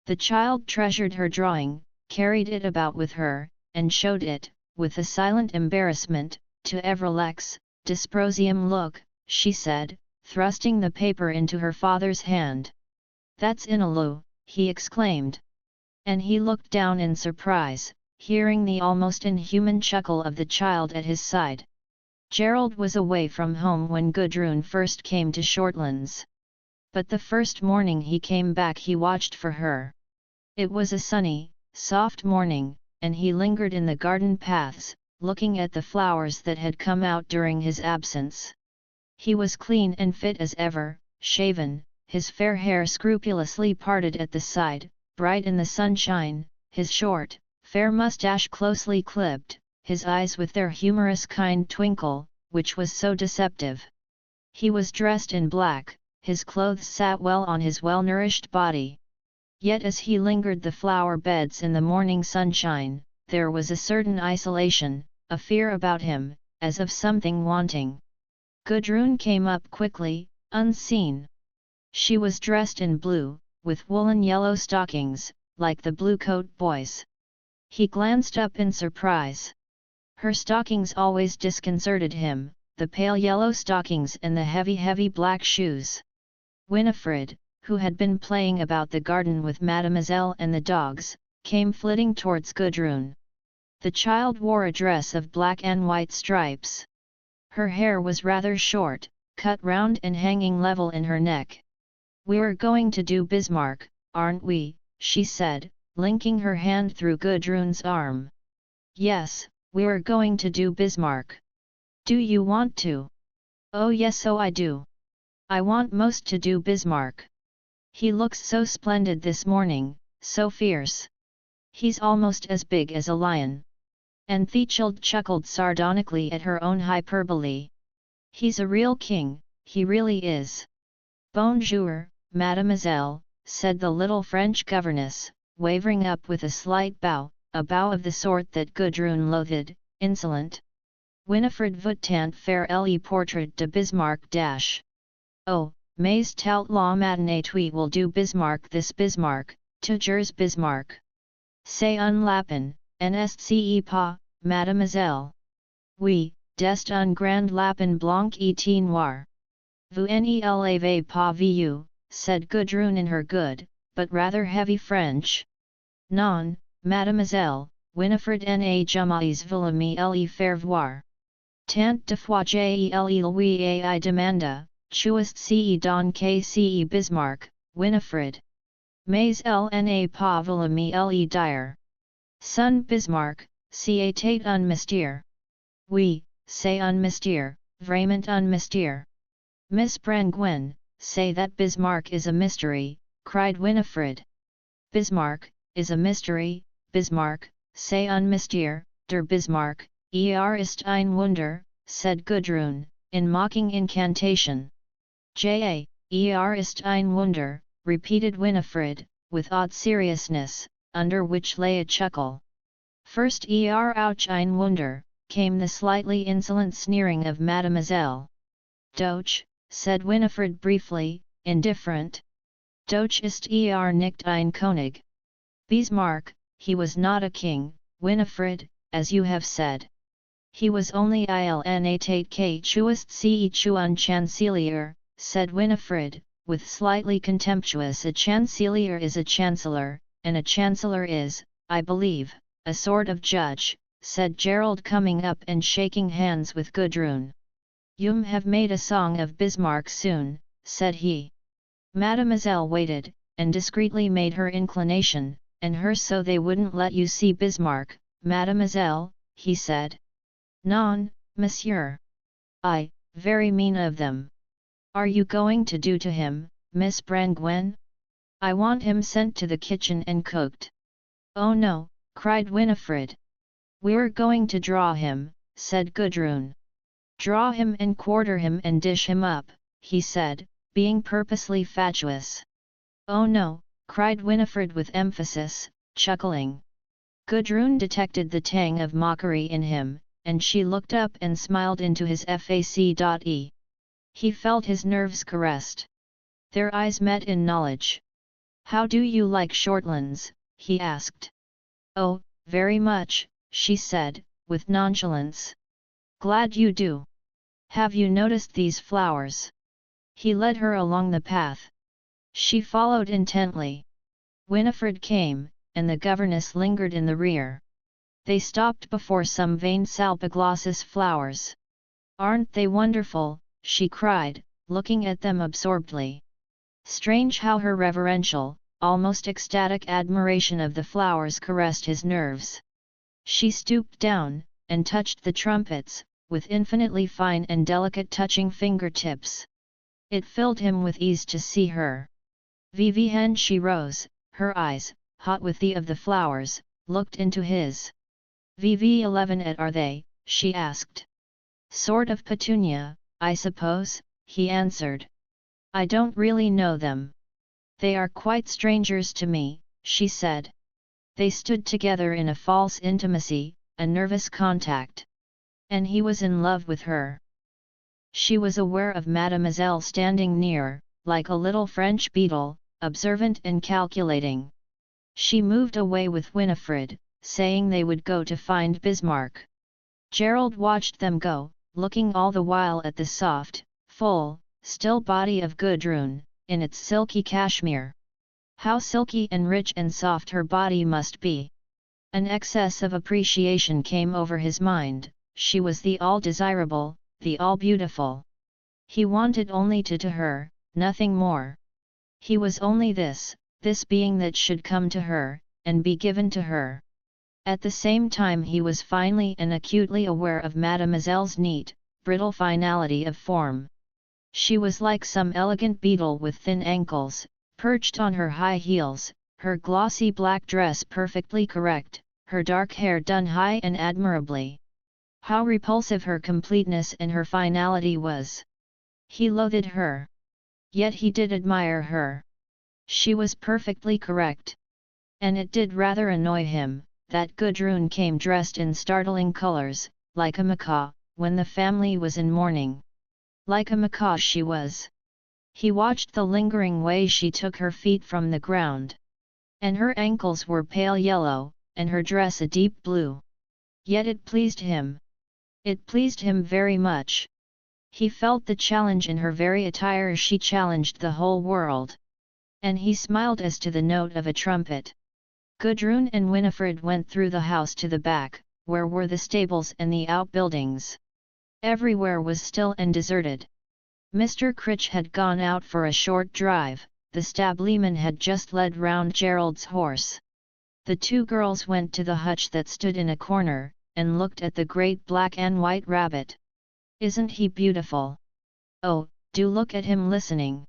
The child treasured her drawing, carried it about with her, and showed it, with a silent embarrassment, to Evrelec's disprosium. "Look," she said, thrusting the paper into her father's hand. "That's Inalu," he exclaimed. And he looked down in surprise, hearing the almost inhuman chuckle of the child at his side. Gerald was away from home when Gudrun first came to Shortlands. But the first morning he came back he watched for her. It was a sunny, soft morning, and he lingered in the garden paths, looking at the flowers that had come out during his absence. He was clean and fit as ever, shaven, his fair hair scrupulously parted at the side, bright in the sunshine, his short, fair moustache closely clipped, his eyes with their humorous kind twinkle, which was so deceptive. He was dressed in black, his clothes sat well on his well-nourished body. Yet as he lingered the flower beds in the morning sunshine, there was a certain isolation, a fear about him, as of something wanting. Gudrun came up quickly, unseen. She was dressed in blue, with woolen yellow stockings, like the Blue Coat boys. He glanced up in surprise. Her stockings always disconcerted him, the pale yellow stockings and the heavy black shoes. Winifred, who had been playing about the garden with Mademoiselle and the dogs, came flitting towards Gudrun. The child wore a dress of black and white stripes. Her hair was rather short, cut round and hanging level in her neck. "We're going to do Bismarck, aren't we?" she said, linking her hand through Gudrun's arm. "Yes, we're going to do Bismarck. Do you want to?" "Oh yes, so I do. I want most to do Bismarck. He looks so splendid this morning, so fierce. He's almost as big as a lion." And Thechild chuckled sardonically at her own hyperbole. "He's a real king, he really is." "Bonjour, mademoiselle," said the little French governess, wavering up with a slight bow, a bow of the sort that Gudrun loathed, insolent. "Winifred votant faire le portrait de Bismarck dash. Oh, mais tout la matinée tu will do Bismarck this Bismarck, toujours Bismarck. C'est un lapin, nsce pas, mademoiselle. Oui, d'est un grand lapin blanc et noir. Vous ne l'avez pas vu," said Gudrun in her good, but rather heavy French. "Non, mademoiselle, Winifred n'a jamais voulu me le faire voir. Tant de fois j'ai lui ai demandé, chuist ce don que ce Bismarck, Winifred. Mais elle n'a pas voulu me le dire. Son Bismarck, c'est un mystère. Oui, c'est un mystère, vraiment un mystère." "Miss Brangwen, say that Bismarck is a mystery," cried Winifred. "Bismarck, is a mystery, Bismarck, c'est un mystère, der Bismarck, ist ein Wunder," said Gudrun, in mocking incantation. Ist ein Wunder," repeated Winifred, with odd seriousness, under which lay a chuckle. First ouch ein Wunder, came the slightly insolent sneering of Mademoiselle. "Doch," said Winifred briefly, indifferent. "Doch ist nicht ein König. Bismarck, he was not a king, Winifred, as you have said. He was only ilnatate k chuist ce chuan chancelier," said Winifred, with slightly contemptuous. "A chancelier is a chancellor, and a chancellor is, I believe, a sort of judge," said Gerald, coming up and shaking hands with Gudrun. "You'm have made a song of Bismarck soon," said he. Mademoiselle waited, and discreetly made her inclination, and her so they wouldn't let you see Bismarck, mademoiselle, he said. "Non, monsieur. I, very mean of them. Are you going to do to him, Miss Brangwen? I want him sent to the kitchen and cooked." "Oh no," cried Winifred. "We're going to draw him," said Gudrun. "Draw him and quarter him and dish him up," he said, being purposely fatuous. "Oh no," cried Winifred with emphasis, chuckling. Gudrun detected the tang of mockery in him, and she looked up and smiled into his face. He felt his nerves caressed. Their eyes met in knowledge. "How do you like Shortlands?" he asked. "Oh, very much," she said, with nonchalance. "Glad you do. Have you noticed these flowers?" He led her along the path. She followed intently. Winifred came, and the governess lingered in the rear. They stopped before some vain Salpiglossus flowers. "Aren't they wonderful?" she cried, looking at them absorbedly. Strange how her reverential, almost ecstatic admiration of the flowers caressed his nerves. She stooped down, and touched the trumpets, with infinitely fine and delicate touching fingertips. It filled him with ease to see her. Vivienne, she rose, her eyes, hot with the of the flowers, looked into his. "VV11 at are they?" she asked. "Sort of petunia, I suppose," he answered. "I don't really know them. They are quite strangers to me," she said. They stood together in a false intimacy, a nervous contact. And he was in love with her. She was aware of Mademoiselle standing near, like a little French beadle, observant and calculating. She moved away with Winifred, saying they would go to find Bismarck. Gerald watched them go, looking all the while at the soft, full, still body of Gudrun, in its silky cashmere. How silky and rich and soft her body must be! An excess of appreciation came over his mind. She was the all-desirable, the all-beautiful. He wanted only to her, nothing more. He was only this being that should come to her, and be given to her. At the same time he was finely and acutely aware of Mademoiselle's neat, brittle finality of form. She was like some elegant beetle with thin ankles, perched on her high heels, her glossy black dress perfectly correct, her dark hair done high and admirably. How repulsive her completeness and her finality was! He loathed her. Yet he did admire her. She was perfectly correct. And it did rather annoy him, that Gudrun came dressed in startling colors, like a macaw, when the family was in mourning. Like a macaw she was. He watched the lingering way she took her feet from the ground. And her ankles were pale yellow, and her dress a deep blue. Yet it pleased him. It pleased him very much. He felt the challenge in her very attire. She challenged the whole world. And he smiled as to the note of a trumpet. Gudrun and Winifred went through the house to the back, where were the stables and the outbuildings. Everywhere was still and deserted. Mr. Critch had gone out for a short drive, the stableman had just led round Gerald's horse. The two girls went to the hutch that stood in a corner, and looked at the great black and white rabbit. "Isn't he beautiful? Oh, do look at him listening.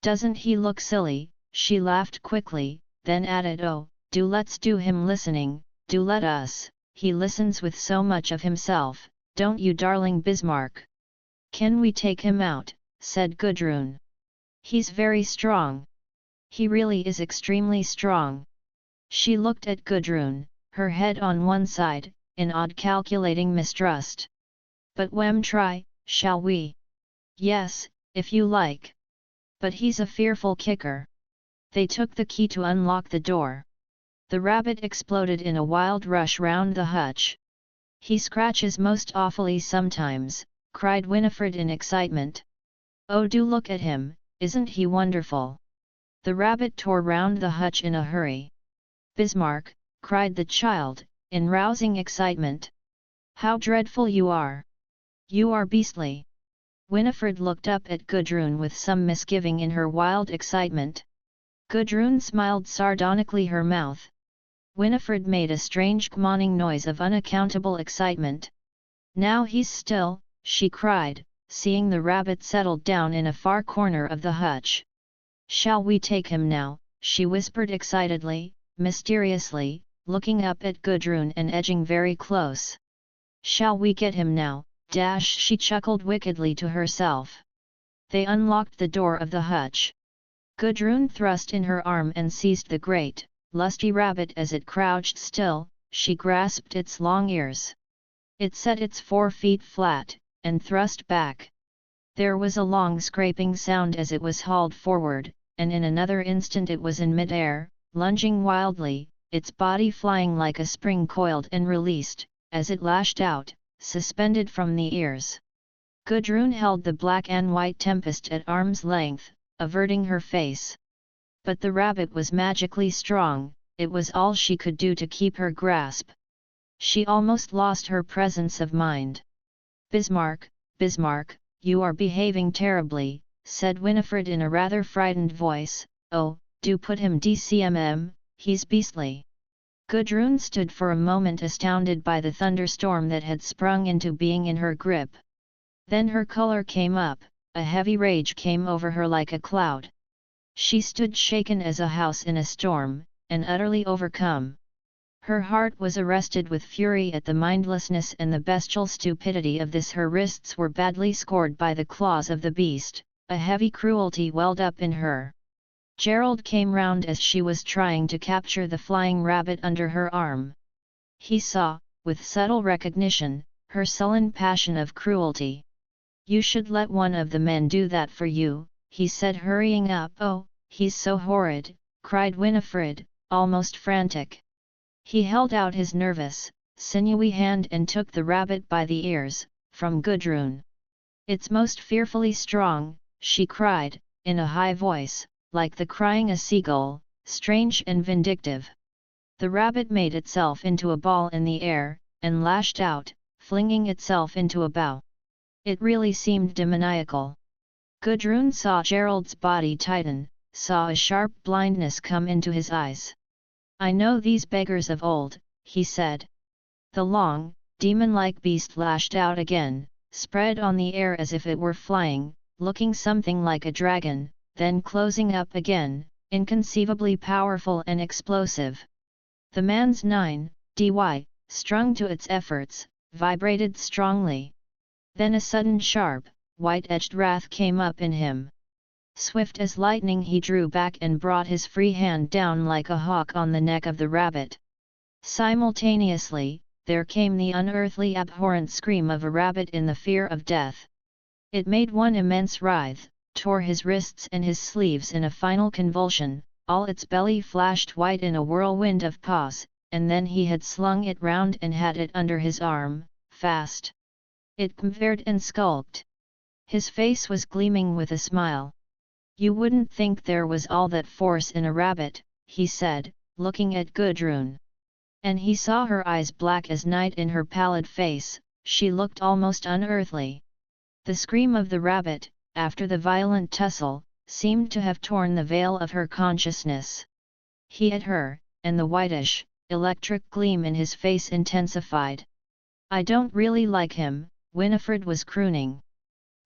Doesn't he look silly?" She laughed quickly, then added, "Oh, do let's do him listening, do let us, he listens with so much of himself, don't you darling Bismarck?" "Can we take him out?" said Gudrun. "He's very strong. He really is extremely strong." She looked at Gudrun, her head on one side, in odd calculating mistrust. "But wem try, shall we?" "Yes, if you like. But he's a fearful kicker." They took the key to unlock the door. The rabbit exploded in a wild rush round the hutch. "He scratches most awfully sometimes," cried Winifred in excitement. "Oh, do look at him, isn't he wonderful?" The rabbit tore round the hutch in a hurry. "Bismarck," cried the child, in rousing excitement. "How dreadful you are! You are beastly!" Winifred looked up at Gudrun with some misgiving in her wild excitement. Gudrun smiled sardonically her mouth. Winifred made a strange gmawning noise of unaccountable excitement. "Now he's still," she cried, seeing the rabbit settled down in a far corner of the hutch. "Shall we take him now?" she whispered excitedly, mysteriously, looking up at Gudrun and edging very close. "Shall we get him now?" She chuckled wickedly to herself. They unlocked the door of the hutch. Gudrun thrust in her arm and seized the great, lusty rabbit as it crouched still. She grasped its long ears. It set its 4 feet flat, and thrust back. There was a long scraping sound as it was hauled forward, and in another instant it was in mid-air, lunging wildly, its body flying like a spring coiled and released, as it lashed out, suspended from the ears. Gudrun held the black and white tempest at arm's length, averting her face. But the rabbit was magically strong, it was all she could do to keep her grasp. She almost lost her presence of mind. Bismarck, Bismarck, you are behaving terribly, said Winifred in a rather frightened voice. Oh, do put him DCMM, he's beastly. Gudrun stood for a moment astounded by the thunderstorm that had sprung into being in her grip. Then her color came up, a heavy rage came over her like a cloud. She stood shaken as a house in a storm, and utterly overcome. Her heart was arrested with fury at the mindlessness and the bestial stupidity of this. Her wrists were badly scored by the claws of the beast, a heavy cruelty welled up in her. Gerald came round as she was trying to capture the flying rabbit under her arm. He saw, with subtle recognition, her sullen passion of cruelty. You should let one of the men do that for you, he said, hurrying up. Oh, he's so horrid, cried Winifred, almost frantic. He held out his nervous, sinewy hand and took the rabbit by the ears, from Gudrun. It's most fearfully strong, she cried, in a high voice, like the crying a seagull, strange and vindictive. The rabbit made itself into a ball in the air, and lashed out, flinging itself into a bow. It really seemed demoniacal. Gudrun saw Gerald's body tighten, saw a sharp blindness come into his eyes. I know these beggars of old, he said. The long, demon-like beast lashed out again, spread on the air as if it were flying, looking something like a dragon, then closing up again, inconceivably powerful and explosive. The man's 9dy, strung to its efforts, vibrated strongly. Then a sudden sharp, white-edged wrath came up in him. Swift as lightning he drew back and brought his free hand down like a hawk on the neck of the rabbit. Simultaneously, there came the unearthly abhorrent scream of a rabbit in the fear of death. It made one immense writhe, tore his wrists and his sleeves in a final convulsion, all its belly flashed white in a whirlwind of paws, and then he had slung it round and had it under his arm, fast. It quivered and skulked. His face was gleaming with a smile. You wouldn't think there was all that force in a rabbit, he said, looking at Gudrun. And he saw her eyes black as night in her pallid face, she looked almost unearthly. The scream of the rabbit, after the violent tussle, seemed to have torn the veil of her consciousness. He at her, and the whitish, electric gleam in his face intensified. I don't really like him, Winifred was crooning.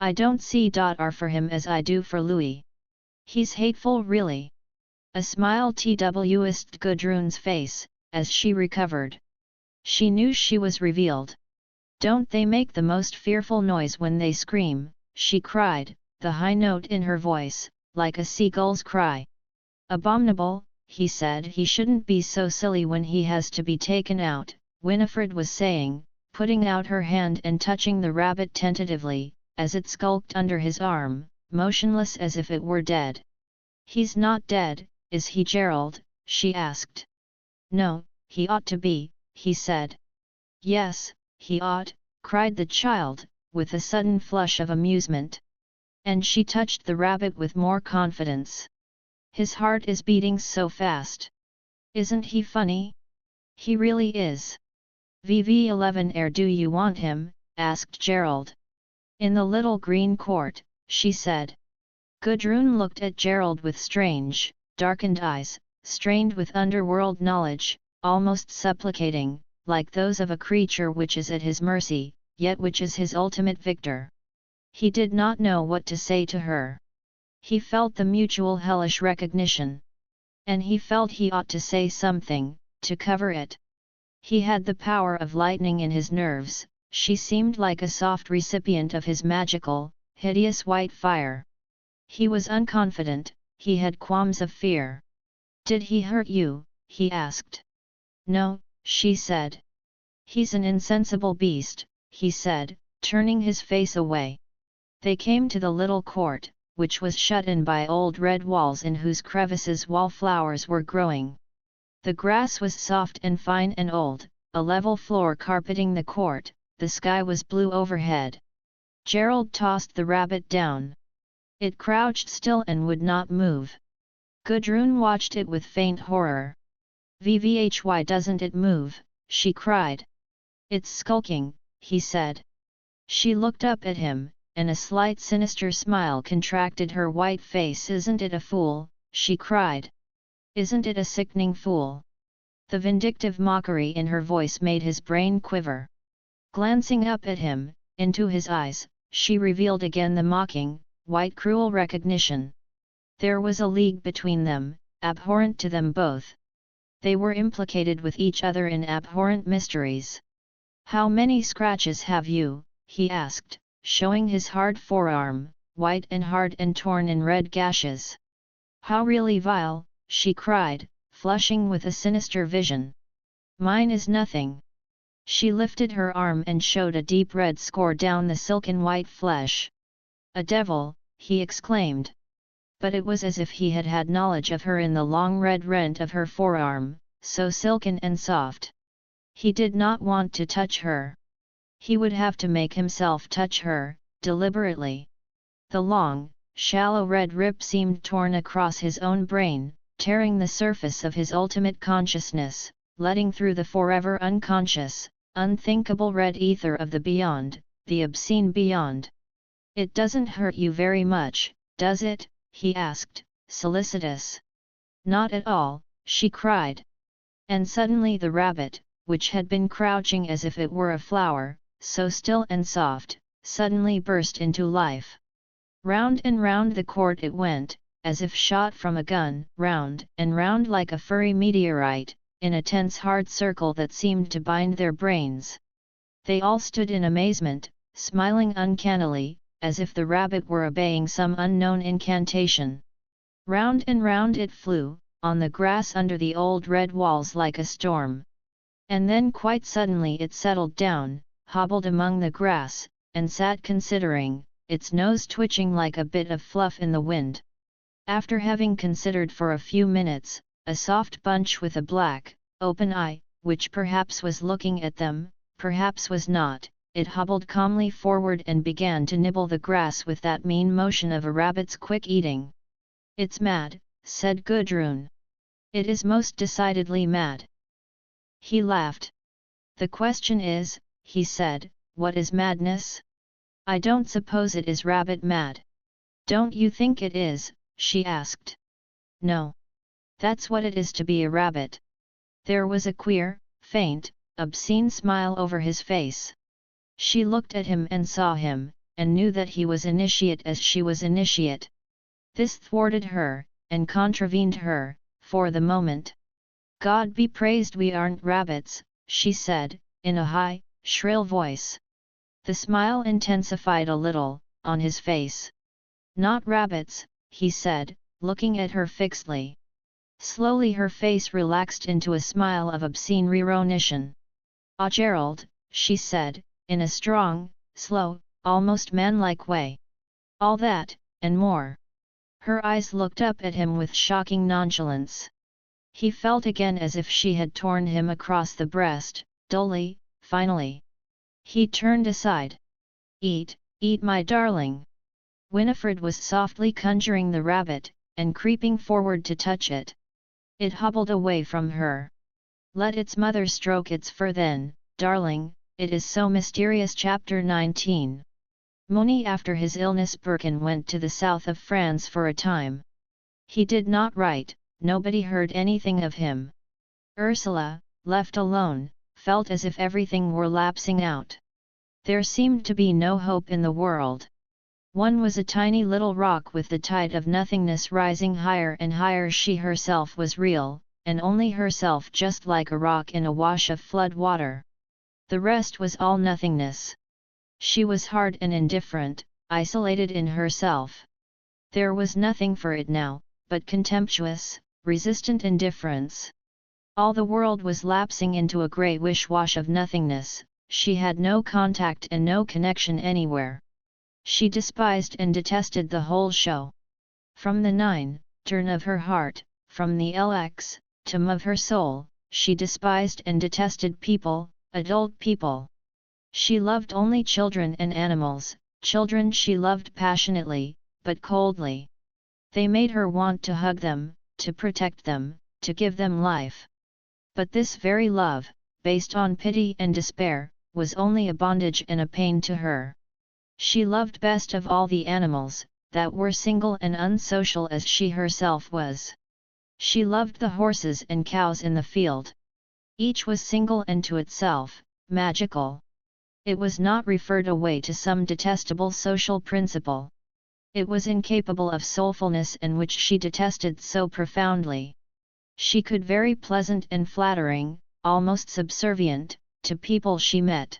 I don't see R for him as I do for Louis. He's hateful really. A smile twist Gudrun's face, as she recovered. She knew she was revealed. Don't they make the most fearful noise when they scream, she cried, the high note in her voice, like a seagull's cry. Abominable, he said. He shouldn't be so silly when he has to be taken out, Winifred was saying, putting out her hand and touching the rabbit tentatively, as it skulked under his arm, motionless as if it were dead. He's not dead, is he, Gerald? She asked. No, he ought to be, he said. Yes, he ought, cried the child, with a sudden flush of amusement. And she touched the rabbit with more confidence. His heart is beating so fast. Isn't he funny? He really is. VV11 Air, do you want him? Asked Gerald. In the little green court, she said. Gudrun looked at Gerald with strange, darkened eyes, strained with underworld knowledge, almost supplicating, like those of a creature which is at his mercy, yet which is his ultimate victor. He did not know what to say to her. He felt the mutual hellish recognition. And he felt he ought to say something, to cover it. He had the power of lightning in his nerves, she seemed like a soft recipient of his magical, hideous white fire. He was unconfident, he had qualms of fear. "Did he hurt you?" he asked. "No," she said. "He's an insensible beast," he said, turning his face away. They came to the little court, which was shut in by old red walls in whose crevices wallflowers were growing. The grass was soft and fine and old, a level floor carpeting the court, the sky was blue overhead. Gerald tossed the rabbit down. It crouched still and would not move. Gudrun watched it with faint horror. "Why doesn't it move?" she cried. "It's skulking," he said. She looked up at him, and a slight sinister smile contracted her white face. "Isn't it a fool?" she cried. "Isn't it a sickening fool?" The vindictive mockery in her voice made his brain quiver. Glancing up at him, into his eyes, she revealed again the mocking, white cruel recognition. There was a league between them, abhorrent to them both. They were implicated with each other in abhorrent mysteries. "How many scratches have you?" he asked, showing his hard forearm, white and hard and torn in red gashes. "How really vile!" she cried, flushing with a sinister vision. "Mine is nothing." She lifted her arm and showed a deep red score down the silken white flesh. "A devil!" he exclaimed. But it was as if he had had knowledge of her in the long red rent of her forearm, so silken and soft. He did not want to touch her. He would have to make himself touch her, deliberately. The long, shallow red rip seemed torn across his own brain, tearing the surface of his ultimate consciousness, letting through the forever unconscious, unthinkable red ether of the beyond, the obscene beyond. "It doesn't hurt you very much, does it?" he asked, solicitous. "Not at all," she cried. And suddenly the rabbit, which had been crouching as if it were a flower, so still and soft, suddenly burst into life. Round and round the court it went, as if shot from a gun, round and round like a furry meteorite, in a tense hard circle that seemed to bind their brains. They all stood in amazement, smiling uncannily, as if the rabbit were obeying some unknown incantation. Round and round it flew, on the grass under the old red walls like a storm. And then quite suddenly it settled down, hobbled among the grass, and sat considering, its nose twitching like a bit of fluff in the wind. After having considered for a few minutes, a soft bunch with a black, open eye, which perhaps was looking at them, perhaps was not, it hobbled calmly forward and began to nibble the grass with that mean motion of a rabbit's quick eating. "It's mad," said Gudrun. "It is most decidedly mad." He laughed. "The question is," he said, "what is madness? I don't suppose it is rabbit mad." "Don't you think it is?" she asked. "No. That's what it is to be a rabbit." There was a queer, faint, obscene smile over his face. She looked at him and saw him, and knew that he was initiate as she was initiate. This thwarted her, and contravened her, for the moment. "God be praised we aren't rabbits," she said, in a high, shrill voice. The smile intensified a little, on his face. "Not rabbits," he said, looking at her fixedly. Slowly her face relaxed into a smile of obscene recognition. "Ah, Gerald," she said, in a strong, slow, almost man-like way. "All that, and more." Her eyes looked up at him with shocking nonchalance. He felt again as if she had torn him across the breast, dully, finally. He turned aside. "Eat, eat my darling." Winifred was softly conjuring the rabbit, and creeping forward to touch it. It hobbled away from her. "Let its mother stroke its fur then, darling, it is so mysterious." Chapter 19. Moni. After his illness, Birkin went to the south of France for a time. He did not write, nobody heard anything of him. Ursula, left alone, felt as if everything were lapsing out. There seemed to be no hope in the world. One was a tiny little rock with the tide of nothingness rising higher and higher. She herself was real, and only herself, just like a rock in a wash of flood water. The rest was all nothingness. She was hard and indifferent, isolated in herself. There was nothing for it now, but contemptuous, resistant indifference. All the world was lapsing into a grey wish-wash of nothingness, she had no contact and no connection anywhere. She despised and detested the whole show. From the turn of her heart, from the tom of her soul, she despised and detested people, adult people. She loved only children and animals. Children she loved passionately, but coldly. They made her want to hug them, to protect them, to give them life. But this very love, based on pity and despair, was only a bondage and a pain to her. She loved best of all the animals, that were single and unsocial as she herself was. She loved the horses and cows in the field. Each was single and to itself, magical. It was not referred away to some detestable social principle. It was incapable of soulfulness and which she detested so profoundly. She could very pleasant and flattering, almost subservient, to people she met.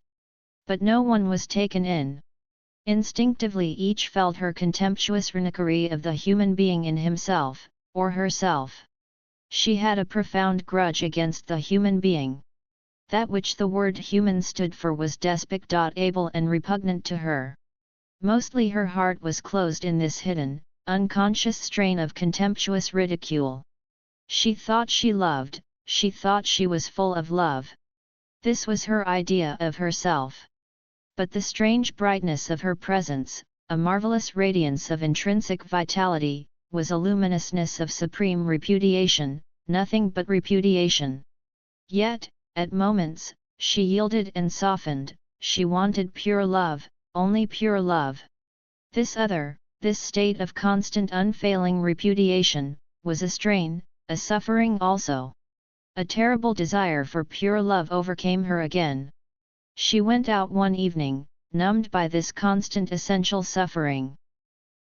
But no one was taken in. Instinctively each felt her contemptuous rinnery of the human being in himself, or herself. She had a profound grudge against the human being. That which the word human stood for was despotic, and repugnant to her. Mostly her heart was closed in this hidden, unconscious strain of contemptuous ridicule. She thought she loved, she thought she was full of love. This was her idea of herself. But the strange brightness of her presence, a marvelous radiance of intrinsic vitality, was a luminousness of supreme repudiation, nothing but repudiation. Yet, at moments, she yielded and softened, she wanted pure love, only pure love. This state of constant unfailing repudiation, was a strain, a suffering also. A terrible desire for pure love overcame her again. She went out one evening, numbed by this constant essential suffering.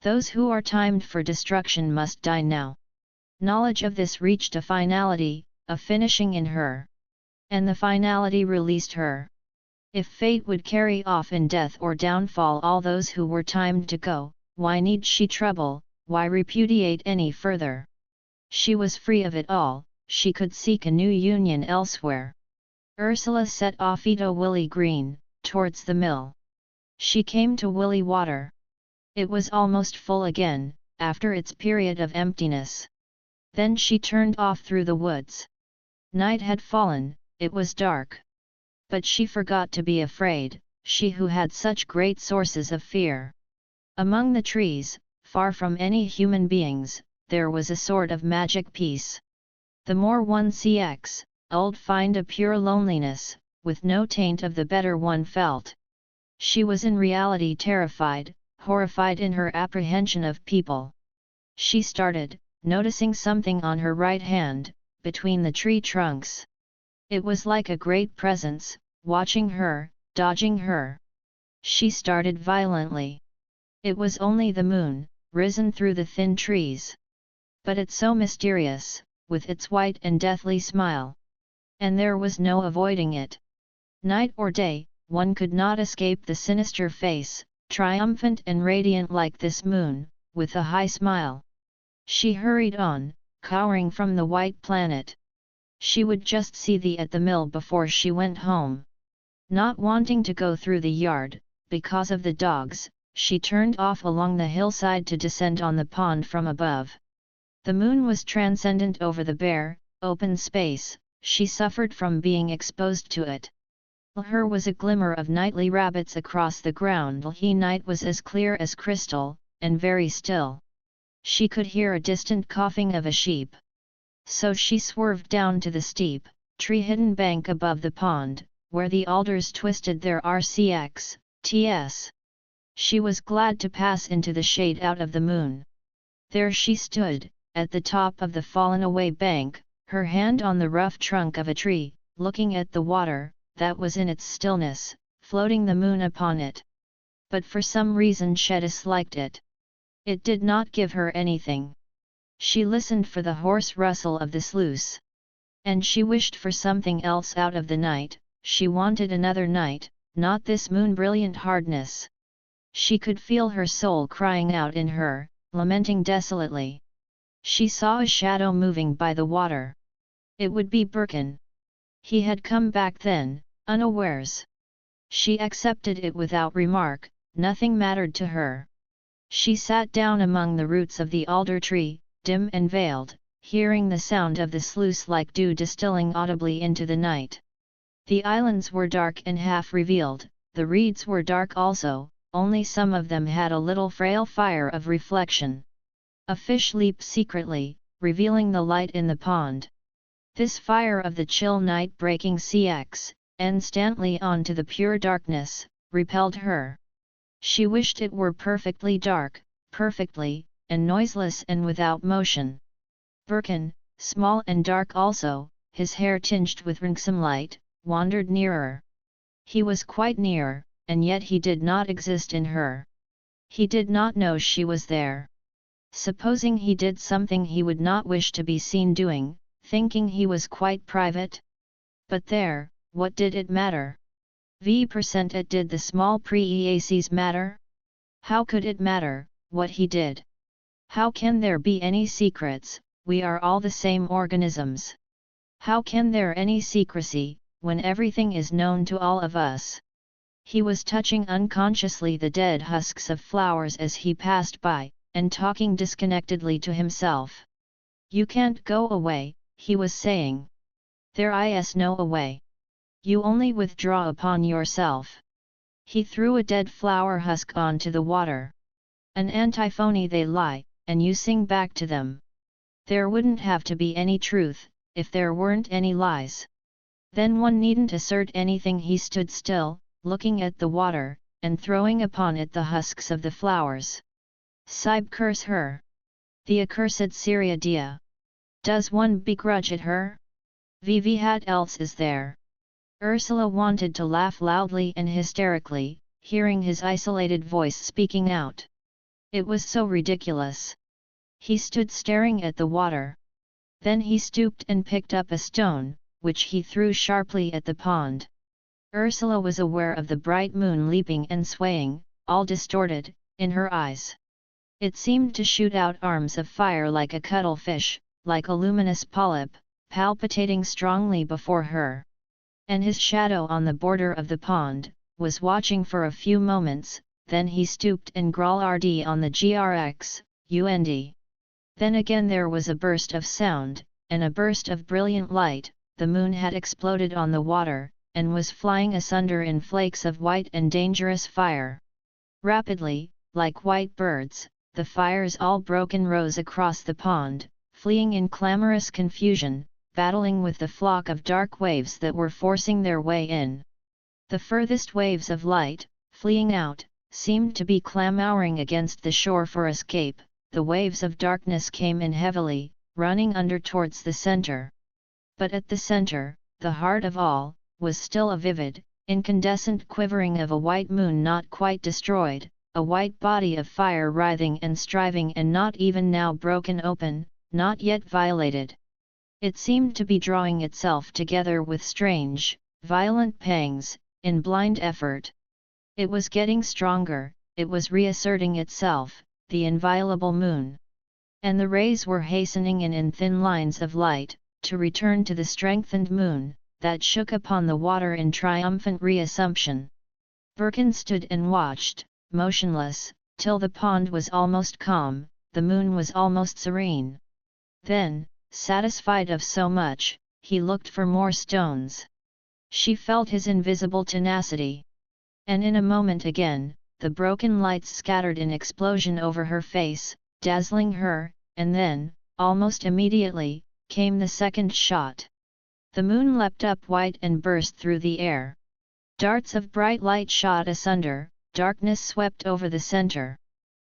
Those who are timed for destruction must die now. Knowledge of this reached a finality, a finishing in her. And the finality released her. If fate would carry off in death or downfall all those who were timed to go, why need she trouble, why repudiate any further? She was free of it all, she could seek a new union elsewhere. Ursula set off to Willey Green, towards the mill. She came to Willey Water. It was almost full again, after its period of emptiness. Then she turned off through the woods. Night had fallen, it was dark. But she forgot to be afraid, she who had such great sources of fear. Among the trees, far from any human beings, there was a sort of magic peace. The more one old find a pure loneliness, with no taint of the better one felt. She was in reality terrified, horrified in her apprehension of people. She started, noticing something on her right hand, between the tree trunks. It was like a great presence, watching her, dodging her. She started violently. It was only the moon, risen through the thin trees. But it's so mysterious, with its white and deathly smile. And there was no avoiding it. Night or day, one could not escape the sinister face, triumphant and radiant like this moon, with a high smile. She hurried on, cowering from the white planet. She would just see thee at the mill before she went home. Not wanting to go through the yard, because of the dogs, she turned off along the hillside to descend on the pond from above. The moon was transcendent over the bare, open space, she suffered from being exposed to it. Her was a glimmer of nightly rabbits across the ground. The night was as clear as crystal, and very still. She could hear a distant coughing of a sheep. So she swerved down to the steep, tree-hidden bank above the pond, where the alders twisted their ts. She was glad to pass into the shade out of the moon. There she stood, at the top of the fallen-away bank, her hand on the rough trunk of a tree, looking at the water, that was in its stillness, floating the moon upon it. But for some reason she disliked it. It did not give her anything. She listened for the hoarse rustle of the sluice. And she wished for something else out of the night, she wanted another night, not this moon-brilliant hardness. She could feel her soul crying out in her, lamenting desolately. She saw a shadow moving by the water. It would be Birkin. He had come back then, unawares. She accepted it without remark, nothing mattered to her. She sat down among the roots of the alder tree, dim and veiled, hearing the sound of the sluice like dew distilling audibly into the night. The islands were dark and half revealed, the reeds were dark also, only some of them had a little frail fire of reflection. A fish leaped secretly, revealing the light in the pond. This fire of the chill night breaking CX, instantly onto the pure darkness, repelled her. She wished it were perfectly dark, perfectly, and noiseless and without motion. Birkin, small and dark also, his hair tinged with ringsome light, wandered nearer. He was quite near, and yet he did not exist in her. He did not know she was there. Supposing he did something he would not wish to be seen doing, thinking he was quite private? But there, what did it matter? V% it did the small pre-EACs matter? How could it matter, what he did? How can there be any secrets, we are all the same organisms? How can there any secrecy, when everything is known to all of us? He was touching unconsciously the dead husks of flowers as he passed by, and talking disconnectedly to himself. You can't go away, he was saying. There is no away. You only withdraw upon yourself. He threw a dead flower husk onto the water. An antiphony they lie, and you sing back to them. There wouldn't have to be any truth, if there weren't any lies. Then one needn't assert anything. He stood still, looking at the water, and throwing upon it the husks of the flowers. Sib curse her. The accursed Syria dia. Does one begrudge it her? What else is there? Ursula wanted to laugh loudly and hysterically, hearing his isolated voice speaking out. It was so ridiculous. He stood staring at the water. Then he stooped and picked up a stone, which he threw sharply at the pond. Ursula was aware of the bright moon leaping and swaying, all distorted, in her eyes. It seemed to shoot out arms of fire like a cuttlefish, like a luminous polyp, palpitating strongly before her. And his shadow on the border of the pond, was watching for a few moments, then he stooped and growled on the grx, und. Then again there was a burst of sound, and a burst of brilliant light. The moon had exploded on the water, and was flying asunder in flakes of white and dangerous fire. Rapidly, like white birds, the fires all broke and rose across the pond, fleeing in clamorous confusion, battling with the flock of dark waves that were forcing their way in. The furthest waves of light, fleeing out, seemed to be clamouring against the shore for escape. The waves of darkness came in heavily, running under towards the center. But at the center, the heart of all, was still a vivid, incandescent quivering of a white moon not quite destroyed, a white body of fire writhing and striving and not even now broken open, not yet violated. It seemed to be drawing itself together with strange, violent pangs, in blind effort. It was getting stronger, it was reasserting itself, the inviolable moon. And the rays were hastening in thin lines of light, to return to the strengthened moon, that shook upon the water in triumphant reassumption. Birkin stood and watched, motionless, till the pond was almost calm, the moon was almost serene. Then, satisfied of so much, he looked for more stones. She felt his invisible tenacity. And in a moment again, the broken lights scattered in explosion over her face, dazzling her, and then, almost immediately, came the second shot. The moon leapt up white and burst through the air. Darts of bright light shot asunder, darkness swept over the center.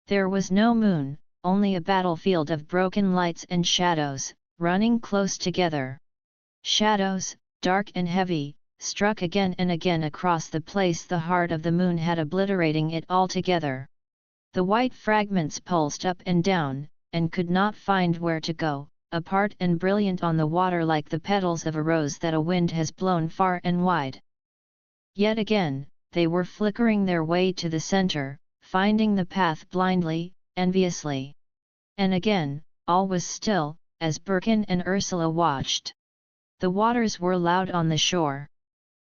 There was no moon, only a battlefield of broken lights and shadows, running close together. Shadows, dark and heavy, struck again and again across the place the heart of the moon had, obliterating it altogether. The white fragments pulsed up and down, and could not find where to go, apart and brilliant on the water like the petals of a rose that a wind has blown far and wide. Yet again, they were flickering their way to the center, finding the path blindly, enviously. And again, all was still, as Birkin and Ursula watched. The waters were loud on the shore.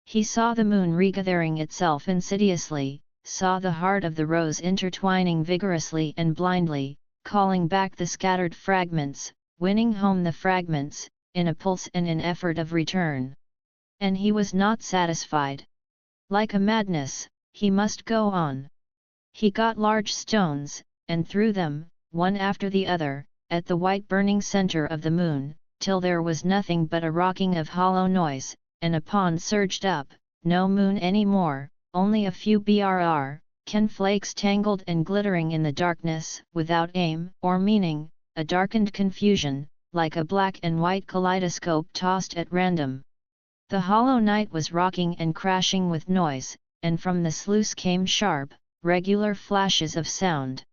He saw the moon regathering itself insidiously, saw the heart of the rose intertwining vigorously and blindly, calling back the scattered fragments, winning home the fragments, in a pulse and in effort of return. And he was not satisfied. Like a madness, he must go on. He got large stones, and threw them, one after the other, at the white burning center of the moon, till there was nothing but a rocking of hollow noise, and a pond surged up, no moon any more, only a few can flakes tangled and glittering in the darkness, without aim or meaning, a darkened confusion, like a black and white kaleidoscope tossed at random. The hollow night was rocking and crashing with noise, and from the sluice came sharp, regular flashes of sound.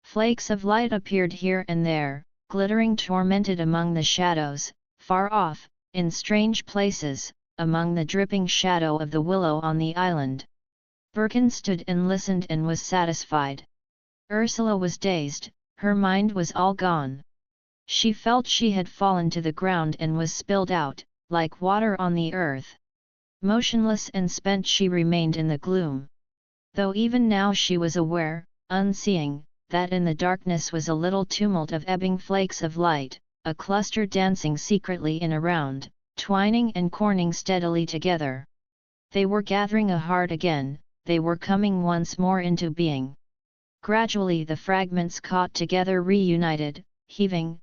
Flakes of light appeared here and there, glittering tormented among the shadows, far off, in strange places, among the dripping shadow of the willow on the island. Birkin stood and listened and was satisfied. Ursula was dazed, her mind was all gone. She felt she had fallen to the ground and was spilled out, like water on the earth. Motionless and spent she remained in the gloom. Though even now she was aware, unseeing, that in the darkness was a little tumult of ebbing flakes of light, a cluster dancing secretly in a round, twining and corning steadily together. They were gathering a heart again, they were coming once more into being. Gradually the fragments caught together reunited, heaving,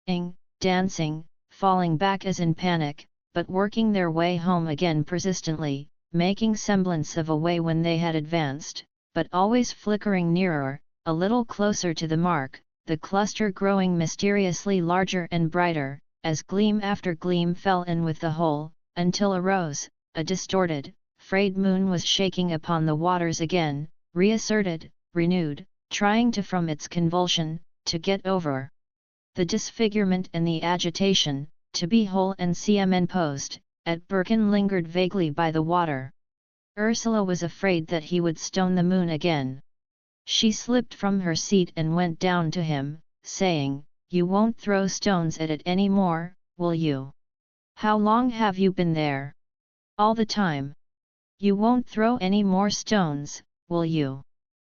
ing, dancing, falling back as in panic, but working their way home again persistently, making semblance of a way when they had advanced, but always flickering nearer, a little closer to the mark, the cluster growing mysteriously larger and brighter, as gleam after gleam fell in with the whole, until arose, a distorted, frayed moon was shaking upon the waters again, reasserted, renewed, trying to from its convulsion, to get over the disfigurement and the agitation, to be whole and posed, at Birkin lingered vaguely by the water. Ursula was afraid that he would stone the moon again. She slipped from her seat and went down to him, saying, "You won't throw stones at it any more, will you? How long have you been there?" "All the time." "You won't throw any more stones, will you?"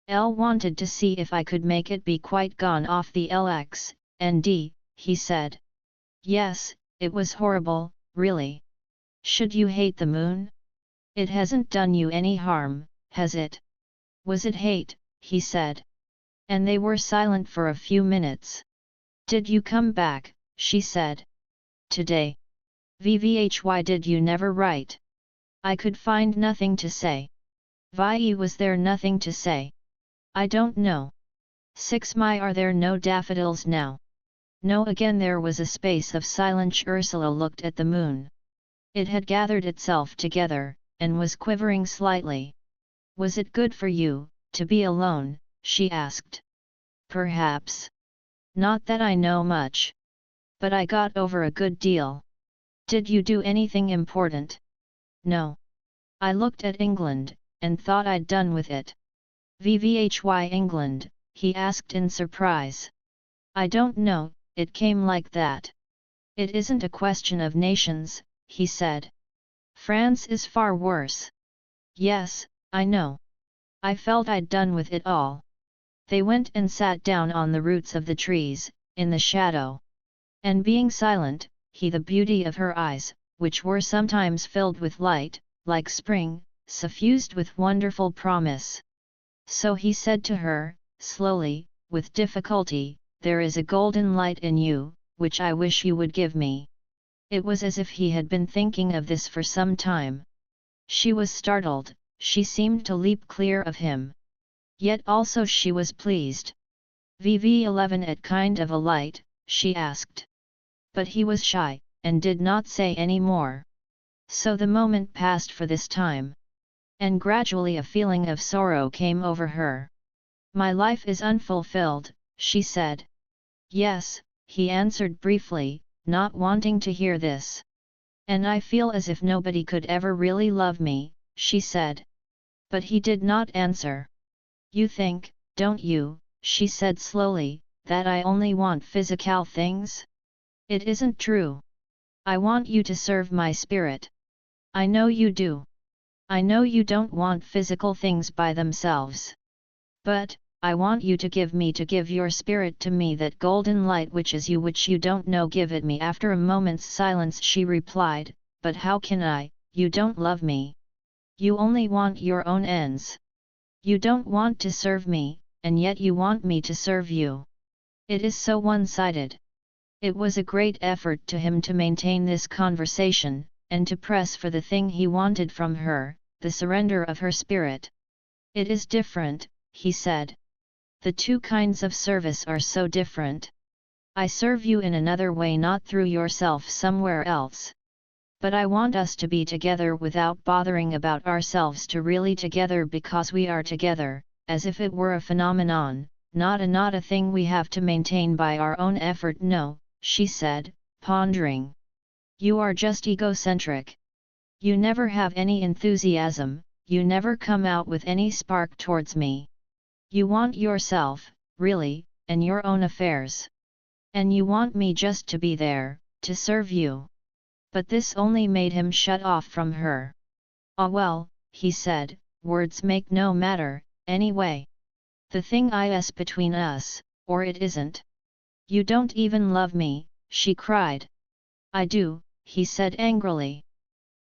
"Elle wanted to see if I could make it be quite gone off the LXND, he said. "Yes, it was horrible, really. Should you hate the moon? It hasn't done you any harm, has it?" "Was it hate?" he said. And they were silent for a few minutes. "Did you come back?" she said. "Today. Why did you never write?" "I could find nothing to say." "Why was there nothing to say?" "I don't know." 6 My Are there no daffodils now?" "No." Again there was a space of silence. Ursula looked at the moon. It had gathered itself together, and was quivering slightly. "Was it good for you, to be alone?" she asked. "Perhaps. Not that I know much. But I got over a good deal." "Did you do anything important?" "No. I looked at England, and thought I'd done with it." "Why England?" he asked in surprise. "I don't know, it came like that." "It isn't a question of nations," he said. "France is far worse." "Yes, I know. I felt I'd done with it all." They went and sat down on the roots of the trees, in the shadow. And being silent, he the beauty of her eyes, which were sometimes filled with light, like spring, suffused with wonderful promise. So he said to her, slowly, with difficulty, "There is a golden light in you, which I wish you would give me." It was as if he had been thinking of this for some time. She was startled, she seemed to leap clear of him. Yet also she was pleased. "VV11 at kind of a light?" she asked. But he was shy, and did not say any more. So the moment passed for this time. And gradually a feeling of sorrow came over her. "My life is unfulfilled," she said. "Yes," he answered briefly, not wanting to hear this. "And I feel as if nobody could ever really love me," she said. But he did not answer. "You think, don't you," she said slowly, that I only want physical things? It isn't true. I want you to serve my spirit. I know you do. I know you don't want physical things by themselves. But, I want you to give your spirit to me, that golden light which is you, which you don't know, give it me. After a moment's silence she replied, but how can I? You don't love me. You only want your own ends. You don't want to serve me, and yet you want me to serve you. It is so one-sided. It was a great effort to him to maintain this conversation, and to press for the thing he wanted from her, the surrender of her spirit. It is different, he said. The two kinds of service are so different. I serve you in another way, not through yourself somewhere else. But I want us to be together without bothering about ourselves, to really together because we are together, as if it were a phenomenon, not a thing we have to maintain by our own effort. No, she said, pondering. You are just egocentric. You never have any enthusiasm, you never come out with any spark towards me. You want yourself, really, and your own affairs. And you want me just to be there, to serve you. But this only made him shut off from her. Ah well, he said, words make no matter, anyway. The thing is between us, or it isn't. You don't even love me, she cried. I do, he said angrily.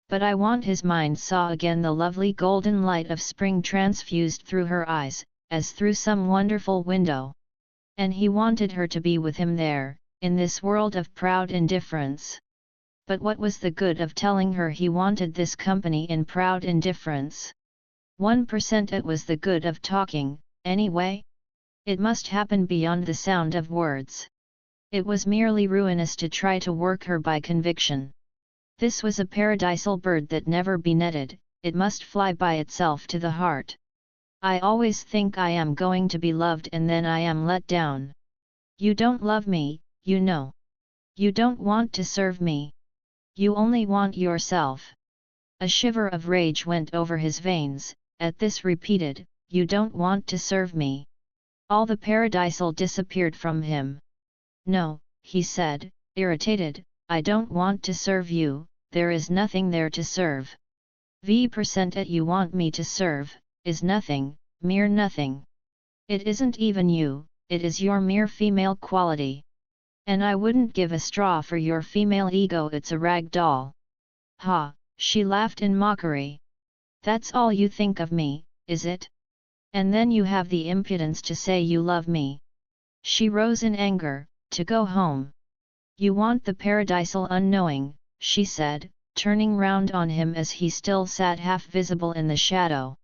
But I want. His mind saw again the lovely golden light of spring transfused through her eyes, as through some wonderful window. And he wanted her to be with him there, in this world of proud indifference. But what was the good of telling her he wanted this company in proud indifference? 1% it was the good of talking, anyway? It must happen beyond the sound of words. It was merely ruinous to try to work her by conviction. This was a paradisal bird that never be netted, it must fly by itself to the heart. I always think I am going to be loved, and then I am let down. You don't love me, you know. You don't want to serve me. You only want yourself. A shiver of rage went over his veins, at this repeated, you don't want to serve me. All the paradisal disappeared from him. No, he said, irritated, I don't want to serve you, there is nothing there to serve. V% it you want me to serve, is nothing, mere nothing. It isn't even you, it is your mere female quality. And I wouldn't give a straw for your female ego, it's a rag doll. Ha, she laughed in mockery. That's all you think of me, is it? And then you have the impudence to say you love me. She rose in anger, to go home. You want the paradisal unknowing, she said, turning round on him as he still sat half visible in the shadow.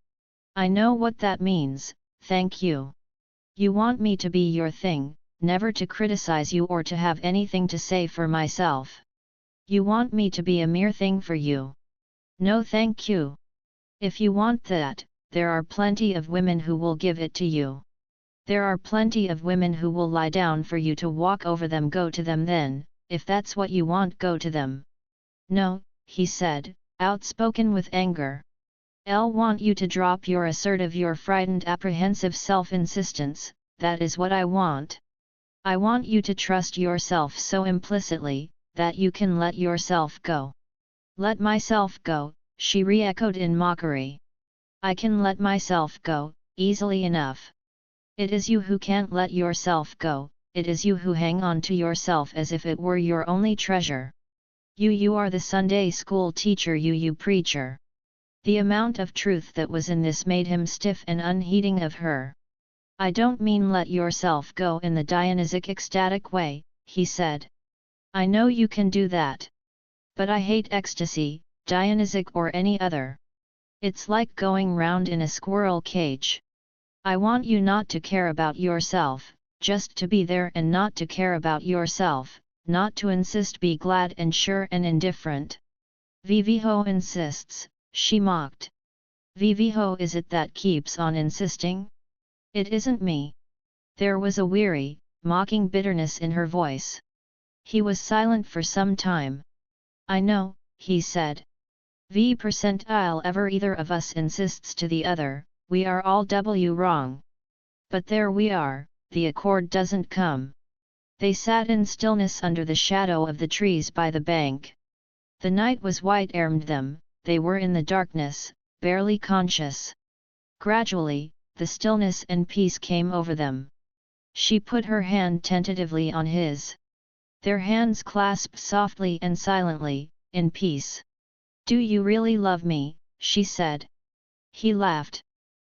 I know what that means, thank you. You want me to be your thing, never to criticize you or to have anything to say for myself. You want me to be a mere thing for you. No thank you. If you want that, there are plenty of women who will give it to you. There are plenty of women who will lie down for you to walk over them. Go to them then, if that's what you want, go to them. No, he said, outspoken with anger. I'll want you to drop your assertive, your frightened, apprehensive self-insistence, that is what I want. I want you to trust yourself so implicitly, that you can let yourself go. Let myself go, she re-echoed in mockery. I can let myself go, easily enough. It is you who can't let yourself go, it is you who hang on to yourself as if it were your only treasure. You are the Sunday school teacher, you preacher. The amount of truth that was in this made him stiff and unheeding of her. I don't mean let yourself go in the Dionysic ecstatic way, he said. I know you can do that. But I hate ecstasy, Dionysic or any other. It's like going round in a squirrel cage. I want you not to care about yourself, just to be there and not to care about yourself, not to insist, be glad and sure and indifferent. Viviho insists, she mocked. Viviho is it that keeps on insisting? It isn't me. There was a weary, mocking bitterness in her voice. He was silent for some time. I know, he said. V% I'll ever either of us insists to the other, we are all wrong. But there we are, the accord doesn't come. They sat in stillness under the shadow of the trees by the bank. The night was white around them, they were in the darkness, barely conscious. Gradually, the stillness and peace came over them. She put her hand tentatively on his. Their hands clasped softly and silently, in peace. "Do you really love me?" she said. He laughed.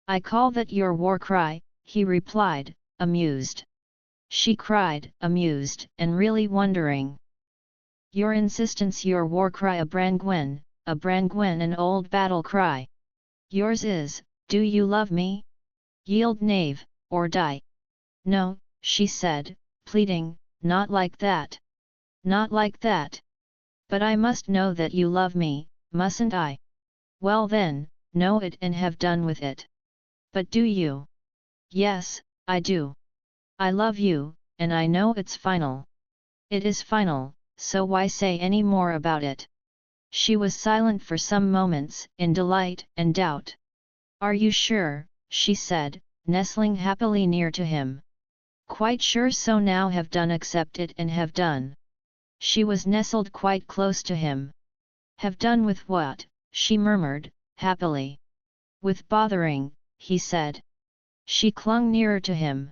"I call that your war cry," he replied, amused. She cried, amused, and really wondering. "Your insistence, your war cry, a Brangwen, an old battle cry. Yours is, do you love me? Yield, knave, or die." "No," she said, pleading, "not like that. Not like that. But I must know that you love me, mustn't I?" "Well then, know it and have done with it." "But do you?" "Yes, I do. I love you, and I know it's final." "It is final, so why say any more about it?" She was silent for some moments, in delight and doubt. "Are you sure?" she said, nestling happily near to him. "Quite sure, so now have done, accept it and have done." She was nestled quite close to him. "Have done with what?" she murmured, happily. "With bothering," he said. She clung nearer to him.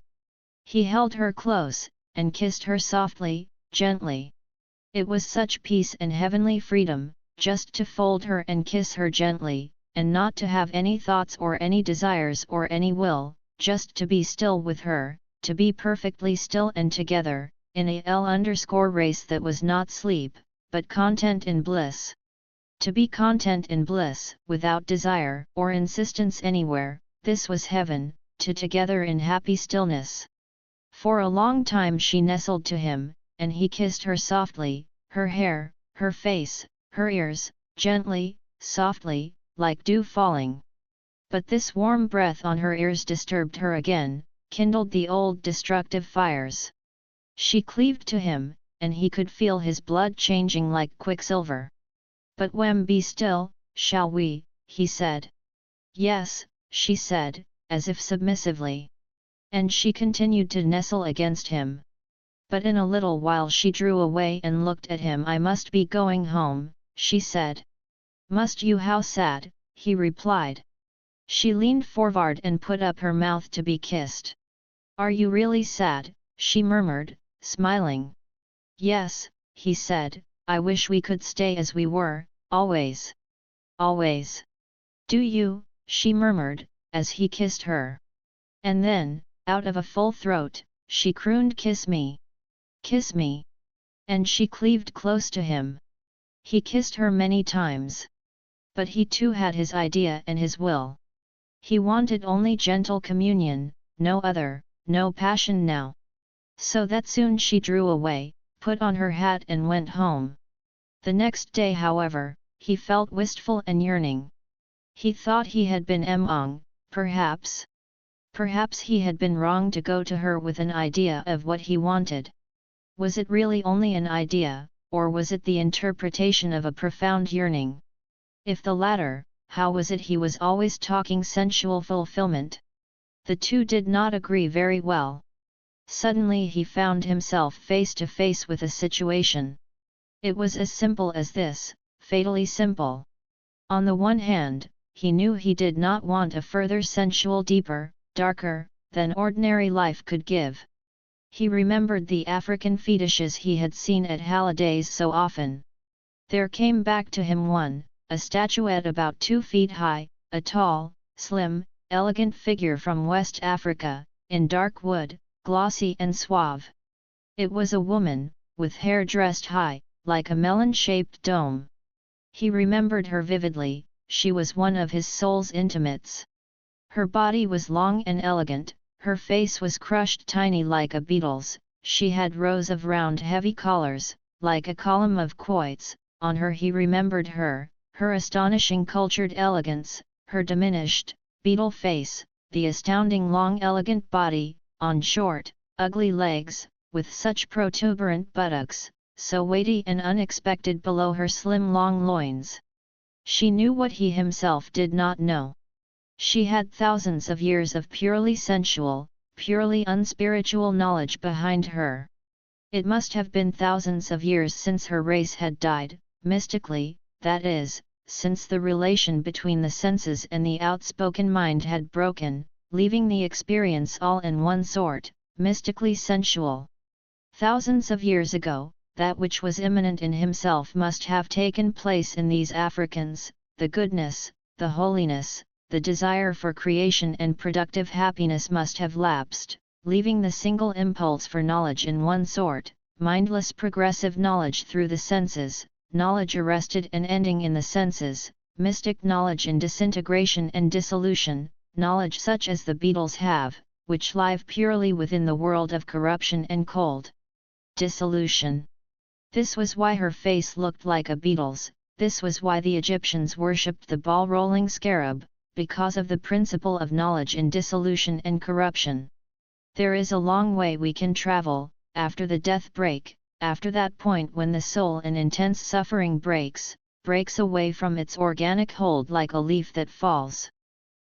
He held her close, and kissed her softly, gently. It was such peace and heavenly freedom, just to fold her and kiss her gently, and not to have any thoughts or any desires or any will, just to be still with her, to be perfectly still and together, in a race that was not sleep, but content in bliss. To be content in bliss, without desire or insistence anywhere, this was heaven, together in happy stillness. For a long time she nestled to him, and he kissed her softly, her hair, her face, her ears, gently, softly, like dew falling. But this warm breath on her ears disturbed her again, kindled the old destructive fires. She cleaved to him, and he could feel his blood changing like quicksilver. "But be still, shall we?" he said. "Yes," she said, as if submissively. And she continued to nestle against him. But in a little while she drew away and looked at him. "I must be going home," she said. "Must you? How sad," he replied. She leaned forward and put up her mouth to be kissed. "Are you really sad?" she murmured, smiling. "Yes," he said, "I wish we could stay as we were, always. Always." "Do you?" she murmured, as he kissed her. And then, out of a full throat, she crooned, "Kiss me! Kiss me!" And she cleaved close to him. He kissed her many times. But he too had his idea and his will. He wanted only gentle communion, no other, no passion now. So that soon she drew away, put on her hat and went home. The next day, however, he felt wistful and yearning. He thought he had been wrong, perhaps. Perhaps he had been wrong to go to her with an idea of what he wanted. Was it really only an idea, or was it the interpretation of a profound yearning? If the latter, how was it he was always talking sensual fulfillment? The two did not agree very well. Suddenly he found himself face to face with a situation. It was as simple as this, fatally simple. On the one hand, he knew he did not want a further sensual, deeper, darker, than ordinary life could give. He remembered the African fetishes he had seen at holidays so often. There came back to him one, a statuette about 2 feet high, a tall, slim, elegant figure from West Africa, in dark wood, glossy and suave. It was a woman, with hair dressed high, like a melon-shaped dome. He remembered her vividly, she was one of his soul's intimates. Her body was long and elegant, her face was crushed tiny like a beetle's, she had rows of round heavy collars, like a column of quoits, on her. He remembered her astonishing cultured elegance, her diminished, beetle face, the astounding long elegant body, on short, ugly legs, with such protuberant buttocks, so weighty and unexpected below her slim long loins. She knew what he himself did not know. She had thousands of years of purely sensual, purely unspiritual knowledge behind her. It must have been thousands of years since her race had died, mystically, that is, since the relation between the senses and the outspoken mind had broken, leaving the experience all in one sort, mystically sensual. Thousands of years ago, that which was immanent in himself must have taken place in these Africans, the goodness, the holiness, the desire for creation and productive happiness must have lapsed, leaving the single impulse for knowledge in one sort, mindless progressive knowledge through the senses, knowledge arrested and ending in the senses, mystic knowledge in disintegration and dissolution, knowledge such as the beetles have, which live purely within the world of corruption and cold dissolution. This was why her face looked like a beetle's, this was why the Egyptians worshipped the ball-rolling scarab, because of the principle of knowledge in dissolution and corruption. There is a long way we can travel, after the death break, after that point when the soul in intense suffering breaks away from its organic hold like a leaf that falls.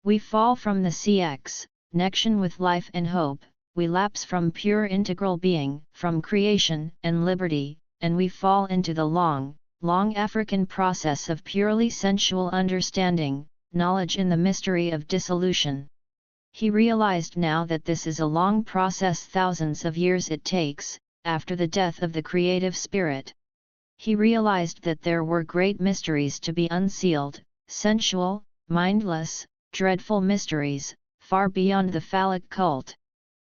We fall from the connection with life and hope, we lapse from pure integral being, from creation and liberty, and we fall into the long African process of purely sensual understanding, knowledge in the mystery of dissolution. He realized now that this is a long process, thousands of years it takes, after the death of the creative spirit. He realized that there were great mysteries to be unsealed, sensual, mindless, dreadful mysteries, far beyond the phallic cult.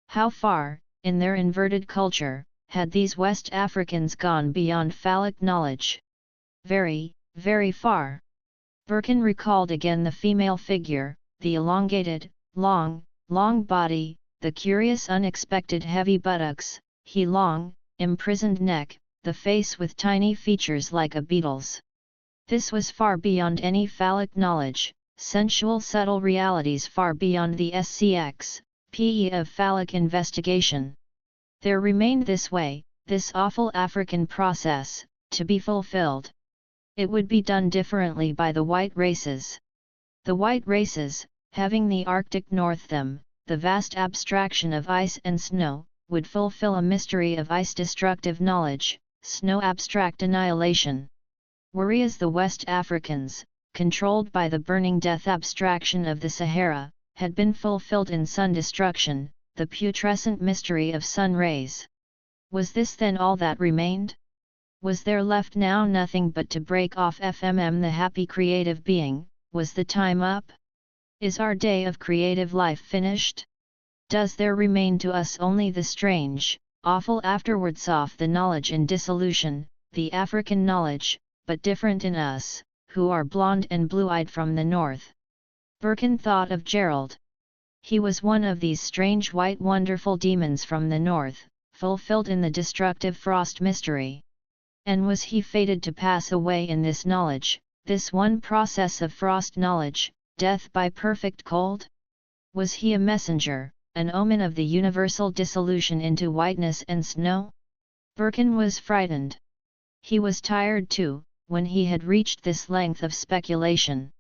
How far, in their inverted culture, had these West Africans gone beyond phallic knowledge? Very, very far. Birkin recalled again the female figure, the elongated, long body, the curious unexpected heavy buttocks, the long, imprisoned neck, the face with tiny features like a beetle's. This was far beyond any phallic knowledge, sensual subtle realities far beyond the SCX-PE of phallic investigation. There remained this way, this awful African process, to be fulfilled. It would be done differently by the white races. The white races, having the Arctic north them, the vast abstraction of ice and snow, would fulfill a mystery of ice-destructive knowledge, snow abstract annihilation. Whereas the West Africans, controlled by the burning death abstraction of the Sahara, had been fulfilled in sun destruction, the putrescent mystery of sun rays. Was this then all that remained? Was there left now nothing but to break off the happy creative being? Was the time up? Is our day of creative life finished? Does there remain to us only the strange, awful afterwards of the knowledge in dissolution, the African knowledge, but different in us, who are blonde and blue-eyed from the north? Birkin thought of Gerald. He was one of these strange white wonderful demons from the north, fulfilled in the destructive frost mystery. And was he fated to pass away in this knowledge, this one process of frost knowledge, death by perfect cold? Was he a messenger, an omen of the universal dissolution into whiteness and snow? Birkin was frightened. He was tired too, when he had reached this length of speculation.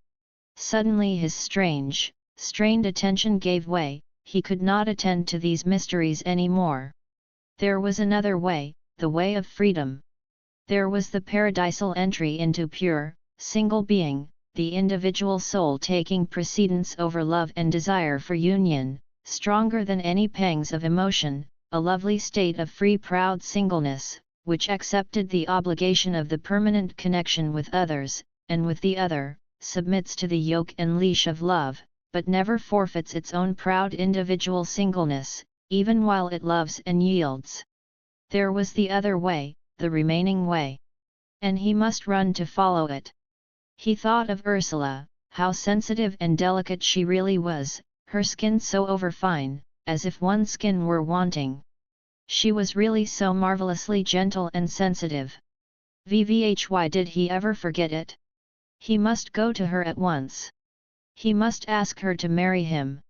Suddenly his strained attention gave way, he could not attend to these mysteries any more. There was another way, the way of freedom. There was the paradisal entry into pure, single being, the individual soul taking precedence over love and desire for union, stronger than any pangs of emotion, a lovely state of free proud singleness, which accepted the obligation of the permanent connection with others, and with the other, submits to the yoke and leash of love, but never forfeits its own proud individual singleness, even while it loves and yields. There was the other way, the remaining way. And he must run to follow it. He thought of Ursula, how sensitive and delicate she really was, her skin so overfine, as if one skin were wanting. She was really so marvelously gentle and sensitive. Why did he ever forget it? He must go to her at once. He must ask her to marry him.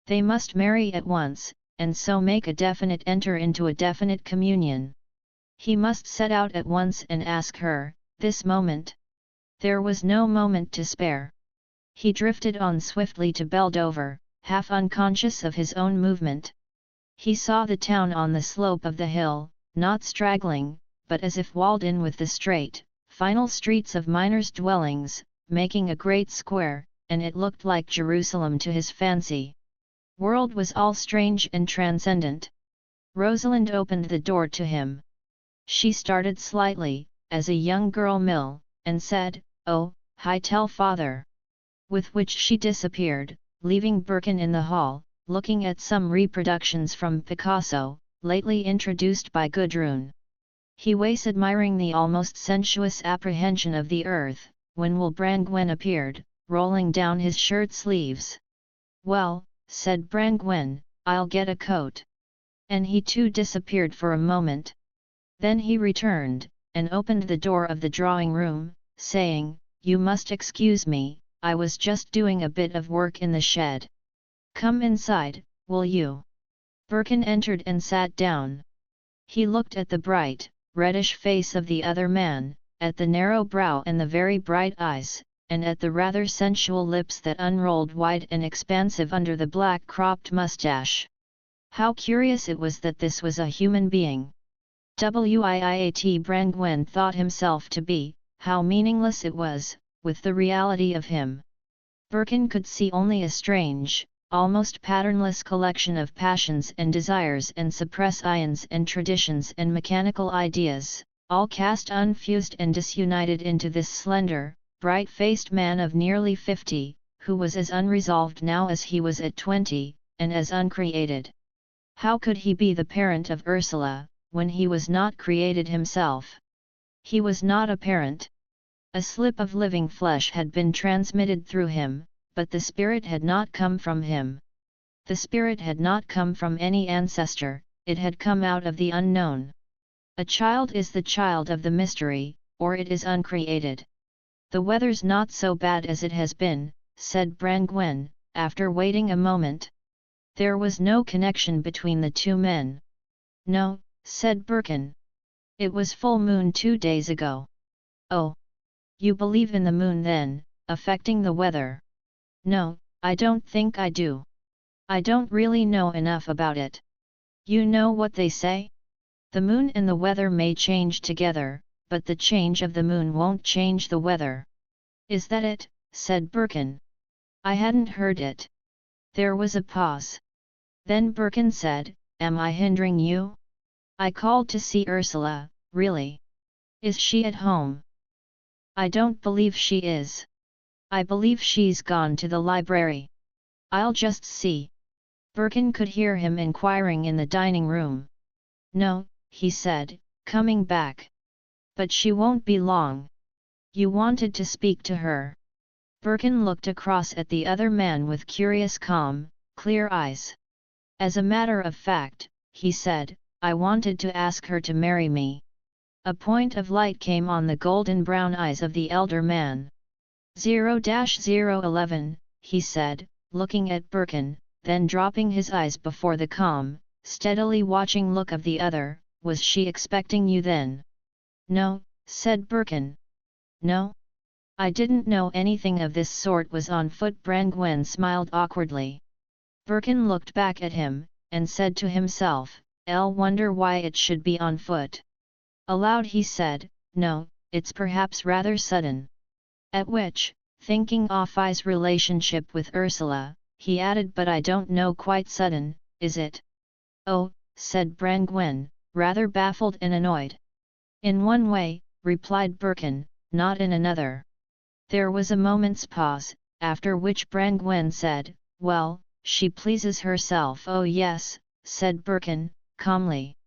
They must marry at once, and so make a definite enter into a definite communion. He must set out at once and ask her, this moment. There was no moment to spare. He drifted on swiftly to Beldover, half unconscious of his own movement. He saw the town on the slope of the hill, not straggling, but as if walled in with the straight, final streets of miners' dwellings, making a great square, and it looked like Jerusalem to his fancy. World was all strange and transcendent. Rosalind opened the door to him. She started slightly, as a young girl mill, and said, "Oh, hi tell father." With which she disappeared, leaving Birkin in the hall, looking at some reproductions from Picasso, lately introduced by Gudrun. He was admiring the almost sensuous apprehension of the earth, when Will Brangwen appeared, rolling down his shirt sleeves. "Well," said Brangwen, "I'll get a coat." And he too disappeared for a moment. Then he returned, and opened the door of the drawing room, saying, "You must excuse me, I was just doing a bit of work in the shed. Come inside, will you?" Birkin entered and sat down. He looked at the bright, reddish face of the other man, at the narrow brow and the very bright eyes, and at the rather sensual lips that unrolled wide and expansive under the black cropped mustache. How curious it was that this was a human being. Wiat Brangwen thought himself to be, how meaningless it was, with the reality of him. Birkin could see only a strange, almost patternless collection of passions and desires and suppress ions and traditions and mechanical ideas, all cast unfused and disunited into this slender, bright-faced man of nearly 50, who was as unresolved now as he was at 20, and as uncreated. How could he be the parent of Ursula, when he was not created himself? He was not a parent. A slip of living flesh had been transmitted through him, but the spirit had not come from him. The spirit had not come from any ancestor, it had come out of the unknown. A child is the child of the mystery, or it is uncreated. "The weather's not so bad as it has been," said Brangwen, after waiting a moment. There was no connection between the two men. "No," said Birkin. "It was full moon 2 days ago." "Oh. You believe in the moon then, affecting the weather?" "No, I don't think I do. I don't really know enough about it." "You know what they say? The moon and the weather may change together, but the change of the moon won't change the weather." "Is that it?" said Birkin. "I hadn't heard it." There was a pause. Then Birkin said, "Am I hindering you? I called to see Ursula, really. Is she at home?" "I don't believe she is. I believe she's gone to the library. I'll just see." Birkin could hear him inquiring in the dining room. "No," he said, coming back. "But she won't be long. You wanted to speak to her." Birkin looked across at the other man with curious calm, clear eyes. "As a matter of fact," he said, "I wanted to ask her to marry me." A point of light came on the golden brown eyes of the elder man. 0-011, he said, looking at Birkin, then dropping his eyes before the calm, steadily watching look of the other. "Was she expecting you then?" "No," said Birkin. "No? I didn't know anything of this sort was on foot." Brangwen smiled awkwardly. Birkin looked back at him, and said to himself, "I'll wonder why it should be on foot." Aloud he said, "No, it's perhaps rather sudden." At which, thinking of I's relationship with Ursula, he added, "But I don't know quite sudden, is it?" "Oh," said Brangwen, rather baffled and annoyed. "In one way," replied Birkin, "not in another." There was a moment's pause, after which Brangwen said, "Well, she pleases herself." "Oh yes," said Birkin, calmly.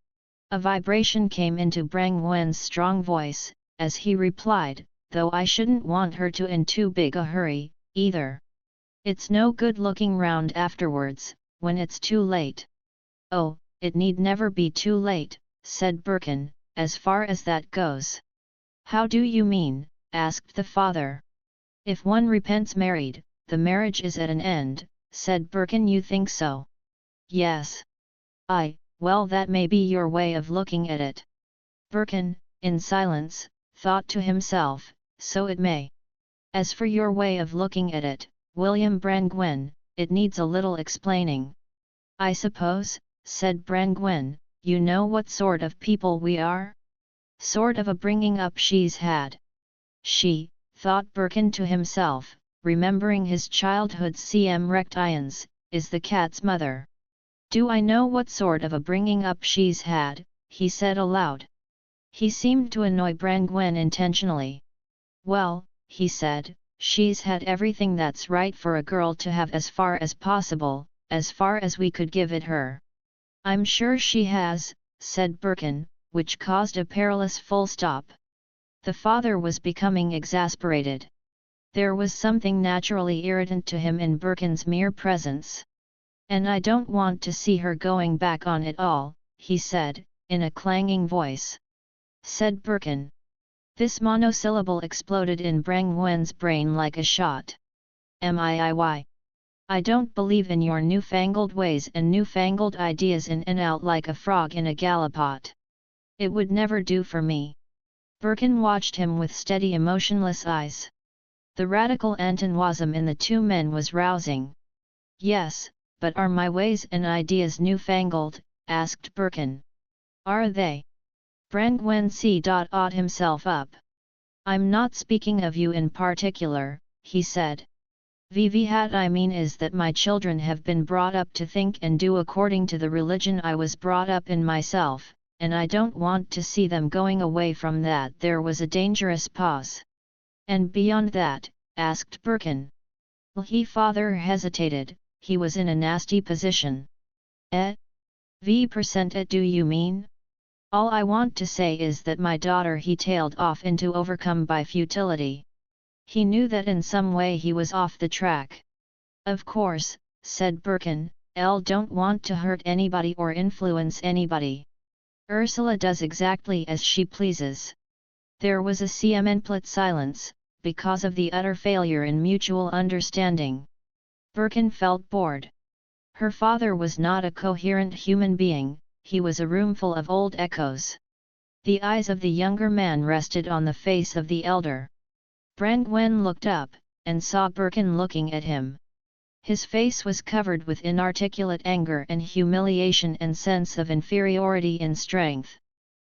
A vibration came into Brangwen's strong voice, as he replied, "Though I shouldn't want her to in too big a hurry, either. It's no good looking round afterwards, when it's too late." "Oh, it need never be too late," said Birkin, "as far as that goes." "How do you mean?" asked the father. "If one repents married, the marriage is at an end," said Birkin. "You think so?" "Yes. Well, that may be your way of looking at it." Birkin, in silence, thought to himself, "So it may. As for your way of looking at it, William Brangwen, it needs a little explaining." "I suppose," said Brangwen, you know what sort of people we are? Sort of a bringing up she's had. She, thought Birkin to himself, remembering his childhood's CM Rections, is the cat's mother. Do I know what sort of a bringing up she's had, he said aloud. He seemed to annoy Brangwen intentionally. Well, he said, she's had everything that's right for a girl to have as far as possible, as far as we could give it her. I'm sure she has, said Birkin, which caused a perilous full stop. The father was becoming exasperated. There was something naturally irritant to him in Birkin's mere presence. And I don't want to see her going back on it all, he said, in a clanging voice. Said Birkin. This monosyllable exploded in Brangwen's brain like a shot. MIIY. I don't believe in your newfangled ways and newfangled ideas in and out like a frog in a gallipot. It would never do for me. Birkin watched him with steady emotionless eyes. The radical antagonism in the two men was rousing. Yes, but are my ways and ideas newfangled? Asked Birkin. Are they? Brangwen awed himself up. I'm not speaking of you in particular, he said. What I mean is that my children have been brought up to think and do according to the religion I was brought up in myself, and I don't want to see them going away from that. There was a dangerous pause. And beyond that? Asked Birkin. Father hesitated, he was in a nasty position. V% do you mean? All I want to say is that my daughter he tailed off into overcome by futility. He knew that in some way he was off the track. Of course, said Birkin, Elle don't want to hurt anybody or influence anybody. Ursula does exactly as she pleases. There was a cementplate silence, because of the utter failure in mutual understanding. Birkin felt bored. Her father was not a coherent human being, he was a roomful of old echoes. The eyes of the younger man rested on the face of the elder. Brangwen looked up, and saw Birkin looking at him. His face was covered with inarticulate anger and humiliation and sense of inferiority in strength.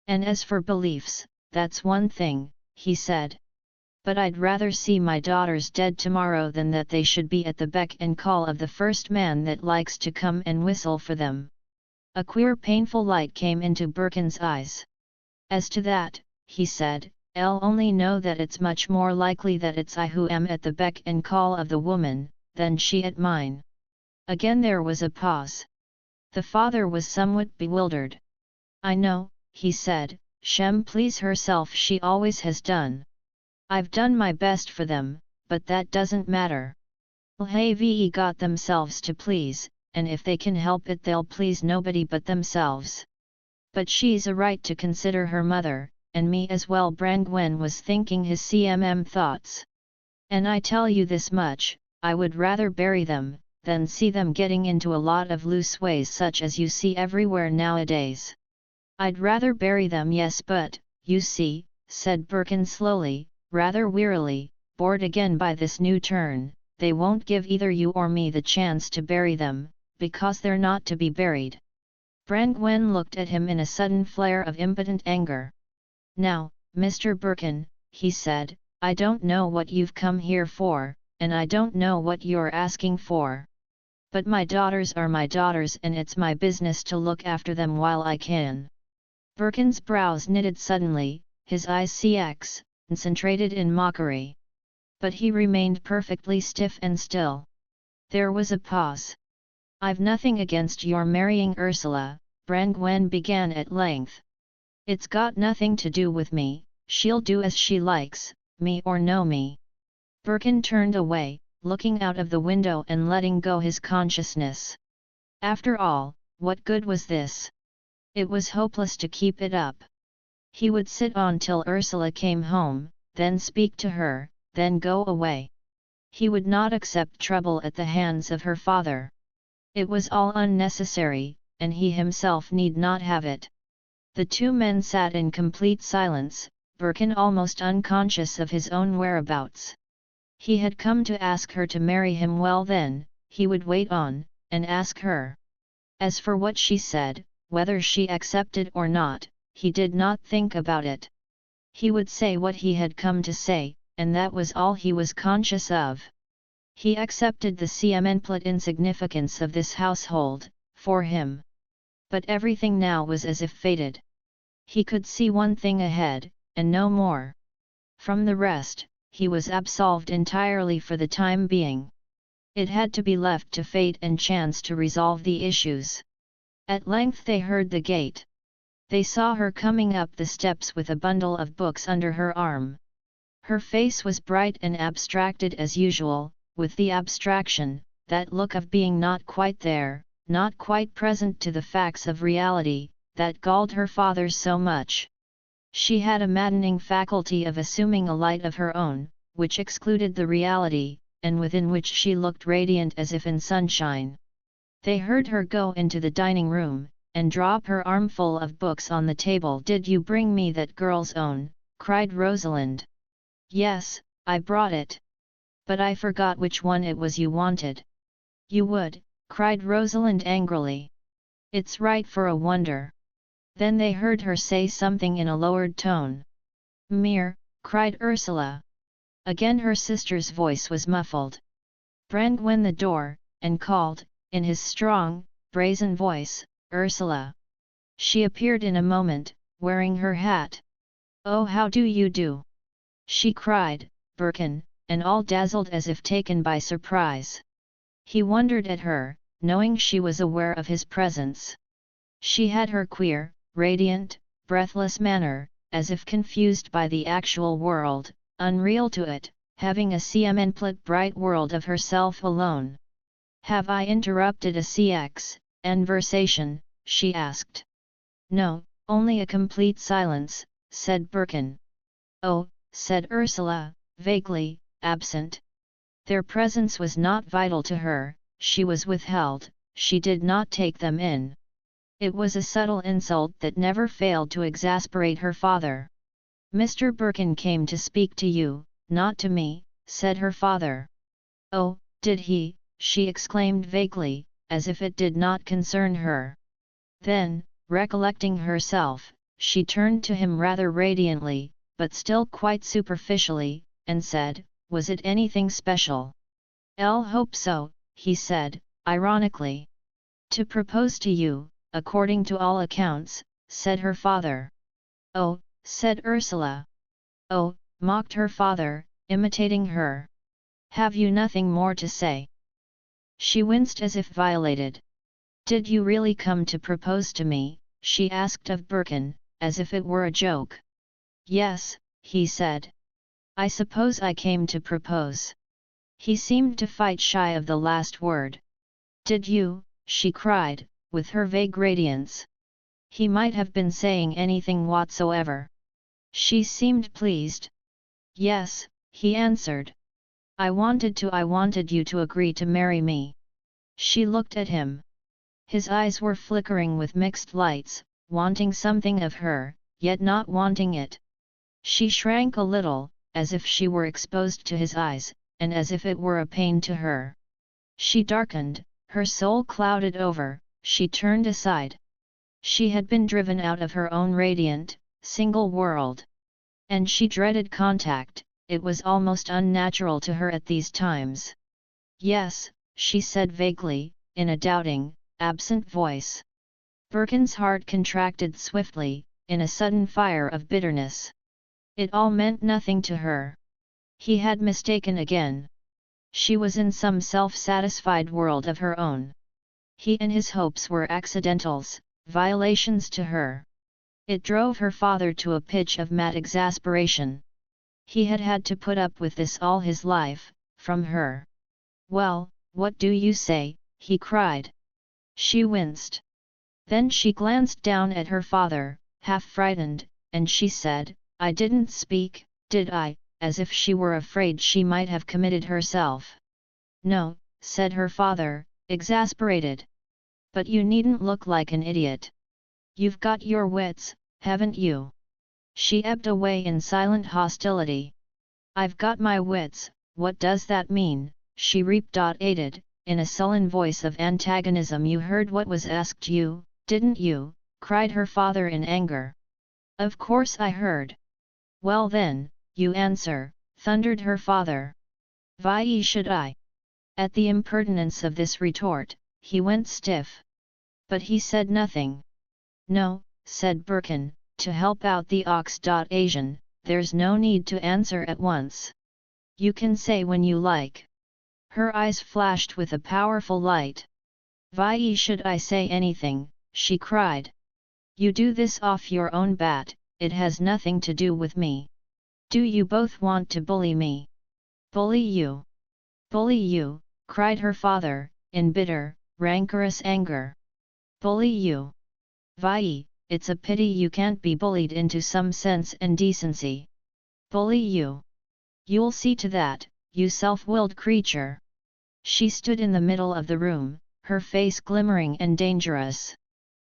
And as for beliefs, that's one thing, he said. But I'd rather see my daughters dead tomorrow than that they should be at the beck and call of the first man that likes to come and whistle for them. A queer painful light came into Birkin's eyes. As to that, he said, I'll only know that it's much more likely that it's I who am at the beck and call of the woman, than she at mine. Again there was a pause. The father was somewhat bewildered. I know, he said, Shem please herself she always has done. I've done my best for them, but that doesn't matter. Have got themselves to please, and if they can help it they'll please nobody but themselves. But she's a right to consider her mother, and me as well. Brangwen was thinking his thoughts. And I tell you this much, I would rather bury them, than see them getting into a lot of loose ways such as you see everywhere nowadays. I'd rather bury them, yes, but, you see, said Birkin slowly, rather wearily, bored again by this new turn, they won't give either you or me the chance to bury them, because they're not to be buried. Brangwen looked at him in a sudden flare of impotent anger. Now, Mr. Birkin, he said, I don't know what you've come here for, and I don't know what you're asking for. But my daughters are my daughters and it's my business to look after them while I can. Birkin's brows knitted suddenly, his eyes concentrated in mockery. But he remained perfectly stiff and still. There was a pause. I've nothing against your marrying Ursula, Brangwen began at length. It's got nothing to do with me, she'll do as she likes, me or no me. Birkin turned away, looking out of the window and letting go his consciousness. After all, what good was this? It was hopeless to keep it up. He would sit on till Ursula came home, then speak to her, then go away. He would not accept trouble at the hands of her father. It was all unnecessary, and he himself need not have it. The two men sat in complete silence, Birkin almost unconscious of his own whereabouts. He had come to ask her to marry him. Well then, he would wait on, and ask her. As for what she said, whether she accepted or not, he did not think about it. He would say what he had come to say, and that was all he was conscious of. He accepted the complete insignificance of this household, for him. But everything now was as if fated. He could see one thing ahead, and no more. From the rest, he was absolved entirely for the time being. It had to be left to fate and chance to resolve the issues. At length they heard the gate. They saw her coming up the steps with a bundle of books under her arm. Her face was bright and abstracted as usual, with the abstraction, that look of being not quite there, not quite present to the facts of reality, that galled her father so much. She had a maddening faculty of assuming a light of her own, which excluded the reality, and within which she looked radiant as if in sunshine. They heard her go into the dining room, and drop her armful of books on the table. "Did you bring me that girl's own?" cried Rosalind. "Yes, I brought it. But I forgot which one it was you wanted." "You would," cried Rosalind angrily. "It's right for a wonder." Then they heard her say something in a lowered tone. "Mere," cried Ursula. Again her sister's voice was muffled. Brand went the door, and called, in his strong, brazen voice, "Ursula!" She appeared in a moment, wearing her hat. "Oh, how do you do?" she cried, Birkin, and all dazzled as if taken by surprise. He wondered at her, knowing she was aware of his presence. She had her queer, radiant, breathless manner, as if confused by the actual world, unreal to it, having a complete bright world of herself alone. "Have I interrupted a conversation?" she asked. "No, only a complete silence," said Birkin. "Oh," said Ursula, vaguely, absent. Their presence was not vital to her, she was withheld, she did not take them in. It was a subtle insult that never failed to exasperate her father. "Mr. Birkin came to speak to you, not to me," said her father. "Oh, did he?" she exclaimed vaguely, as if it did not concern her. Then, recollecting herself, she turned to him rather radiantly, but still quite superficially, and said, "Was it anything special?" "I'll hope so," he said, ironically. "To propose to you, according to all accounts," said her father. "Oh," said Ursula. "Oh," mocked her father, imitating her. "Have you nothing more to say?" She winced as if violated. "Did you really come to propose to me?" she asked of Birkin, as if it were a joke. "Yes," he said. "I suppose I came to propose." He seemed to fight shy of the last word. "Did you?" she cried, with her vague radiance. He might have been saying anything whatsoever. She seemed pleased. "Yes," he answered. I wanted you to agree to marry me." She looked at him. His eyes were flickering with mixed lights, wanting something of her, yet not wanting it. She shrank a little, as if she were exposed to his eyes, and as if it were a pain to her. She darkened, her soul clouded over, she turned aside. She had been driven out of her own radiant, single world. And she dreaded contact, it was almost unnatural to her at these times. "Yes," she said vaguely, in a doubting, absent voice. Birkin's heart contracted swiftly, in a sudden fire of bitterness. It all meant nothing to her. He had mistaken again. She was in some self-satisfied world of her own. He and his hopes were accidentals, violations to her. It drove her father to a pitch of mad exasperation. He had had to put up with this all his life, from her. "Well, what do you say?" he cried. She winced. Then she glanced down at her father, half frightened, and she said, "I didn't speak, did I?" as if she were afraid she might have committed herself. "No," said her father, exasperated. "But you needn't look like an idiot. You've got your wits, haven't you?" She ebbed away in silent hostility. "I've got my wits, what does that mean?" she repeated, in a sullen voice of antagonism. You heard what was asked you, didn't you? Cried her father in anger. Of course I heard. Well then, you answer, thundered her father. Why should I? At the impertinence of this retort, he went stiff. But he said nothing. No, said Birkin, to help out the ox. Asian, there's no need to answer at once. You can say when you like. Her eyes flashed with a powerful light. Why should I say anything? She cried. You do this off your own bat, it has nothing to do with me. Do you both want to bully me? Bully you? Bully you, cried her father, in bitter, rancorous anger. Bully you? Why, it's a pity you can't be bullied into some sense and decency. Bully you? You'll see to that, you self-willed creature. She stood in the middle of the room, her face glimmering and dangerous.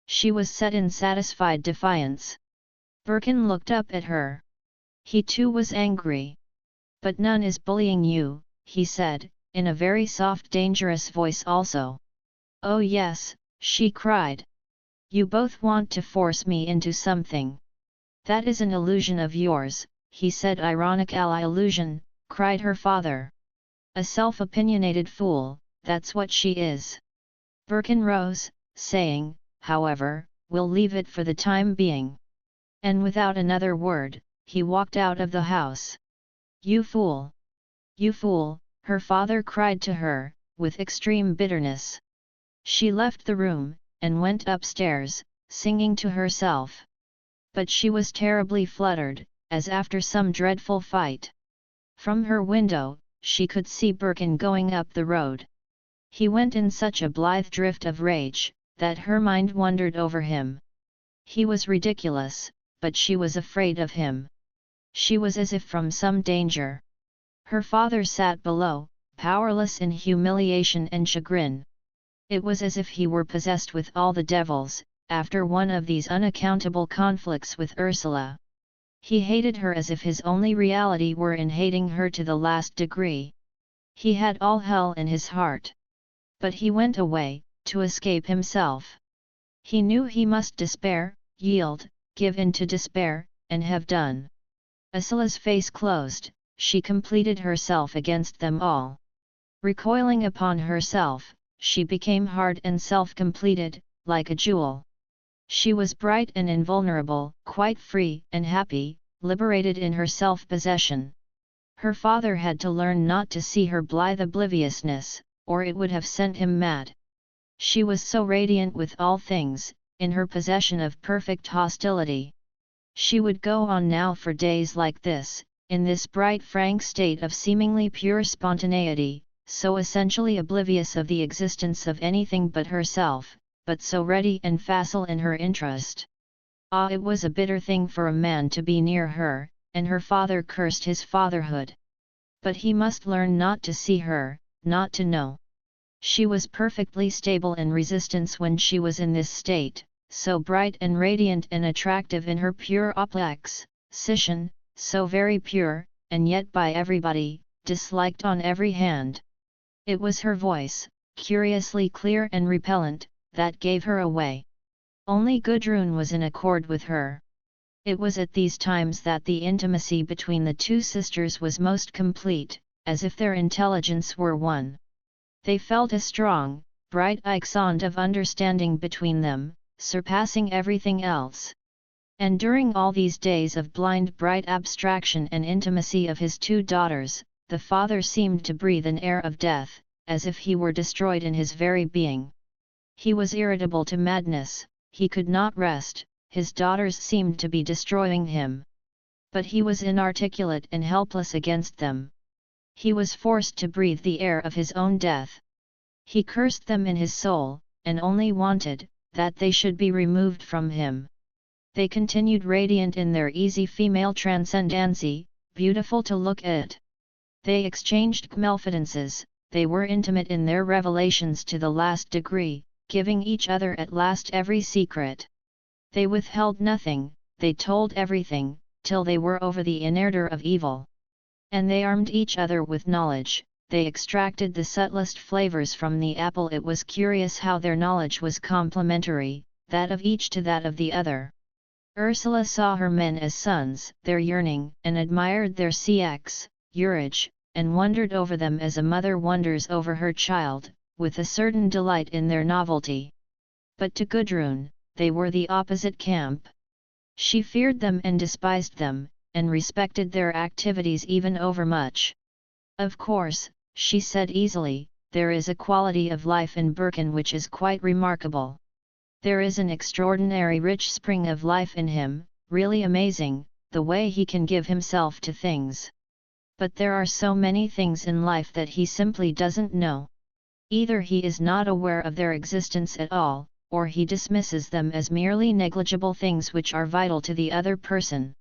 She was set in satisfied defiance. Birkin looked up at her. He too was angry. But none is bullying you, he said, in a very soft dangerous voice also. Oh yes, she cried. You both want to force me into something. That is an illusion of yours, he said. Ironic ally illusion, cried her father. A self-opinionated fool, that's what she is. Birkin rose, saying, however, we'll leave it for the time being. And without another word, he walked out of the house. You fool! You fool! Her father cried to her, with extreme bitterness. She left the room, and went upstairs, singing to herself. But she was terribly fluttered, as after some dreadful fight. From her window, she could see Birkin going up the road. He went in such a blithe drift of rage, that her mind wandered over him. He was ridiculous, but she was afraid of him. She was as if from some danger. Her father sat below, powerless in humiliation and chagrin. It was as if he were possessed with all the devils, after one of these unaccountable conflicts with Ursula. He hated her as if his only reality were in hating her to the last degree. He had all hell in his heart. But he went away, to escape himself. He knew he must despair, yield, give in to despair, and have done. Ursula's face closed, she completed herself against them all. Recoiling upon herself, she became hard and self-completed, like a jewel. She was bright and invulnerable, quite free and happy, liberated in her self-possession. Her father had to learn not to see her blithe obliviousness, or it would have sent him mad. She was so radiant with all things, in her possession of perfect hostility. She would go on now for days like this, in this bright frank state of seemingly pure spontaneity, so essentially oblivious of the existence of anything but herself, but so ready and facile in her interest. Ah, it was a bitter thing for a man to be near her, and her father cursed his fatherhood. But he must learn not to see her, not to know. She was perfectly stable in resistance when she was in this state, so bright and radiant and attractive in her pure opposition, so very pure, and yet by everybody, disliked on every hand. It was her voice, curiously clear and repellent, that gave her away. Only Gudrun was in accord with her. It was at these times that the intimacy between the two sisters was most complete, as if their intelligence were one. They felt a strong, bright accent of understanding between them, surpassing everything else. And during all these days of blind bright abstraction and intimacy of his two daughters, the father seemed to breathe an air of death, as if he were destroyed in his very being. He was irritable to madness, he could not rest, his daughters seemed to be destroying him. But he was inarticulate and helpless against them. He was forced to breathe the air of his own death. He cursed them in his soul, and only wanted, that they should be removed from him. They continued radiant in their easy female transcendency, beautiful to look at. They exchanged confidences, they were intimate in their revelations to the last degree, giving each other at last every secret. They withheld nothing, they told everything, till they were over the inerter of evil. And they armed each other with knowledge, they extracted the subtlest flavors from the apple. It was curious how their knowledge was complementary, that of each to that of the other. Ursula saw her men as sons, their yearning, and admired their sex, urge, and wondered over them as a mother wonders over her child, with a certain delight in their novelty. But to Gudrun, they were the opposite camp. She feared them and despised them, and respected their activities even overmuch. Of course, she said easily, there is a quality of life in Birkin which is quite remarkable. There is an extraordinary rich spring of life in him, really amazing, the way he can give himself to things. But there are so many things in life that he simply doesn't know. Either he is not aware of their existence at all, or he dismisses them as merely negligible things which are vital to the other person.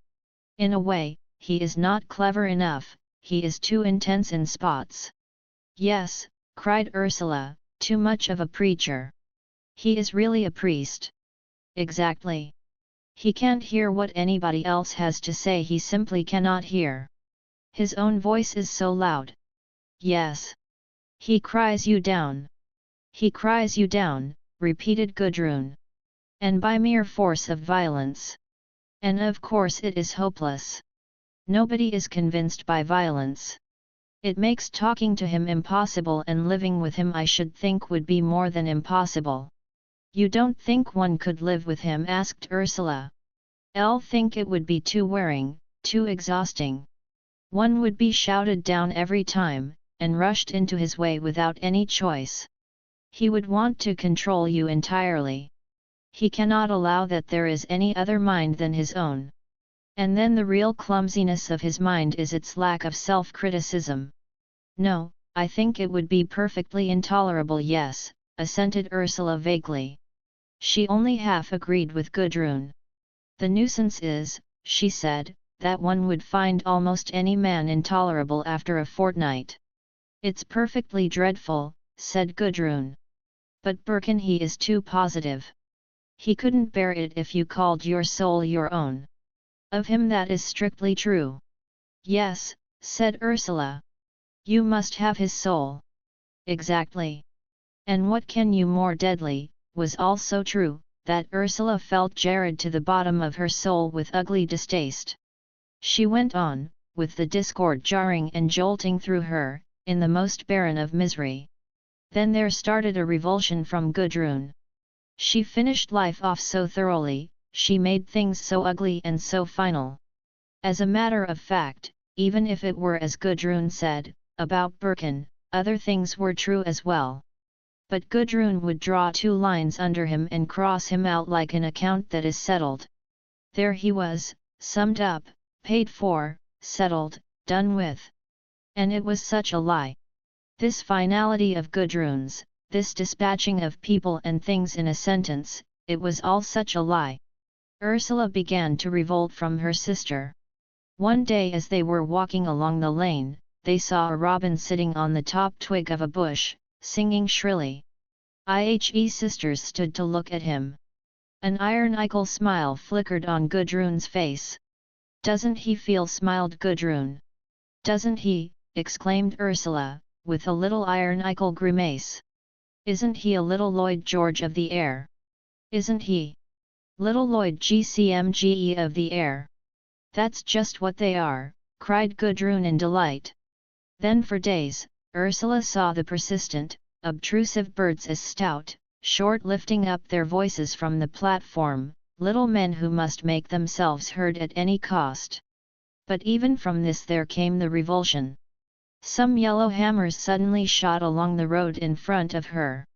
In a way, he is not clever enough, he is too intense in spots. Yes, cried Ursula, too much of a preacher. He is really a priest. Exactly. He can't hear what anybody else has to say, he simply cannot hear. His own voice is so loud. Yes. He cries you down. He cries you down, repeated Gudrun. And by mere force of violence. And of course it is hopeless. Nobody is convinced by violence. It makes talking to him impossible, and living with him I should think would be more than impossible. You don't think one could live with him? Asked Ursula. I'll think it would be too wearing, too exhausting. One would be shouted down every time, and rushed into his way without any choice. He would want to control you entirely. He cannot allow that there is any other mind than his own. And then the real clumsiness of his mind is its lack of self-criticism. No, I think it would be perfectly intolerable. Yes, assented Ursula vaguely. She only half agreed with Gudrun. The nuisance is, she said, that one would find almost any man intolerable after a fortnight. It's perfectly dreadful, said Gudrun. But Birkin, he is too positive. He couldn't bear it if you called your soul your own. Of him that is strictly true. Yes, said Ursula. You must have his soul. Exactly. And what can you more deadly, was also true, that Ursula felt jarred to the bottom of her soul with ugly distaste. She went on, with the discord jarring and jolting through her, in the most barren of misery. Then there started a revulsion from Gudrun. She finished life off so thoroughly, she made things so ugly and so final. As a matter of fact, even if it were as Gudrun said, about Birkin, other things were true as well. But Gudrun would draw two lines under him and cross him out like an account that is settled. There he was, summed up, paid for, settled, done with. And it was such a lie. This finality of Gudrun's, this dispatching of people and things in a sentence, it was all such a lie. Ursula began to revolt from her sister. One day as they were walking along the lane, they saw a robin sitting on the top twig of a bush, singing shrilly. IHE sisters stood to look at him. An ironical smile flickered on Gudrun's face. Doesn't he feel? Smiled Gudrun. Doesn't he? Exclaimed Ursula, with a little ironical grimace. Isn't he a little Lloyd George of the air? Isn't he? Little Lloyd GCMGE of the air. That's just what they are, cried Gudrun in delight. Then for days, Ursula saw the persistent, obtrusive birds as stout, short, lifting up their voices from the platform, little men who must make themselves heard at any cost. But even from this there came the revulsion. Some yellow hammers suddenly shot along the road in front of her.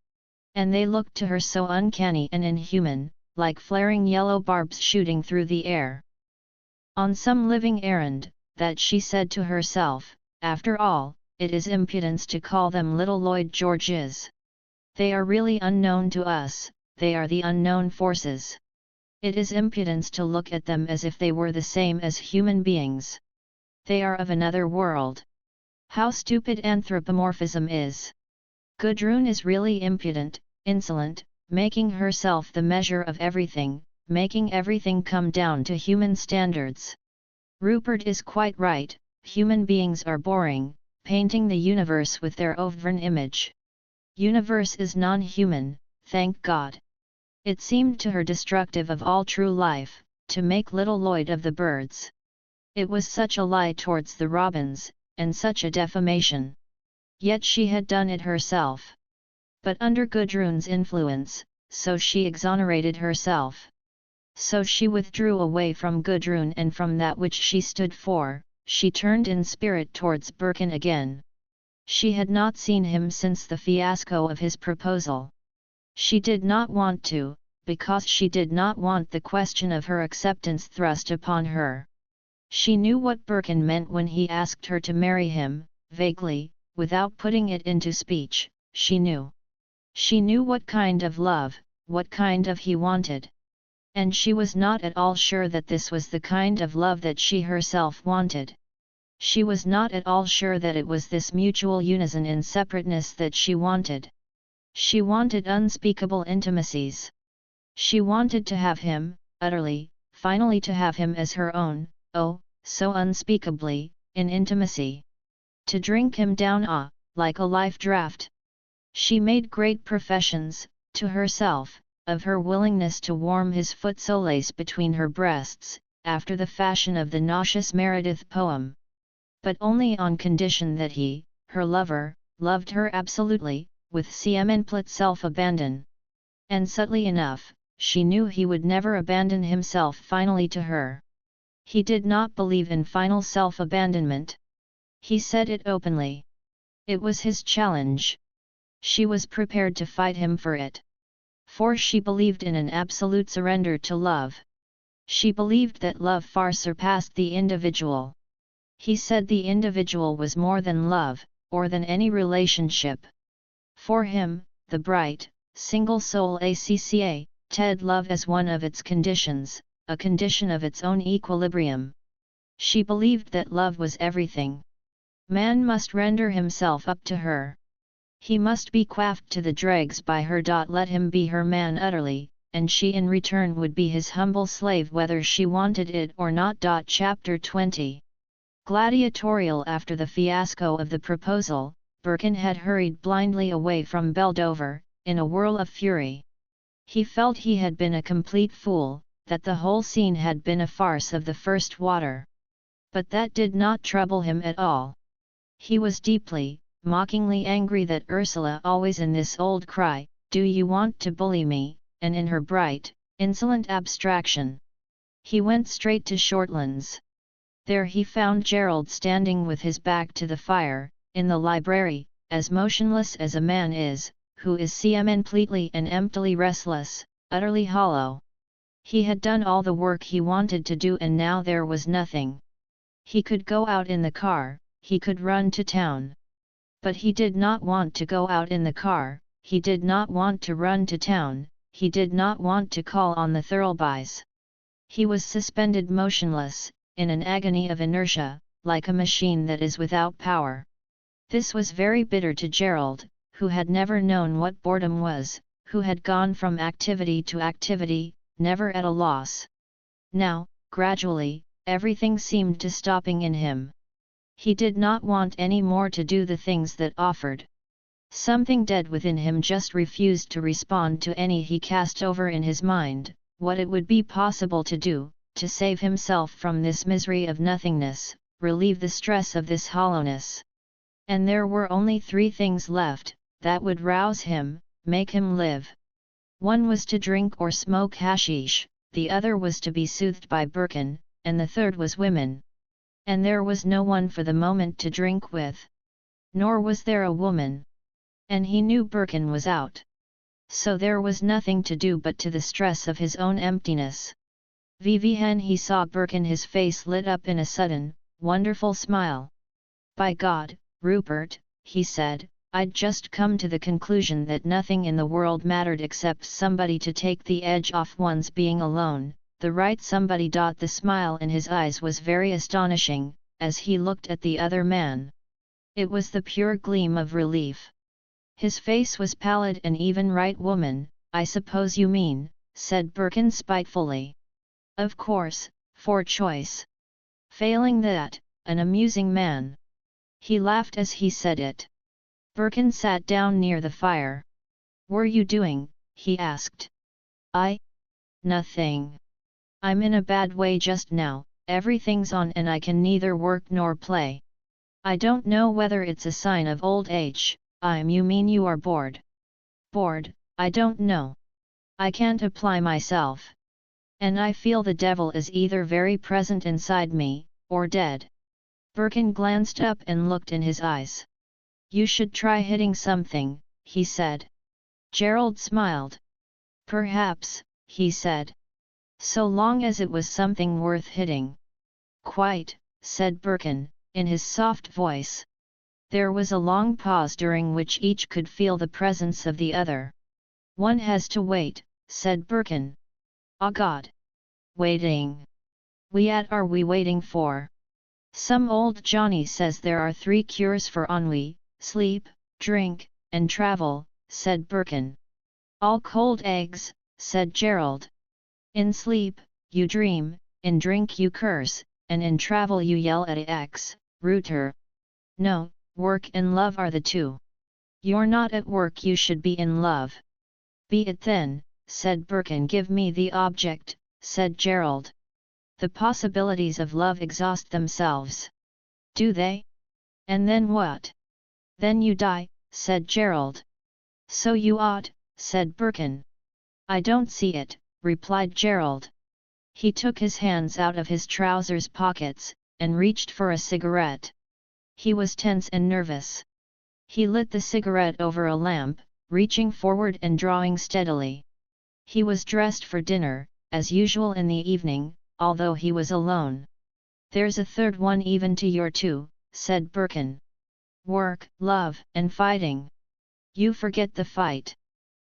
And they looked to her so uncanny and inhuman, like flaring yellow barbs shooting through the air. On some living errand, that she said to herself, after all, it is impudence to call them little Lloyd Georges. They are really unknown to us, they are the unknown forces. It is impudence to look at them as if they were the same as human beings. They are of another world. How stupid anthropomorphism is! Gudrun is really impudent, insolent, making herself the measure of everything, making everything come down to human standards. Rupert is quite right, human beings are boring, painting the universe with their own image. Universe is non-human, thank God. It seemed to her destructive of all true life, to make little Lloyd of the birds. It was such a lie towards the robins, and such a defamation. Yet she had done it herself. But under Gudrun's influence, so she exonerated herself. So she withdrew away from Gudrun and from that which she stood for, she turned in spirit towards Birkin again. She had not seen him since the fiasco of his proposal. She did not want to, because she did not want the question of her acceptance thrust upon her. She knew what Birkin meant when he asked her to marry him, vaguely, without putting it into speech, she knew. She knew what kind of love, what kind of he wanted. And she was not at all sure that this was the kind of love that she herself wanted. She was not at all sure that it was this mutual unison in separateness that she wanted. She wanted unspeakable intimacies. She wanted to have him, utterly, finally to have him as her own, oh, so unspeakably, in intimacy. To drink him down like a life draught. She made great professions, to herself, of her willingness to warm his foot soles between her breasts, after the fashion of the nauseous Meredith poem. But only on condition that he, her lover, loved her absolutely, with complete self-abandon. And subtly enough, she knew he would never abandon himself finally to her. He did not believe in final self-abandonment. He said it openly. It was his challenge. She was prepared to fight him for it. For she believed in an absolute surrender to love. She believed that love far surpassed the individual. He said the individual was more than love, or than any relationship. For him, the bright, single soul ACCA, Ted love as one of its conditions, a condition of its own equilibrium. She believed that love was everything. Man must render himself up to her. He must be quaffed to the dregs by her. Let him be her man utterly, and she in return would be his humble slave whether she wanted it or not. Chapter 20. Gladiatorial. After the fiasco of the proposal, Birkin had hurried blindly away from Beldover, in a whirl of fury. He felt he had been a complete fool, that the whole scene had been a farce of the first water. But that did not trouble him at all. He was deeply, mockingly angry that Ursula always in this old cry, "Do you want to bully me?" and in her bright, insolent abstraction. He went straight to Shortlands. There he found Gerald standing with his back to the fire, in the library, as motionless as a man is, who is completely and emptily restless, utterly hollow. He had done all the work he wanted to do and now there was nothing. He could go out in the car, he could run to town. But he did not want to go out in the car, he did not want to run to town, he did not want to call on the Thirlbys. He was suspended motionless, in an agony of inertia, like a machine that is without power. This was very bitter to Gerald, who had never known what boredom was, who had gone from activity to activity, never at a loss. Now, gradually, everything seemed to stopping in him. He did not want any more to do the things that offered. Something dead within him just refused to respond to any he cast over in his mind, what it would be possible to do, to save himself from this misery of nothingness, relieve the stress of this hollowness. And there were only three things left, that would rouse him, make him live. One was to drink or smoke hashish, the other was to be soothed by Birkin, and the third was women. And there was no one for the moment to drink with. Nor was there a woman. And he knew Birkin was out. So there was nothing to do but to the stress of his own emptiness. Vivian, he saw Birkin, his face lit up in a sudden, wonderful smile. "By God, Rupert," he said, "I'd just come to the conclusion that nothing in the world mattered except somebody to take the edge off one's being alone, the right somebody." The smile in his eyes was very astonishing, as he looked at the other man. It was the pure gleam of relief. His face was pallid and even. "Right woman, I suppose you mean," said Birkin spitefully. "Of course, for choice. Failing that, an amusing man." He laughed as he said it. Birkin sat down near the fire. "Were you doing?" he asked. Nothing. I'm in a bad way just now, everything's on and I can neither work nor play. I don't know whether it's a sign of old age. You mean you are bored? Bored, I don't know. I can't apply myself. And I feel the devil is either very present inside me, or dead." Birkin glanced up and looked in his eyes. "You should try hitting something," he said. Gerald smiled. "Perhaps," he said. "So long as it was something worth hitting." "Quite," said Birkin, in his soft voice. There was a long pause during which each could feel the presence of the other. "One has to wait," said Birkin. "Ah God! Waiting. What are we waiting for?" "Some old Johnny says there are 3 cures for ennui: sleep, drink, and travel," said Birkin. "All cold eggs," said Gerald. "In sleep, you dream, in drink you curse, and in travel you yell at X, Rooter. No, work and love are the 2. You're not at work, you should be in love." "Be it then," said Birkin. "Give me the object," said Gerald. "The possibilities of love exhaust themselves." "Do they? And then what?" "Then you die," said Gerald. "So you ought," said Birkin. "I don't see it," replied Gerald. He took his hands out of his trousers pockets, and reached for a cigarette. He was tense and nervous. He lit the cigarette over a lamp, reaching forward and drawing steadily. He was dressed for dinner, as usual in the evening, although he was alone. "There's a third one even to your 2, said Birkin. "Work, love, and fighting. You forget the fight."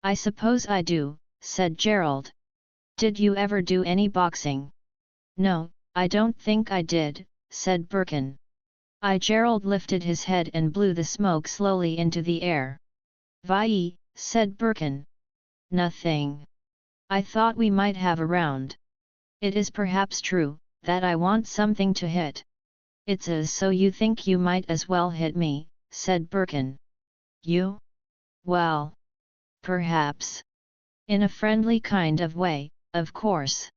"I suppose I do," said Gerald. "Did you ever do any boxing?" "No, I don't think I did," said Birkin. Gerald lifted his head and blew the smoke slowly into the air. "Vie," said Birkin. "Nothing. I thought we might have a round. It is perhaps true, that I want something to hit." So you think you might as well hit me," said Birkin. "You? Well. Perhaps. In a friendly kind of way, of course."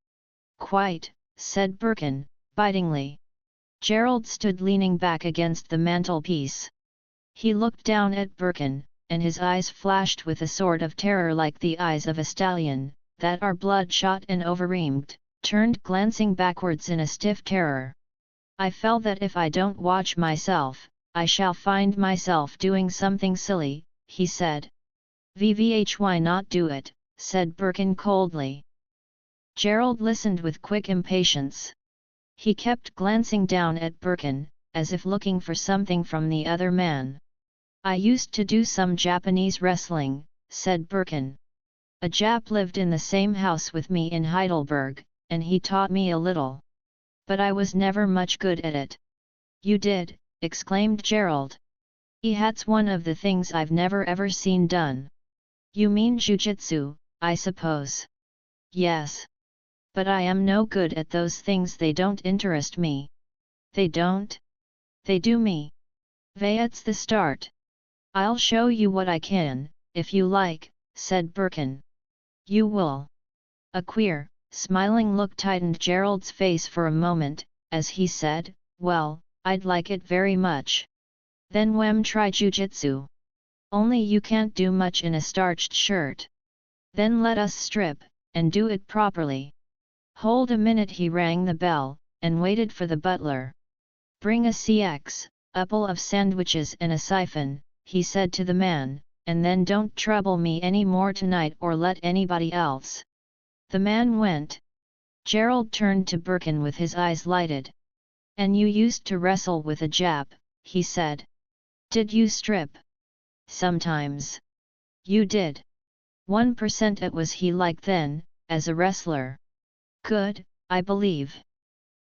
"Quite," said Birkin, bitingly. Gerald stood leaning back against the mantelpiece. He looked down at Birkin, and his eyes flashed with a sort of terror like the eyes of a stallion, that are bloodshot and overreamed, turned glancing backwards in a stiff terror. "I feel that if I don't watch myself, I shall find myself doing something silly," he said. "Why not do it?" said Birkin coldly. Gerald listened with quick impatience. He kept glancing down at Birkin, as if looking for something from the other man. "I used to do some Japanese wrestling," said Birkin. "A Jap lived in the same house with me in Heidelberg, and he taught me a little. But I was never much good at it." "You did?" exclaimed Gerald. "That's one of the things I've never ever seen done." "You mean jujitsu, I suppose?" "Yes. But I am no good at those things, they don't interest me." "They don't? They do me." "That's the start. I'll show you what I can, if you like," said Birkin. "You will?" A queer, smiling look tightened Gerald's face for a moment, as he said, "Well, I'd like it very much." "Then try jujitsu. Only you can't do much in a starched shirt." "Then let us strip, and do it properly." "Hold a minute." He rang the bell, and waited for the butler. "Bring a couple of sandwiches and a siphon," he said to the man, "and then don't trouble me any more tonight or let anybody else." The man went. Gerald turned to Birkin with his eyes lighted. "And you used to wrestle with a Jap," he said. "Did you strip?" "Sometimes." "You did? 1% It was he like then, as a wrestler?" "Good, I believe.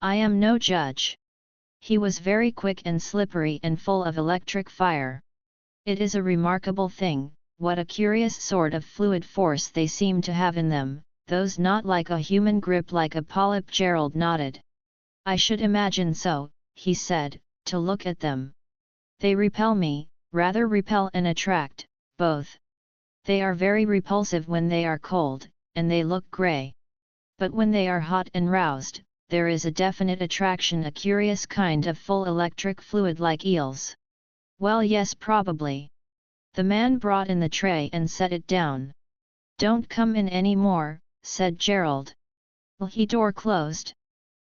I am no judge." "He was very quick and slippery and full of electric fire. It is a remarkable thing, what a curious sort of fluid force they seem to have in them, those not like a human grip like a polyp." Gerald nodded. "I should imagine so," he said, "to look at them." They repel me, rather repel and attract, both. They are very repulsive when they are cold, and they look grey. But when they are hot and roused, there is a definite attraction, a curious kind of full electric fluid like eels. Well, yes, probably. The man brought in the tray and set it down. Don't come in any more, said Gerald. The door closed.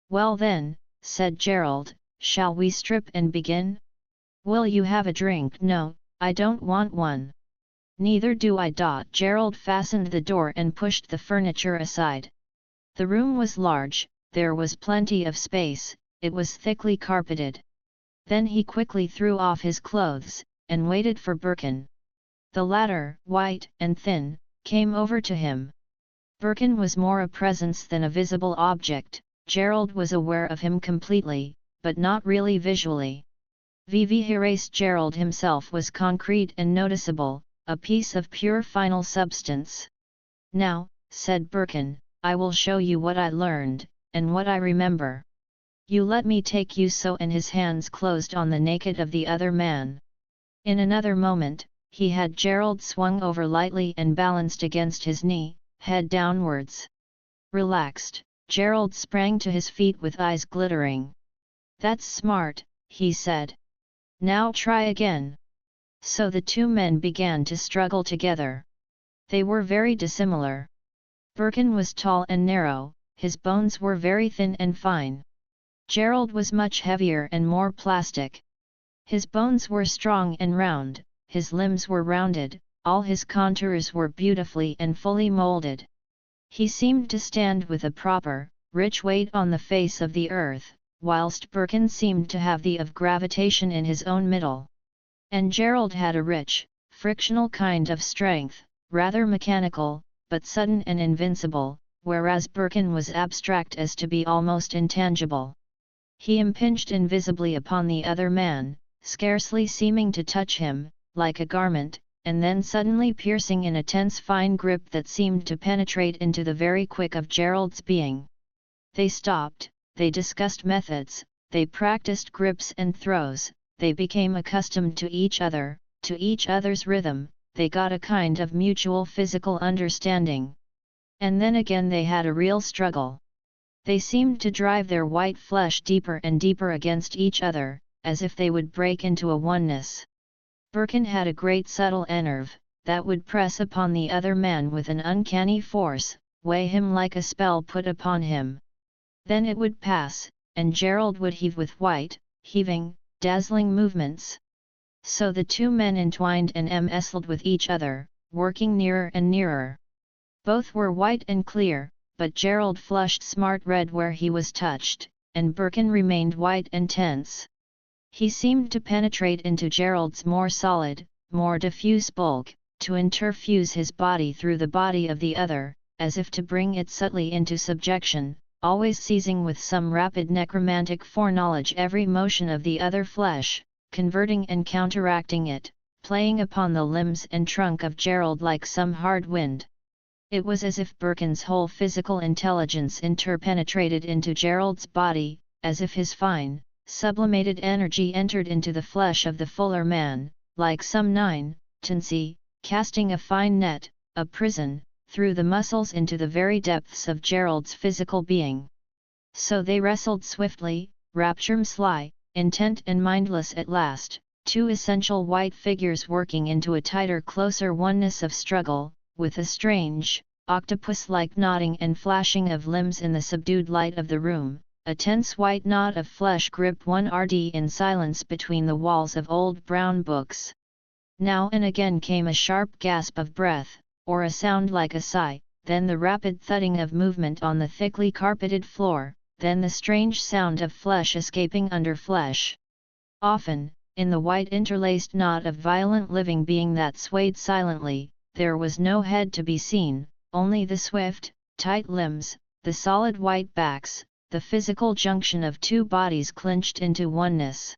Well then, said Gerald, shall we strip and begin? Will you have a drink? No, I don't want one. Neither do I. Gerald fastened the door and pushed the furniture aside. The room was large, there was plenty of space, it was thickly carpeted. Then he quickly threw off his clothes, and waited for Birkin. The latter, white and thin, came over to him. Birkin was more a presence than a visible object. Gerald was aware of him completely, but not really visually. Vivihirace Gerald himself was concrete and noticeable, a piece of pure final substance. Now, said Birkin, I will show you what I learned, and what I remember. You let me take you so, and his hands closed on the naked of the other man. In another moment, he had Gerald swung over lightly and balanced against his knee, head downwards. Relaxed, Gerald sprang to his feet with eyes glittering. That's smart, he said. Now try again. So the two men began to struggle together. They were very dissimilar. Birkin was tall and narrow, his bones were very thin and fine. Gerald was much heavier and more plastic. His bones were strong and round, his limbs were rounded, all his contours were beautifully and fully molded. He seemed to stand with a proper, rich weight on the face of the earth, whilst Birkin seemed to have the of gravitation in his own middle. And Gerald had a rich, frictional kind of strength, rather mechanical, but sudden and invincible, whereas Birkin was abstract as to be almost intangible. He impinged invisibly upon the other man, scarcely seeming to touch him, like a garment, and then suddenly piercing in a tense fine grip that seemed to penetrate into the very quick of Gerald's being. They stopped, they discussed methods, they practiced grips and throws, they became accustomed to each other's rhythm, they got a kind of mutual physical understanding. And then again they had a real struggle. They seemed to drive their white flesh deeper and deeper against each other, as if they would break into a oneness. Birkin had a great subtle enerve, that would press upon the other man with an uncanny force, weigh him like a spell put upon him. Then it would pass, and Gerald would heave with white, heaving, dazzling movements. So the two men entwined and messled with each other, working nearer and nearer. Both were white and clear, but Gerald flushed smart red where he was touched, and Birkin remained white and tense. He seemed to penetrate into Gerald's more solid, more diffuse bulk, to interfuse his body through the body of the other, as if to bring it subtly into subjection, always seizing with some rapid necromantic foreknowledge every motion of the other flesh, converting and counteracting it, playing upon the limbs and trunk of Gerald like some hard wind. It was as if Birkin's whole physical intelligence interpenetrated into Gerald's body, as if his fine, sublimated energy entered into the flesh of the fuller man, like some nine-tency, casting a fine net, a prison, through the muscles into the very depths of Gerald's physical being. So they wrestled swiftly, rapture-sly, intent and mindless at last, two essential white figures working into a tighter, closer oneness of struggle, with a strange, octopus-like nodding and flashing of limbs in the subdued light of the room. A tense white knot of flesh gripped one RD in silence between the walls of old brown books. Now and again came a sharp gasp of breath, or a sound like a sigh, then the rapid thudding of movement on the thickly carpeted floor, then the strange sound of flesh escaping under flesh. Often, in the white interlaced knot of violent living being that swayed silently, there was no head to be seen, only the swift, tight limbs, the solid white backs, the physical junction of two bodies clinched into oneness.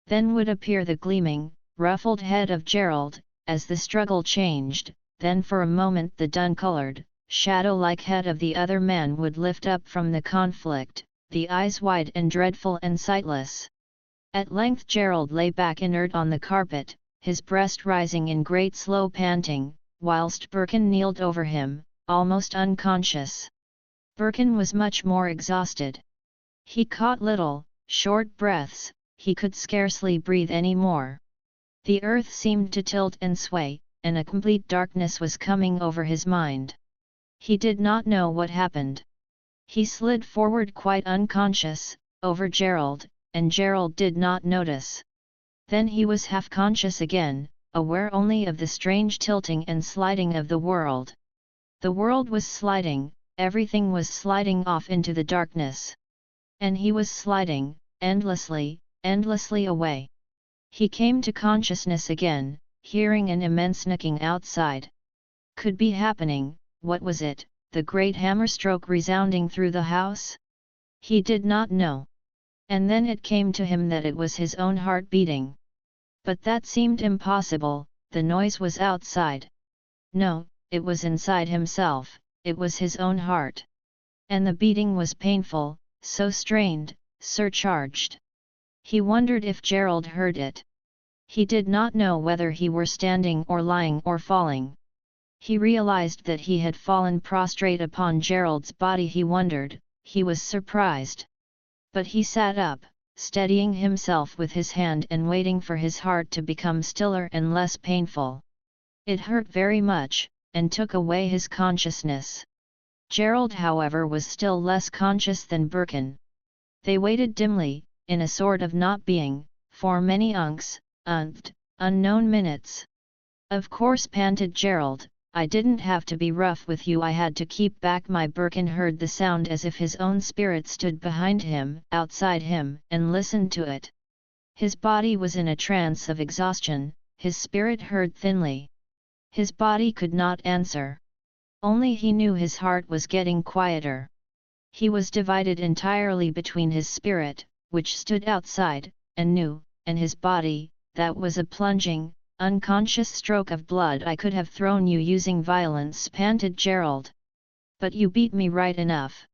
Then would appear the gleaming, ruffled head of Gerald, as the struggle changed, then for a moment the dun-colored, shadow-like head of the other man would lift up from the conflict, the eyes wide and dreadful and sightless. At length Gerald lay back inert on the carpet, his breast rising in great slow panting, whilst Birkin kneeled over him, almost unconscious. Birkin was much more exhausted. He caught little, short breaths, he could scarcely breathe any more. The earth seemed to tilt and sway, and a complete darkness was coming over his mind. He did not know what happened. He slid forward quite unconscious, over Gerald, and Gerald did not notice. Then he was half conscious again, aware only of the strange tilting and sliding of the world. The world was sliding, everything was sliding off into the darkness. And he was sliding, endlessly, endlessly away. He came to consciousness again, hearing an immense knocking outside. Could be happening, what was it, the great hammer stroke resounding through the house? He did not know. And then it came to him that it was his own heart beating. But that seemed impossible, the noise was outside. No, it was inside himself, it was his own heart. And the beating was painful, so strained, surcharged. He wondered if Gerald heard it. He did not know whether he were standing or lying or falling. He realized that he had fallen prostrate upon Gerald's body. He wondered, he was surprised. But he sat up, steadying himself with his hand and waiting for his heart to become stiller and less painful. It hurt very much, and took away his consciousness. Gerald, however, was still less conscious than Birkin. They waited dimly, in a sort of not being, for many unknown minutes. Of course, panted Gerald, I didn't have to be rough with you, I had to keep back my. Birkin heard the sound as if his own spirit stood behind him, outside him, and listened to it. His body was in a trance of exhaustion, his spirit heard thinly. His body could not answer. Only he knew his heart was getting quieter. He was divided entirely between his spirit, which stood outside, and knew, and his body, that was a plunging, unconscious stroke of blood. I could have thrown you using violence, panted Gerald. But you beat me right enough.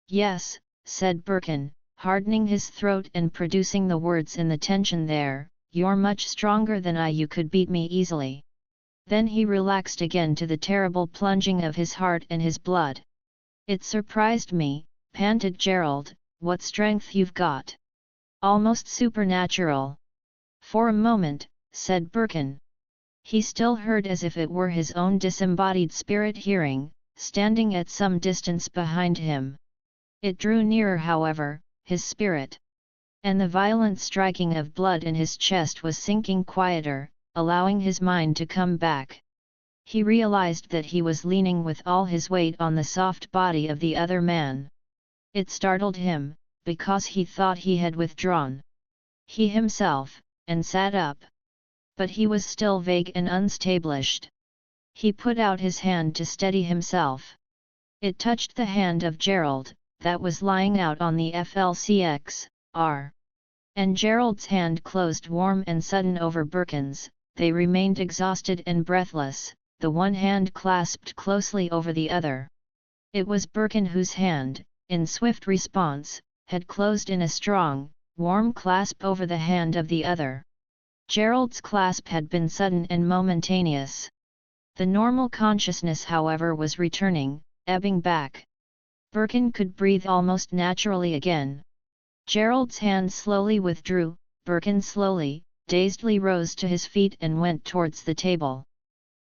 Yes, said Birkin, hardening his throat and producing the words in the tension there, you're much stronger than I, you could beat me easily. Then he relaxed again to the terrible plunging of his heart and his blood. It surprised me, panted Gerald, what strength you've got. Almost supernatural. For a moment, said Birkin. He still heard as if it were his own disembodied spirit hearing, standing at some distance behind him. It drew nearer, however, his spirit. And the violent striking of blood in his chest was sinking quieter, allowing his mind to come back. He realized that he was leaning with all his weight on the soft body of the other man. It startled him, because he thought he had withdrawn. He himself, and sat up. But he was still vague and unstablished. He put out his hand to steady himself. It touched the hand of Gerald, that was lying out on the FLCX-R. And Gerald's hand closed warm and sudden over Birkin's. They remained exhausted and breathless, the one hand clasped closely over the other. It was Birkin whose hand, in swift response, had closed in a strong, warm clasp over the hand of the other. Gerald's clasp had been sudden and momentaneous. The normal consciousness, however, was returning, ebbing back. Birkin could breathe almost naturally again. Gerald's hand slowly withdrew. Birkin slowly, dazedly rose to his feet and went towards the table.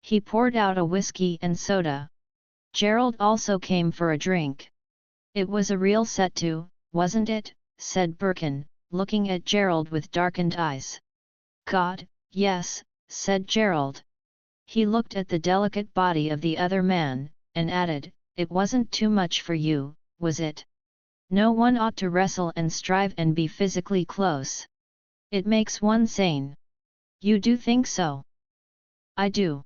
He poured out a whiskey and soda. Gerald also came for a drink. It was a real set to, wasn't it? Said Birkin, looking at Gerald with darkened eyes. God, yes, said Gerald. He looked at the delicate body of the other man, and added, it wasn't too much for you, was it? No one ought to wrestle and strive and be physically close. It makes one sane. You do think so? I do.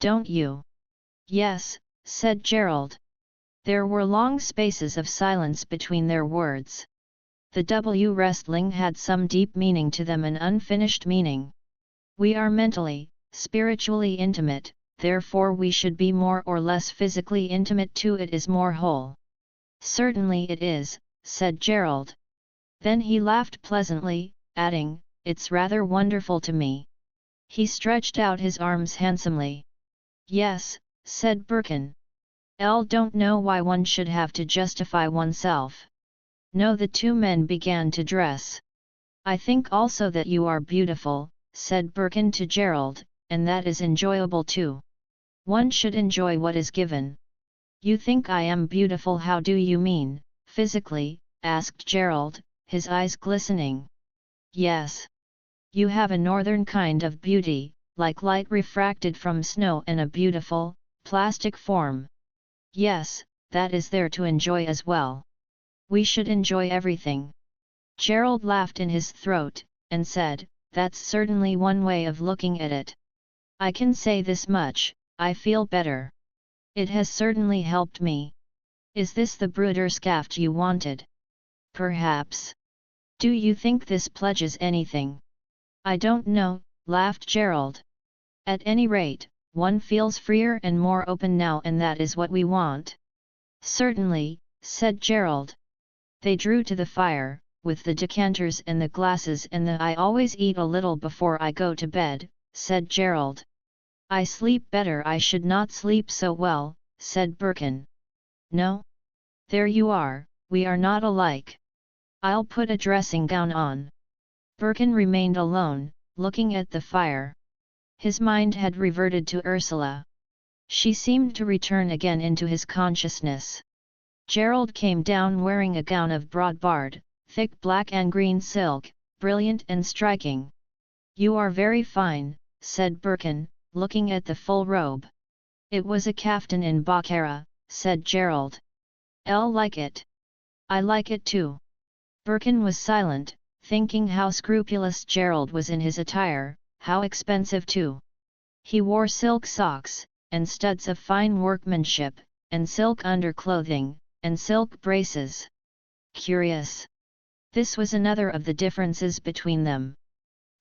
Don't you? Yes, said Gerald. There were long spaces of silence between their words. The W wrestling had some deep meaning to them, an unfinished meaning. We are mentally, spiritually intimate, therefore we should be more or less physically intimate too. It is more whole. Certainly it is, said Gerald. Then he laughed pleasantly, adding, "It's rather wonderful to me." He stretched out his arms handsomely. "Yes," said Birkin. "I don't know why one should have to justify oneself." No, the two men began to dress. "I think also that you are beautiful," said Birkin to Gerald, "and that is enjoyable too. One should enjoy what is given." "You think I am beautiful? How do you mean, physically?" asked Gerald, his eyes glistening. "Yes. You have a northern kind of beauty, like light refracted from snow, and a beautiful, plastic form." "Yes, that is there to enjoy as well. We should enjoy everything." Gerald laughed in his throat, and said, "That's certainly one way of looking at it. I can say this much, I feel better. It has certainly helped me. Is this the Bruderschaft you wanted?" "Perhaps. Do you think this pledges anything?" "I don't know," laughed Gerald. "At any rate, one feels freer and more open now, and that is what we want." "Certainly," said Gerald. They drew to the fire, with the decanters and the glasses, and "I always eat a little before I go to bed," said Gerald. "I sleep better." "I should not sleep so well," said Birkin. "No? There you are, we are not alike. I'll put a dressing gown on." Birkin remained alone, looking at the fire. His mind had reverted to Ursula. She seemed to return again into his consciousness. Gerald came down wearing a gown of broad-barred, thick black and green silk, brilliant and striking. "You are very fine," said Birkin, looking at the full robe. "It was a kaftan in Bokhara," said Gerald. "I'll like it." "I like it too." Birkin was silent, thinking how scrupulous Gerald was in his attire, how expensive too. He wore silk socks, and studs of fine workmanship, and silk underclothing, and silk braces. Curious. This was another of the differences between them.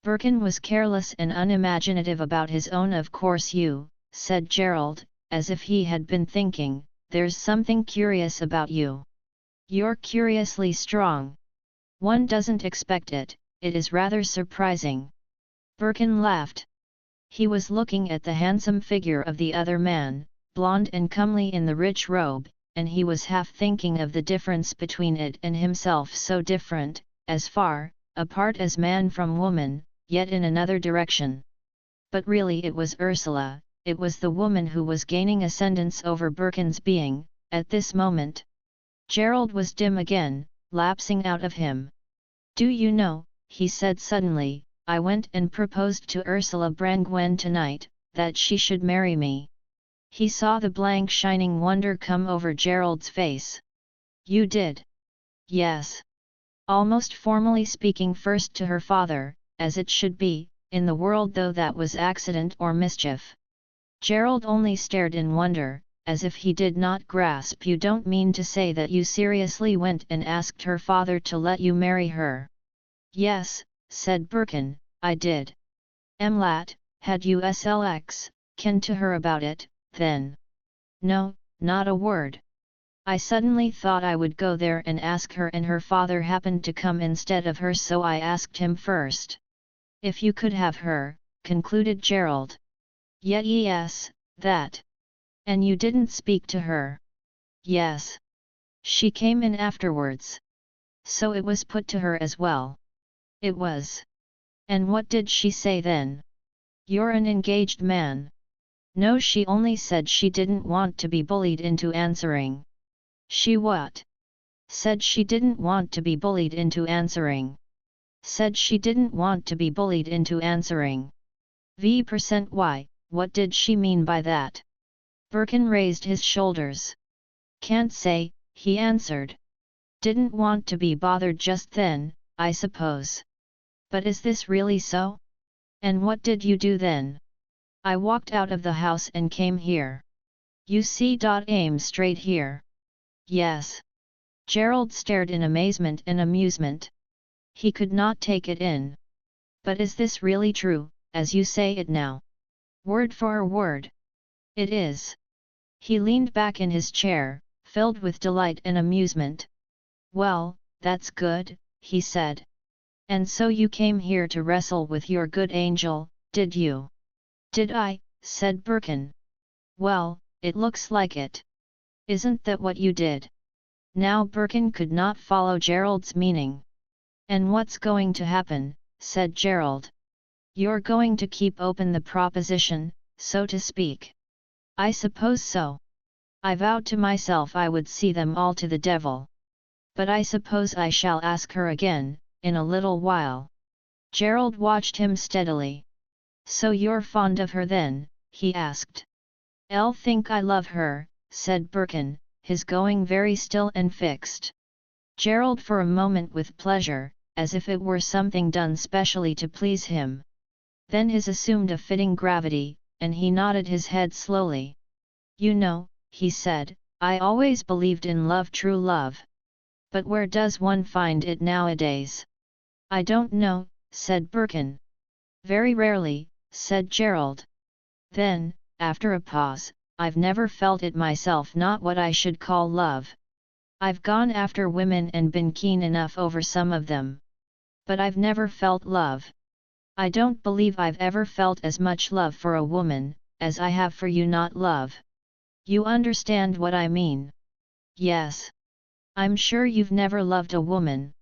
Birkin was careless and unimaginative about his own. "Of course you," said Gerald, as if he had been thinking, "there's something curious about you. You're curiously strong. One doesn't expect it, it is rather surprising." Birkin laughed. He was looking at the handsome figure of the other man, blonde and comely in the rich robe, and he was half thinking of the difference between it and himself, so different, as far apart as man from woman, yet in another direction. But really it was Ursula, it was the woman who was gaining ascendance over Birkin's being, at this moment. Gerald was dim again, lapsing out of him. "Do you know," he said suddenly, "I went and proposed to Ursula Brangwen tonight, that she should marry me." He saw the blank shining wonder come over Gerald's face. "You did?" "Yes. Almost formally speaking, first to her father, as it should be, in the world, though that was accident or mischief." Gerald only stared in wonder, as if he did not grasp. "You don't mean to say that you seriously went and asked her father to let you marry her?" "Yes," said Birkin, "I did." "Mlat, had you slx, ken to her about it, then?" "No, not a word. I suddenly thought I would go there and ask her, and her father happened to come instead of her, so I asked him first." "If you could have her," concluded Gerald. Yes, that. And you didn't speak to her?" "Yes. She came in afterwards. So it was put to her as well?" "It was." "And what did she say then?" "You're an engaged man." "No, she only said she didn't want to be bullied into answering." "She what?" "Said she didn't want to be bullied into answering." "Said she didn't want to be bullied into answering." V% why, what did she mean by that?" Birkin raised his shoulders. "Can't say," he answered. "Didn't want to be bothered just then, I suppose." "But is this really so? And what did you do then?" "I walked out of the house and came here." "You see. Aim straight here." "Yes." Gerald stared in amazement and amusement. He could not take it in. "But is this really true, as you say it now?" "Word for word." "It is." He leaned back in his chair, filled with delight and amusement. "Well, that's good," he said. And so you came here to wrestle with your good angel, did you? Did I, said Birkin. Well, it looks like it. Isn't that what you did? Now Birkin could not follow Gerald's meaning. And what's going to happen, said Gerald. You're going to keep open the proposition, so to speak. I suppose so. I vowed to myself I would see them all to the devil. But I suppose I shall ask her again, in a little while. Gerald watched him steadily. So you're fond of her then, he asked. I'll think I love her, said Birkin, his going very still and fixed. Gerald for a moment with pleasure, as if it were something done specially to please him. Then his assumed a fitting gravity, and he nodded his head slowly. You know, he said, I always believed in love, true love. But where does one find it nowadays? I don't know, said Birkin. Very rarely, said Gerald. Then, after a pause, I've never felt it myself, not what I should call love. I've gone after women and been keen enough over some of them. But I've never felt love. I don't believe I've ever felt as much love for a woman, as I have for you, not love. You understand what I mean? Yes. I'm sure you've never loved a woman.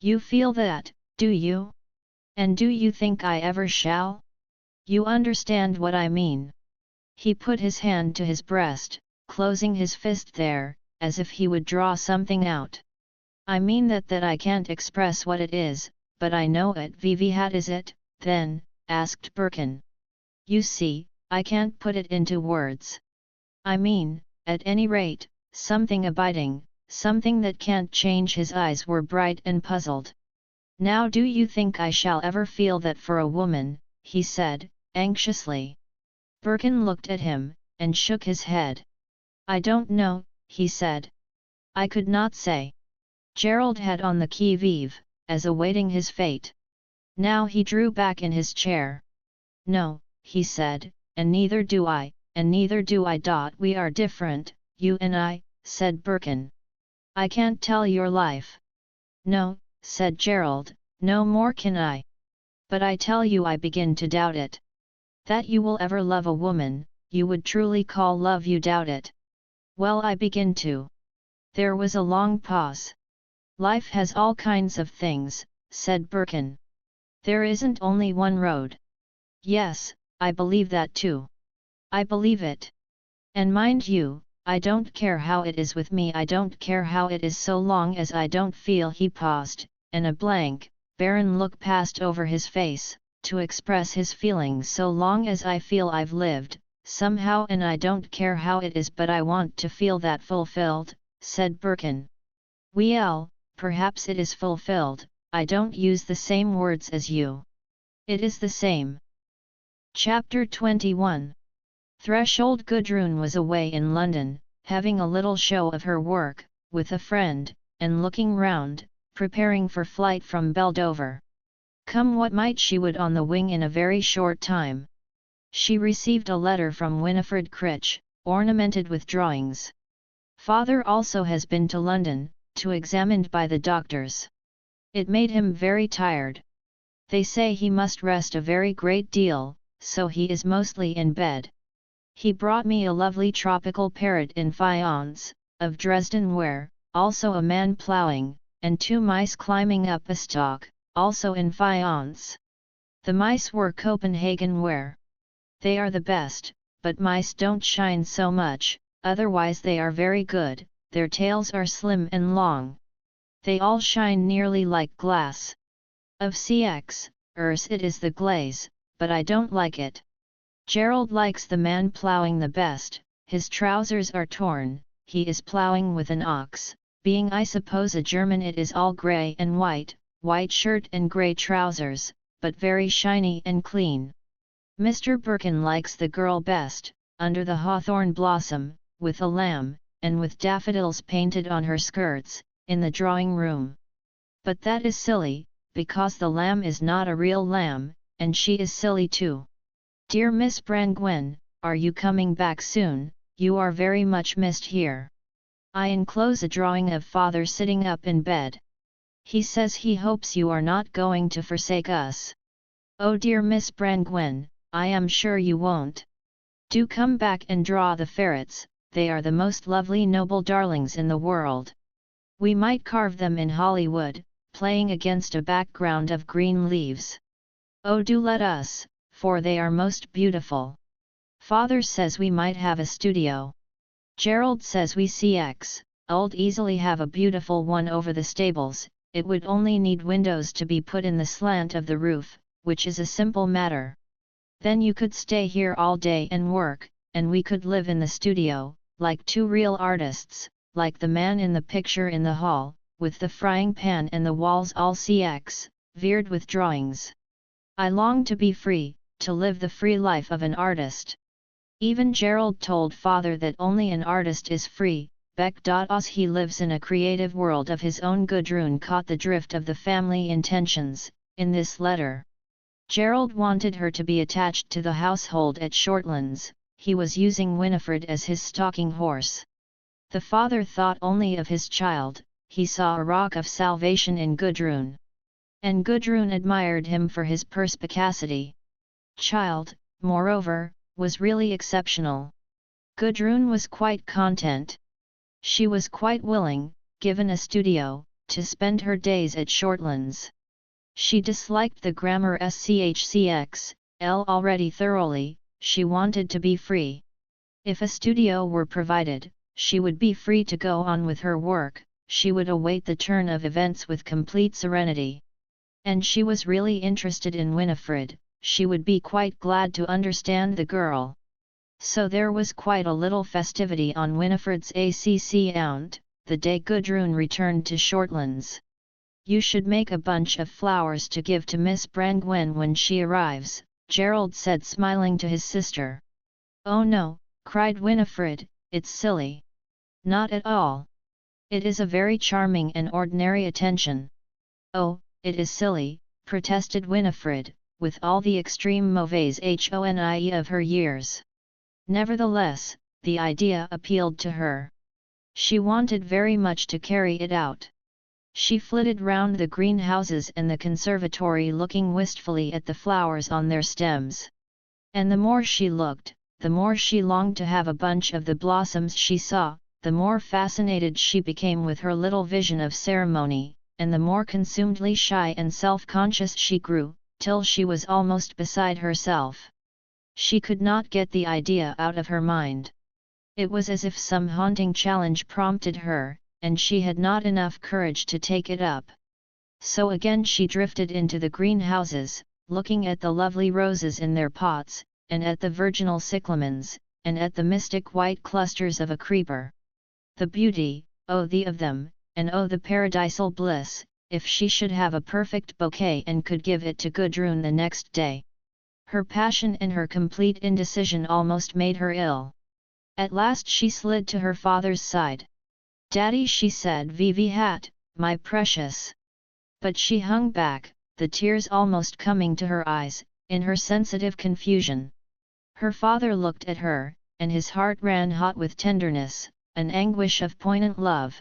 You feel that, do you? And do you think I ever shall? You understand what I mean? He put his hand to his breast, closing his fist there, as if he would draw something out. I mean that I can't express what it is, but I know it. What is it, then? Asked Birkin. You see, I can't put it into words. I mean, at any rate, something abiding, something that can't change. His eyes were bright and puzzled. Now do you think I shall ever feel that for a woman, he said, anxiously. Birkin looked at him, and shook his head. I don't know, he said. I could not say. Gerald had on the qui-vive, as awaiting his fate. Now he drew back in his chair. No, he said, and neither do I, and neither do I. We are different, you and I, said Birkin. I can't tell your life. No, said Gerald, no more can I. But I tell you I begin to doubt it. That you will ever love a woman, you would truly call love, you doubt it. Well, I begin to. There was a long pause. Life has all kinds of things, said Birkin. There isn't only one road. Yes, I believe that too. I believe it. And mind you, I don't care how it is with me, I don't care how it is so long as I don't feel. He paused, and a blank, barren look passed over his face, to express his feelings. So long as I feel I've lived, somehow, and I don't care how it is, but I want to feel that fulfilled, said Birkin. Well, perhaps it is fulfilled, I don't use the same words as you. It is the same. Chapter 21. Threshold. Gudrun was away in London, having a little show of her work, with a friend, and looking round, preparing for flight from Beldover. Come what might, she would on the wing in a very short time. She received a letter from Winifred Critch, ornamented with drawings. Father also has been to London, to examined by the doctors. It made him very tired. They say he must rest a very great deal, so he is mostly in bed. He brought me a lovely tropical parrot in faience, of Dresden ware, also a man ploughing, and 2 mice climbing up a stalk, also in faience. The mice were Copenhagen ware. They are the best, but mice don't shine so much, otherwise they are very good, their tails are slim and long. They all shine nearly like glass. Of CX, it is the glaze, but I don't like it. Gerald likes the man ploughing the best. His trousers are torn, he is ploughing with an ox, being I suppose a German. It is all grey and white shirt and grey trousers, but very shiny and clean. Mr. Birkin likes the girl best, under the hawthorn blossom, with a lamb, and with daffodils painted on her skirts, in the drawing room. But that is silly, because the lamb is not a real lamb, and she is silly too. Dear Miss Brangwen, are you coming back soon? You are very much missed here. I enclose a drawing of father sitting up in bed. He says he hopes you are not going to forsake us. Oh dear Miss Brangwen, I am sure you won't. Do come back and draw the ferrets, they are the most lovely noble darlings in the world. We might carve them in Hollywood, playing against a background of green leaves. Oh do let us, for they are most beautiful. Father says we might have a studio. Gerald says we CX'd easily have a beautiful one over the stables, it would only need windows to be put in the slant of the roof, which is a simple matter. Then you could stay here all day and work, and we could live in the studio, like two real artists, like the man in the picture in the hall, with the frying pan and the walls all veered with drawings. I long to be free, to live the free life of an artist. Even Gerald told father that only an artist is free. As he lives in a creative world of his own. Gudrun caught the drift of the family intentions, in this letter. Gerald wanted her to be attached to the household at Shortlands, he was using Winifred as his stalking horse. The father thought only of his child, he saw a rock of salvation in Gudrun. And Gudrun admired him for his perspicacity. Child, moreover, was really exceptional. Gudrun was quite content. She was quite willing, given a studio, to spend her days at Shortlands. She disliked the grammar schcx, already thoroughly, she wanted to be free. If a studio were provided, she would be free to go on with her work, she would await the turn of events with complete serenity. And she was really interested in Winifred, she would be quite glad to understand the girl. So there was quite a little festivity on Winifred's ACC aunt, the day Gudrun returned to Shortlands. You should make a bunch of flowers to give to Miss Brangwen when she arrives, Gerald said smiling to his sister. Oh no, cried Winifred, it's silly. Not at all. It is a very charming and ordinary attention. Oh, it is silly, protested Winifred, with all the extreme mauvaise honnie of her years. Nevertheless, the idea appealed to her. She wanted very much to carry it out. She flitted round the greenhouses and the conservatory looking wistfully at the flowers on their stems. And the more she looked, the more she longed to have a bunch of the blossoms she saw, the more fascinated she became with her little vision of ceremony, and the more consumedly shy and self-conscious she grew, till she was almost beside herself. She could not get the idea out of her mind. It was as if some haunting challenge prompted her, and she had not enough courage to take it up. So again she drifted into the greenhouses, looking at the lovely roses in their pots, and at the virginal cyclamens, and at the mystic white clusters of a creeper. The beauty, oh the of them, and oh the paradisal bliss, if she should have a perfect bouquet and could give it to Gudrun the next day. Her passion and her complete indecision almost made her ill. At last she slid to her father's side. Daddy, she said, Vivi hat, my precious. But she hung back, the tears almost coming to her eyes, in her sensitive confusion. Her father looked at her, and his heart ran hot with tenderness, an anguish of poignant love.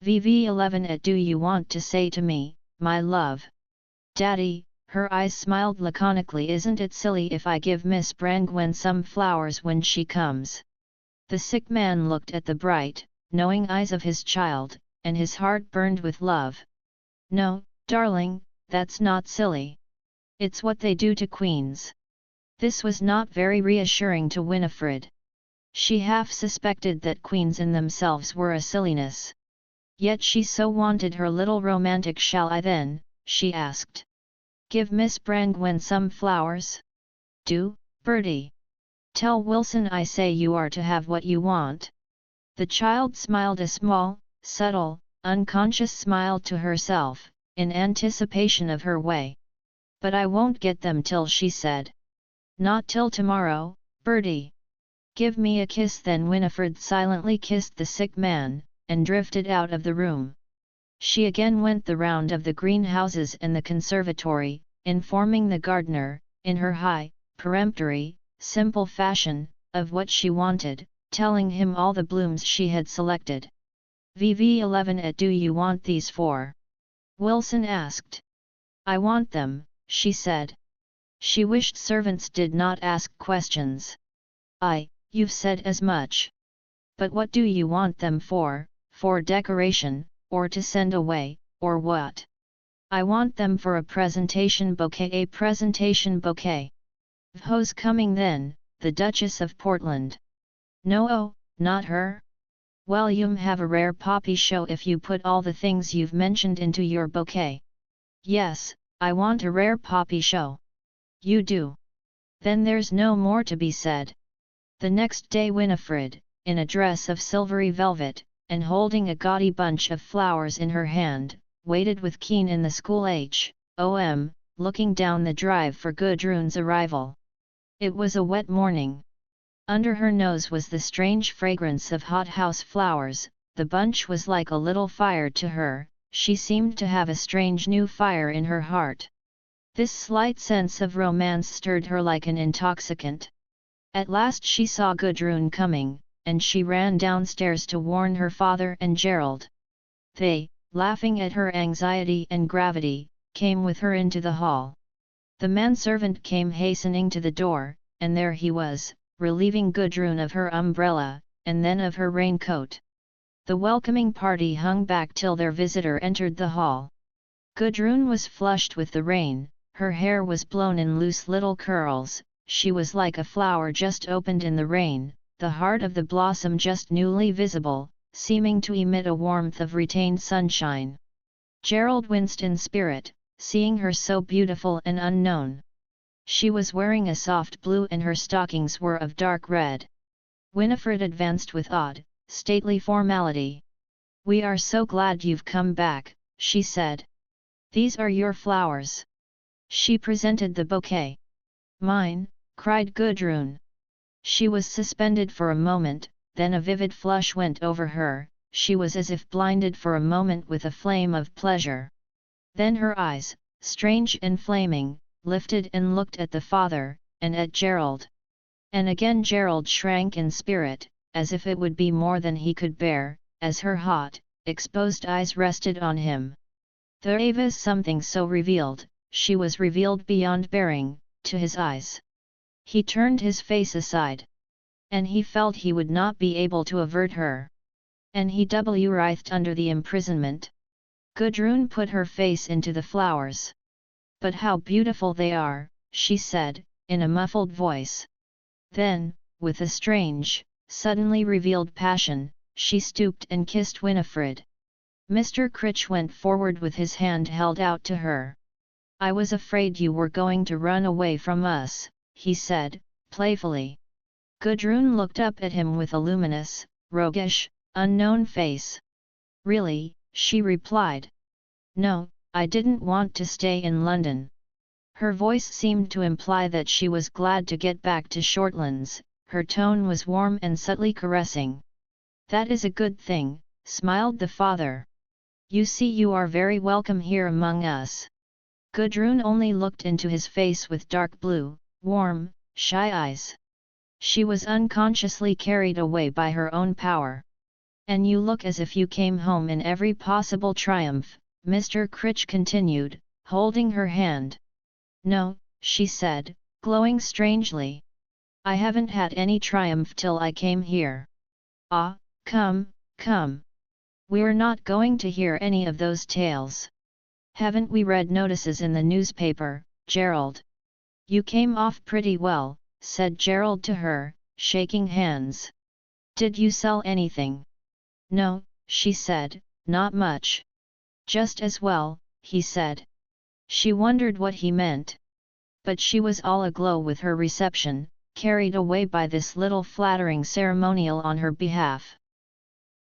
VV11 At do you want to say to me, my love? Daddy, her eyes smiled laconically. Isn't it silly if I give Miss Brangwen some flowers when she comes? The sick man looked at the bright, knowing eyes of his child, and his heart burned with love. No, darling, that's not silly. It's what they do to queens. This was not very reassuring to Winifred. She half suspected that queens in themselves were a silliness. Yet she so wanted her little romantic shall I then, she asked. Give Miss Brangwen some flowers? Do, Bertie. Tell Wilson I say you are to have what you want. The child smiled a small, subtle, unconscious smile to herself, in anticipation of her way. But I won't get them till, she said. Not till tomorrow, Bertie. Give me a kiss then. Winifred silently kissed the sick man, and drifted out of the room. She again went the round of the greenhouses and the conservatory, informing the gardener, in her high, peremptory, simple fashion, of what she wanted, telling him all the blooms she had selected. VV11 At do you want these for? Wilson asked. I want them, she said. She wished servants did not ask questions. You've said as much. But what do you want them for decoration, or to send away, or what? I want them for a presentation bouquet. A presentation bouquet. Who's coming then, the Duchess of Portland? No, oh, not her? Well, you'll have a rare poppy show if you put all the things you've mentioned into your bouquet. Yes, I want a rare poppy show. You do. Then there's no more to be said. The next day Winifred, in a dress of silvery velvet, and holding a gaudy bunch of flowers in her hand, waited with Keen in the school home, looking down the drive for Gudrun's arrival. It was a wet morning. Under her nose was the strange fragrance of hothouse flowers. The bunch was like a little fire to her. She seemed to have a strange new fire in her heart. This slight sense of romance stirred her like an intoxicant. At last she saw Gudrun coming, and she ran downstairs to warn her father and Gerald. They, laughing at her anxiety and gravity, came with her into the hall. The manservant came hastening to the door, and there he was, relieving Gudrun of her umbrella, and then of her raincoat. The welcoming party hung back till their visitor entered the hall. Gudrun was flushed with the rain, her hair was blown in loose little curls, she was like a flower just opened in the rain, the heart of the blossom just newly visible, seeming to emit a warmth of retained sunshine. Gerald winced in spirit, seeing her so beautiful and unknown. She was wearing a soft blue and her stockings were of dark red. Winifred advanced with odd, stately formality. We are so glad you've come back, she said. These are your flowers. She presented the bouquet. Mine, cried Gudrun. She was suspended for a moment, then a vivid flush went over her, she was as if blinded for a moment with a flame of pleasure. Then her eyes, strange and flaming, lifted and looked at the father, and at Gerald. And again Gerald shrank in spirit, as if it would be more than he could bear, as her hot, exposed eyes rested on him. There was something so revealed, she was revealed beyond bearing, to his eyes. He turned his face aside. And he felt he would not be able to avert her. And he writhed under the imprisonment. Gudrun put her face into the flowers. But how beautiful they are, she said, in a muffled voice. Then, with a strange, suddenly revealed passion, she stooped and kissed Winifred. Mr. Critch went forward with his hand held out to her. I was afraid you were going to run away from us, he said, playfully. Gudrun looked up at him with a luminous, roguish, unknown face. Really, she replied. No, I didn't want to stay in London. Her voice seemed to imply that she was glad to get back to Shortlands, her tone was warm and subtly caressing. That is a good thing, smiled the father. You see you are very welcome here among us. Gudrun only looked into his face with dark blue, warm, shy eyes. She was unconsciously carried away by her own power. And you look as if you came home in every possible triumph, Mr. Critch continued, holding her hand. No, she said, glowing strangely. I haven't had any triumph till I came here. Ah, come, come. We're not going to hear any of those tales. Haven't we read notices in the newspaper, Gerald? You came off pretty well, said Gerald to her, shaking hands. Did you sell anything? No, she said, not much. Just as well, he said. She wondered what he meant. But she was all aglow with her reception, carried away by this little flattering ceremonial on her behalf.